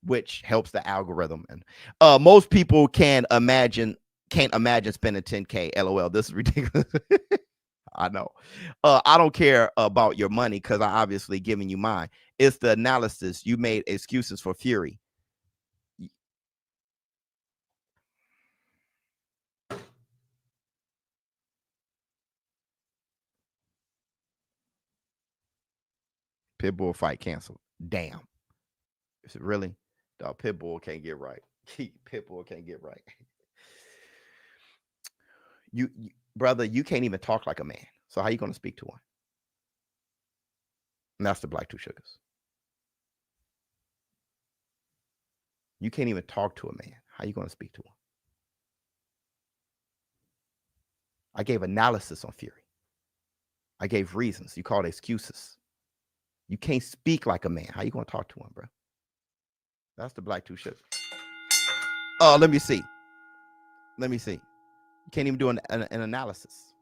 which helps the algorithm. And most people can't imagine spending 10K. LOL. This is ridiculous. I know. I don't care about your money because I obviously giving you mine. It's the analysis. You made excuses for Fury. Pitbull fight canceled. Damn. Is it really? The Pitbull can't get right. Pitbull can't get right. You, brother, you can't even talk like a man. So how you going to speak to one? And that's the Black Two Sugars. You can't even talk to a man. How you going to speak to one? I gave analysis on Fury. I gave reasons. You called excuses. You can't speak like a man. How you going to talk to one, bro? That's the Black Two Sugars. Let me see. You can't even do an analysis.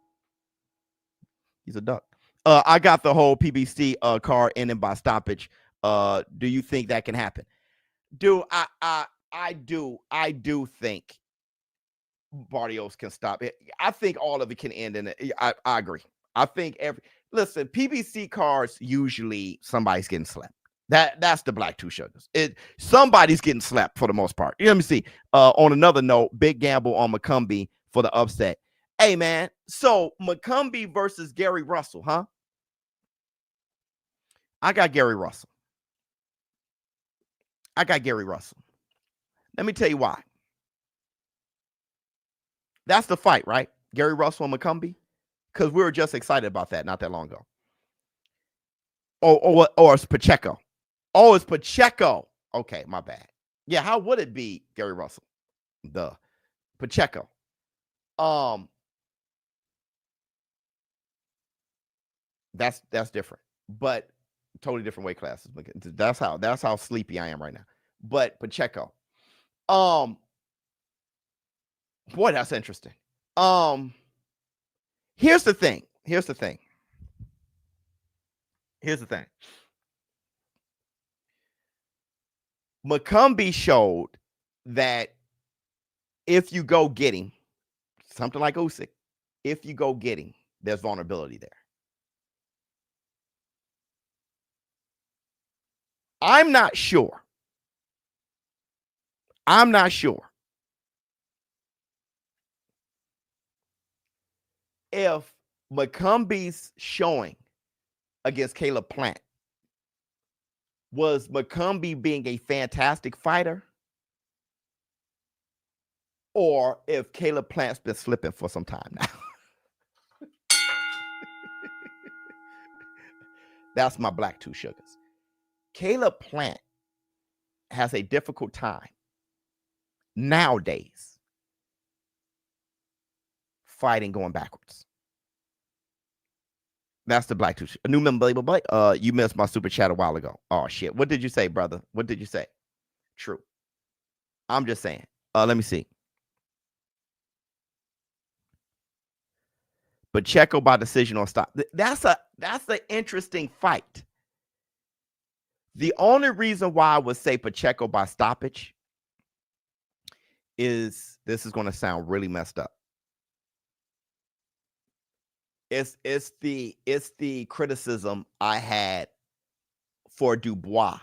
He's a duck. I got the whole PBC card ending by stoppage. Do you think that can happen? Dude, I do think Barrios can stop it. I think all of it can end in it. I agree. I think listen, PBC cards usually somebody's getting slapped. That's the Black Two Sugars. Somebody's getting slapped for the most part. Let me see. On another note, big gamble on McCumby for the upset. Hey man, so McCumby versus Gary Russell, huh? I got Gary Russell. Let me tell you why. That's the fight, right? Gary Russell and McCumby? Because we were just excited about that not that long ago. Or it's Pacheco. Oh, it's Pacheco. Okay, my bad. Yeah, how would it be Gary Russell? The Pacheco. That's different, but totally different weight classes. That's how sleepy I am right now. But Pacheco. Boy, that's interesting. Here's the thing. McCumby showed that if you go get him, something like Usyk, if you go get him, there's vulnerability there. I'm not sure if McCumby's showing against Caleb Plant was McCumby being a fantastic fighter, or if Caleb Plant's been slipping for some time now. That's my Black Two Sugars. Caleb Plant has a difficult time nowadays fighting going backwards. That's the Black Tooth. A new member, you missed my super chat a while ago. Oh shit. What did you say, brother? What did you say? True. I'm just saying. Let me see. Pacheco by decision on stop. That's an interesting fight. The only reason why I would say Pacheco by stoppage is, this is going to sound really messed up. It's the criticism I had for Dubois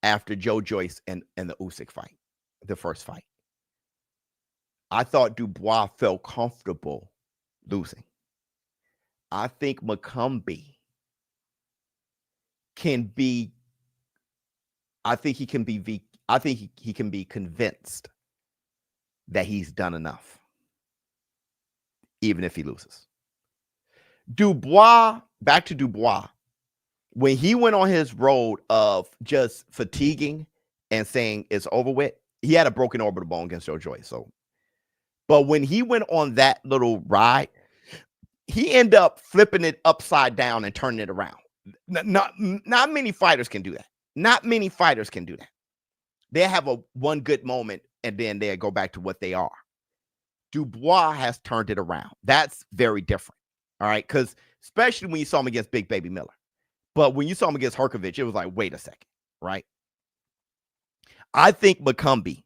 after Joe Joyce and the Usyk fight, the first fight. I thought Dubois felt comfortable losing. I think McCumby can be. I think he can be convinced that he's done enough, even if he loses. Dubois, back to Dubois, when he went on his road of just fatiguing and saying it's over with, he had a broken orbital bone against Joe Joyce. So, but when he went on that little ride, he ended up flipping it upside down and turning it around. Not many fighters can do that. Not many fighters can do that. They have one good moment and then they go back to what they are. Dubois has turned it around. That's very different. All right. Because especially when you saw him against Big Baby Miller. But when you saw him against Herkovich, it was like, wait a second. Right. I think McCumby.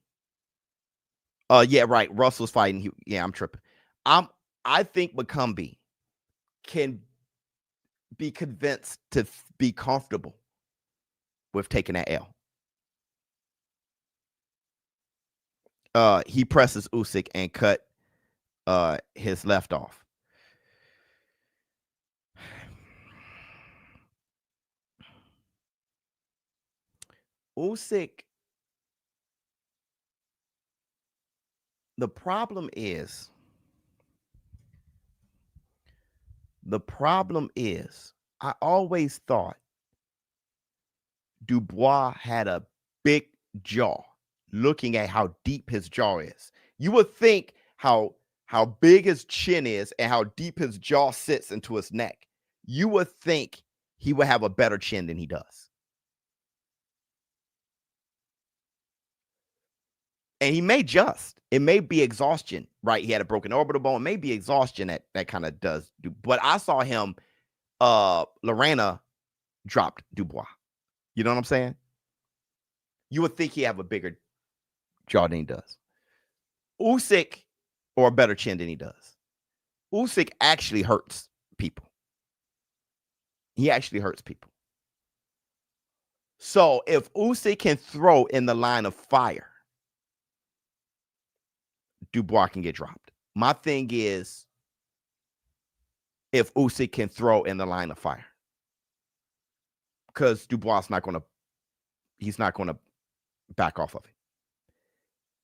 Yeah, right. Russell's fighting. I'm tripping. I think McCumby can be convinced to be comfortable with taking that L. He presses Usyk and cut his left off. Usyk, the problem is I always thought Dubois had a big jaw, looking at how deep his jaw is. You would think how big his chin is and how deep his jaw sits into his neck. You would think he would have a better chin than he does. And he may just. It may be exhaustion, right? He had a broken orbital bone. It may be exhaustion that kind of does. But I saw him, Lorena dropped Dubois. You know what I'm saying? You would think he have a bigger jaw than he does. Usyk, or a better chin than he does. Usyk actually hurts people. He actually hurts people. So if Usyk can throw in the line of fire, Dubois can get dropped. My thing is, if Usyk can throw in the line of fire, because Dubois he's not going to back off of it.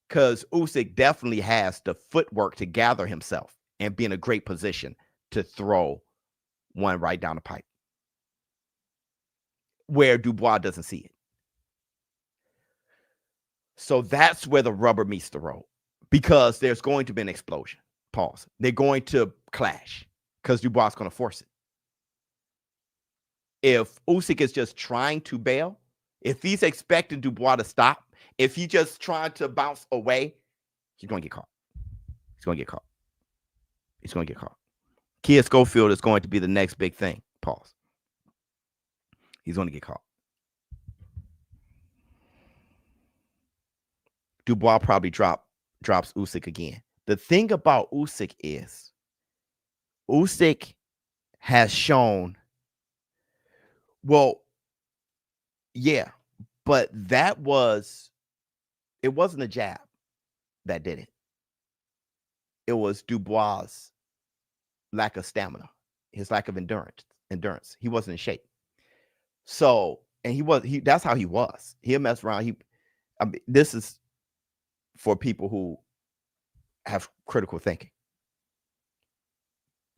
Because Usyk definitely has the footwork to gather himself and be in a great position to throw one right down the pipe, where Dubois doesn't see it. So that's where the rubber meets the road, because there's going to be an explosion. Pause. They're going to clash because Dubois is going to force it. If Usyk is just trying to bail, if he's expecting Dubois to stop, if he's just trying to bounce away, he's going to get caught. He's going to get caught. He's going to get caught. Kia Schofield is going to be the next big thing. Pause. He's going to get caught. Dubois probably drops Usyk again. The thing about Usyk is Usyk has shown, well, yeah, but it wasn't a jab that did it. It was Dubois' lack of stamina, his lack of endurance. He wasn't in shape. So, and that's how he was. He'll mess around. This is for people who have critical thinking.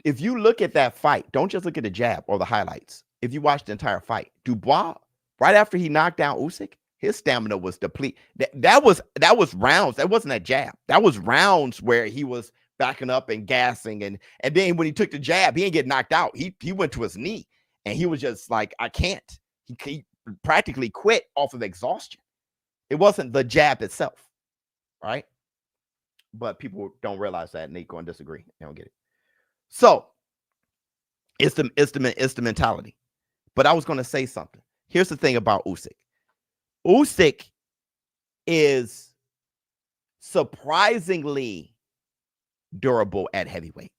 If you look at that fight, don't just look at the jab or the highlights. If you watch the entire fight, Dubois, right after he knocked down Usyk, his stamina was depleted. That was rounds. That wasn't a jab. That was rounds where he was backing up and gassing. And then when he took the jab, he didn't get knocked out. He went to his knee and he was just like, I can't. He practically quit off of exhaustion. It wasn't the jab itself, right? But people don't realize that, and they go and disagree. They don't get it. So it's the mentality. But I was going to say something. Here's the thing about Usyk. Usyk is surprisingly durable at heavyweight,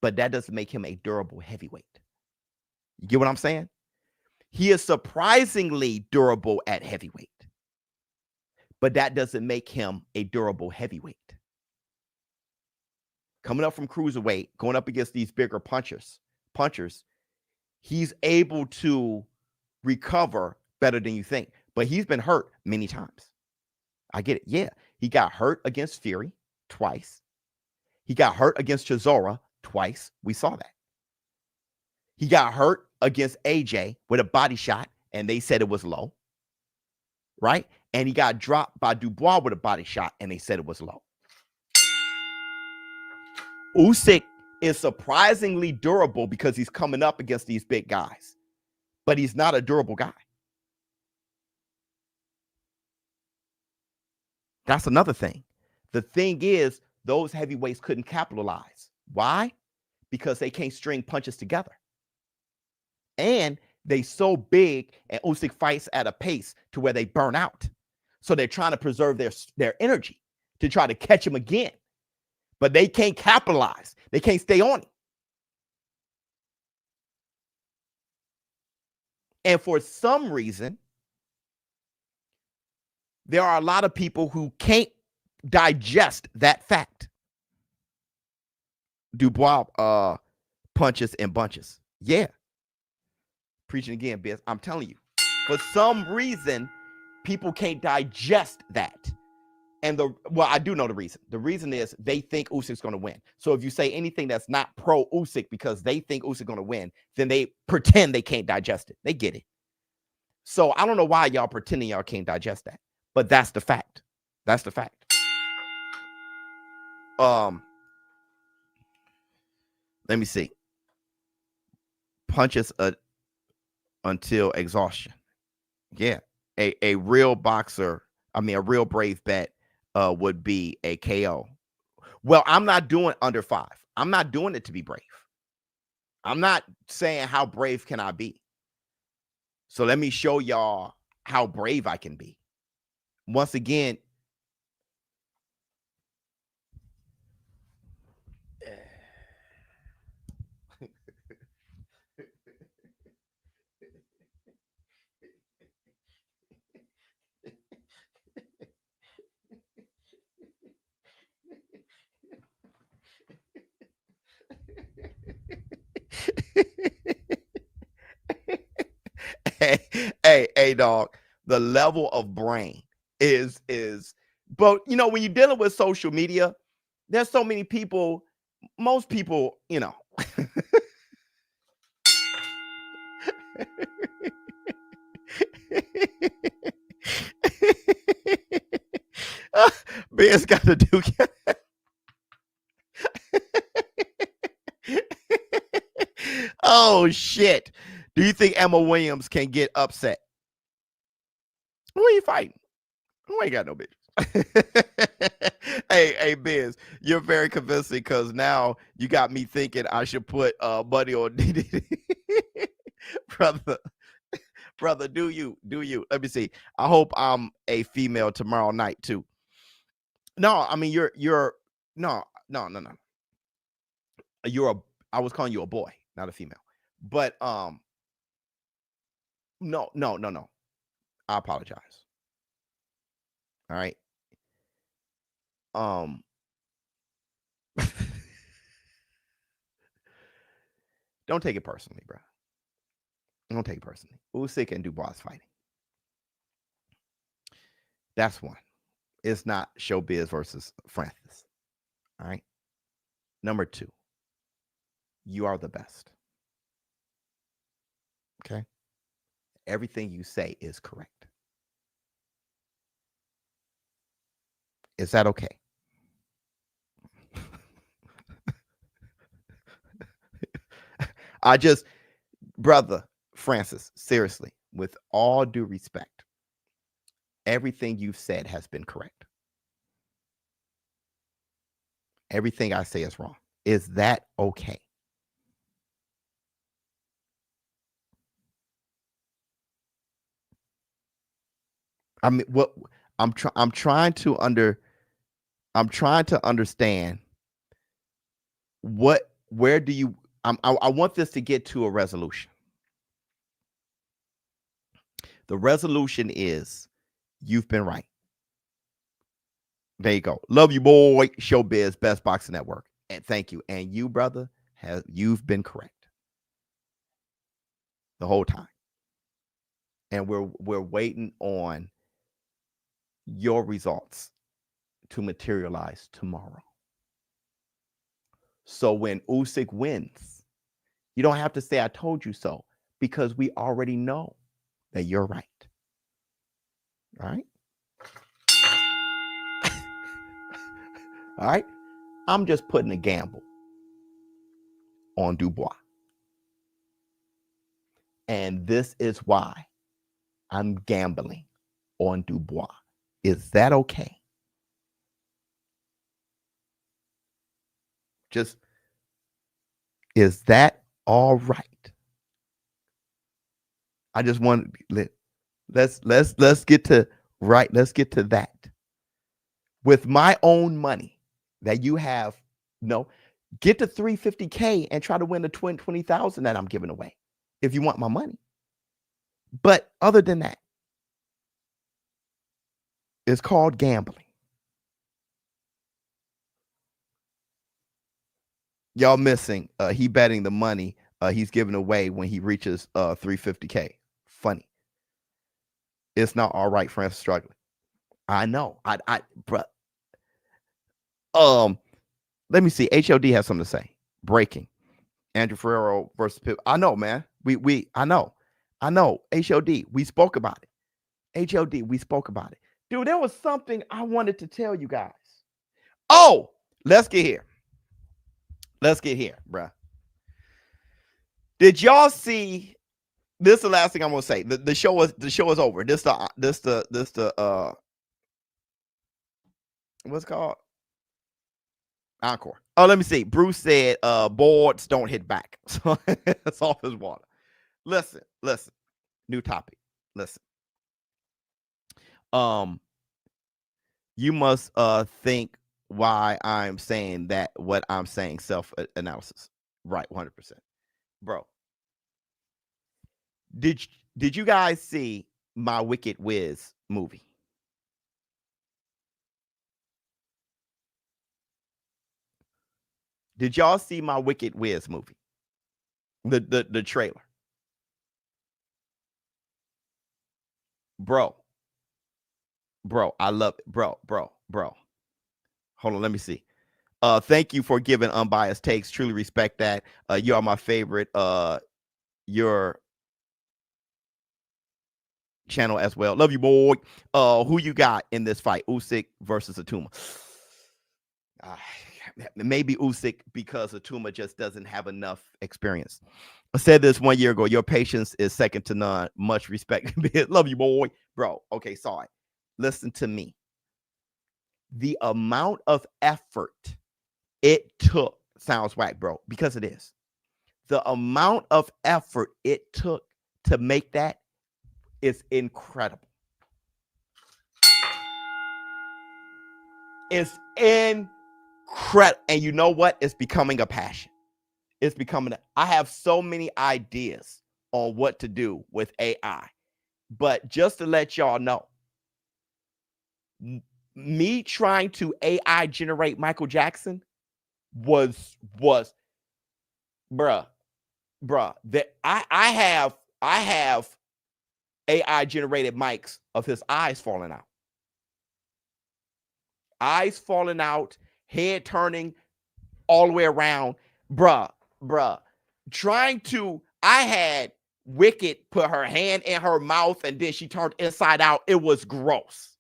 but that doesn't make him a durable heavyweight. You get what I'm saying? He is surprisingly durable at heavyweight, but that doesn't make him a durable heavyweight. Coming up from cruiserweight, going up against these bigger punchers, he's able to recover better than you think. But he's been hurt many times. I get it. Yeah, he got hurt against Fury twice. He got hurt against Chisora twice. We saw that. He got hurt against AJ with a body shot, and they said it was low. Right? And he got dropped by Dubois with a body shot, and they said it was low. Usyk is surprisingly durable because he's coming up against these big guys, but he's not a durable guy. That's another thing. The thing is, those heavyweights couldn't capitalize. Why? Because they can't string punches together. And they so big, and Usyk fights at a pace to where they burn out. So they're trying to preserve their energy to try to catch him again. But they can't capitalize. They can't stay on it. And for some reason, there are a lot of people who can't digest that fact. Dubois punches and bunches. Yeah. Preaching again, Biz. I'm telling you. For some reason, people can't digest that. And I do know the reason. The reason is they think Usyk's going to win. So if you say anything that's not pro Usyk because they think Usyk's going to win, then they pretend they can't digest it. They get it. So I don't know why y'all pretending y'all can't digest that. But that's the fact. That's the fact. Let me see. Punches until exhaustion. Yeah. A real boxer, a real brave bet would be a KO. Well, I'm not doing under 5. I'm not doing it to be brave. I'm not saying how brave can I be. So let me show y'all how brave I can be. Once again, hey, dog, the level of brain is, but you know, when you're dealing with social media, there's so many people, most people, you know. Ben's got to do. Oh shit. Do you think Emma Williams can get upset? Who are you fighting? Who ain't got no bitches? Hey, Biz, you're very convincing because now you got me thinking I should put money on DDD. Brother, do you? Let me see. I hope I'm a female tomorrow night too. No, I mean you're no. I was calling you a boy, not a female. But no. I apologize. All right. Don't take it personally, bro. Don't take it personally. Usyk and Dubois fighting. That's one. It's not ShowBizz versus Francis. All right. Number 2. You are the best. Okay. Everything you say is correct. Is that okay? I just, brother Francis, seriously, with all due respect, everything you've said has been correct. Everything I say is wrong. Is that okay? I mean, what I'm trying to understand where do you I want this to get to a resolution. The resolution is you've been right. There you go. Love you, boy. ShowBizz, Best Boxing Network. And thank you. And you, brother, you've been correct the whole time. And we're waiting on your results to materialize tomorrow. So when Usyk wins, you don't have to say I told you so, because we already know that you're right. All right? All right? I'm just putting a gamble on Dubois. And this is why I'm gambling on Dubois. Is that okay? Just, is that all right? I just want let's get to right. Let's get to that. With my own money that you have, get to 350K and try to win the 20,000 that I'm giving away if you want my money. But other than that, it's called gambling. Y'all missing. He betting the money he's giving away when he reaches 350K. Funny. It's not all right, Francis struggling. I know. Bruh. Let me see. HOD has something to say. Breaking. Andrew Ferrero versus Pip. I know, man. I know. HOD. We spoke about it. HOD. We spoke about it. Dude, there was something I wanted to tell you guys. Oh, let's get here. Let's get here, bruh. Did y'all see? This is the last thing I'm gonna say. The show is over. This the what's it called? Encore. Oh, let me see. Bruce said boards don't hit back. So it's off his water. Listen. New topic. Listen. You must think why I'm saying that, what I'm saying, self-analysis. Right, 100%. Bro. Did you guys see my Wicked Wiz movie? Did y'all see my Wicked Wiz movie? The trailer. Bro, I love it. Bro. Hold on, let me see. Thank you for giving unbiased takes. Truly respect that. You are my favorite. Your channel as well. Love you, boy. Who you got in this fight? Usyk versus Atuma. Maybe Usyk, because Atuma just doesn't have enough experience. I said this 1 year ago. Your patience is second to none. Much respect. Love you, boy. Bro, okay, sorry. Listen to me. The amount of effort it took, sounds whack, bro, because it is. The amount of effort it took to make that is incredible. It's incredible. And you know what? It's becoming a passion. It's becoming I have so many ideas on what to do with AI. But just to let y'all know, me trying to AI generate Michael Jackson was bruh, that I have AI generated mics of his eyes falling out. Eyes falling out, head turning all the way around. Bruh. I had Wicked put her hand in her mouth and then she turned inside out. It was gross.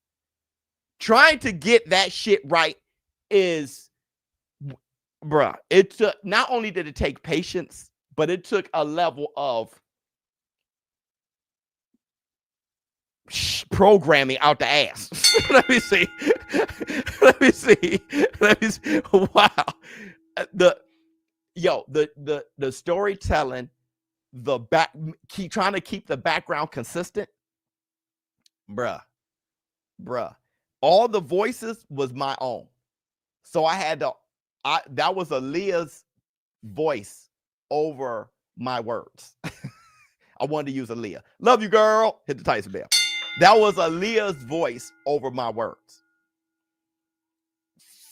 Trying to get that shit right is, bruh, it took, not only did it take patience, but it took a level of programming out the ass. Let me see. Wow. The storytelling, trying to keep the background consistent. Bruh. All the voices was my own. So I had to, that was Aaliyah's voice over my words. I wanted to use Aaliyah. Love you, girl. Hit the Tyson bell. That was Aaliyah's voice over my words.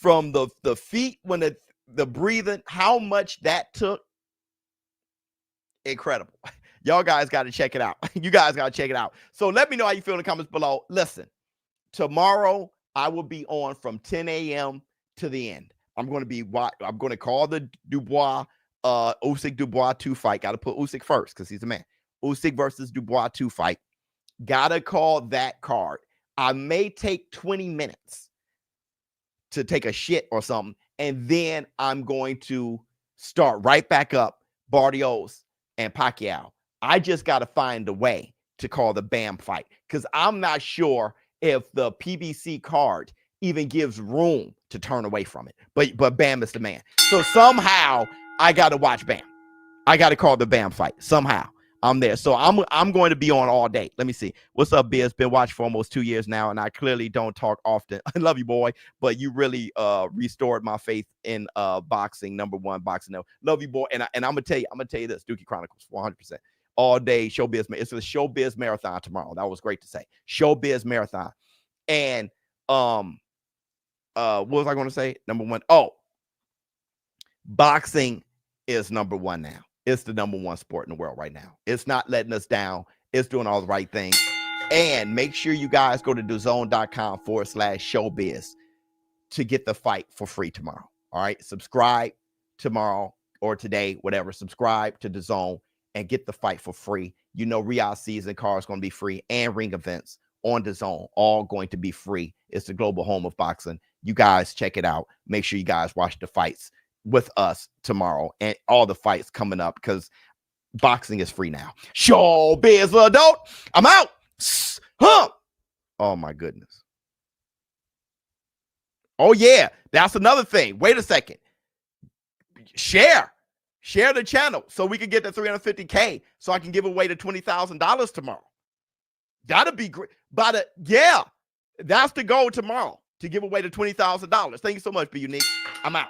From the feet, when the breathing, how much that took, incredible. Y'all guys got to check it out. You guys got to check it out. So let me know how you feel in the comments below. Listen, tomorrow I will be on from 10 a.m. to the end. I'm going to call the Dubois, Usyk Dubois 2 fight. Got to put Usyk first because he's the man. Usyk versus Dubois 2 fight. Got to call that card. I may take 20 minutes to take a shit or something, and then I'm going to start right back up Barrios and Pacquiao. I just got to find a way to call the BAM fight because I'm not sure if the PBC card even gives room to turn away from it. But BAM is the man. So somehow I got to watch BAM. I got to call the BAM fight. Somehow I'm there. So I'm going to be on all day. Let me see. What's up, Biz? Been watching for almost 2 years now, and I clearly don't talk often. I love you, boy, but you really restored my faith in boxing. Number one boxing. Love you, boy. And I'm gonna tell you this, Dookie Chronicles, 100%. All day ShowBizz. It's a ShowBizz marathon tomorrow. That was great to say. ShowBizz marathon. And what was I going to say? Number one. Oh, boxing is number one now. It's the number one sport in the world right now. It's not letting us down. It's doing all the right things. And make sure you guys go to DAZN.com/ShowBizz to get the fight for free tomorrow. All right. Subscribe tomorrow or today, whatever. Subscribe to DAZN and get the fight for free. You know, Riyadh season card is going to be free, and ring events on DAZN, all going to be free. It's the global home of boxing. You guys check it out. Make sure you guys watch the fights with us tomorrow and all the fights coming up because boxing is free now. ShowBizz adult. I'm out. Huh. Oh my goodness. Oh yeah, that's another thing. Wait a second. Share the channel so we can get to 350K so I can give away the $20,000 tomorrow. That'll be great. That's the goal tomorrow, to give away the $20,000. Thank you so much, Be Unique. I'm out.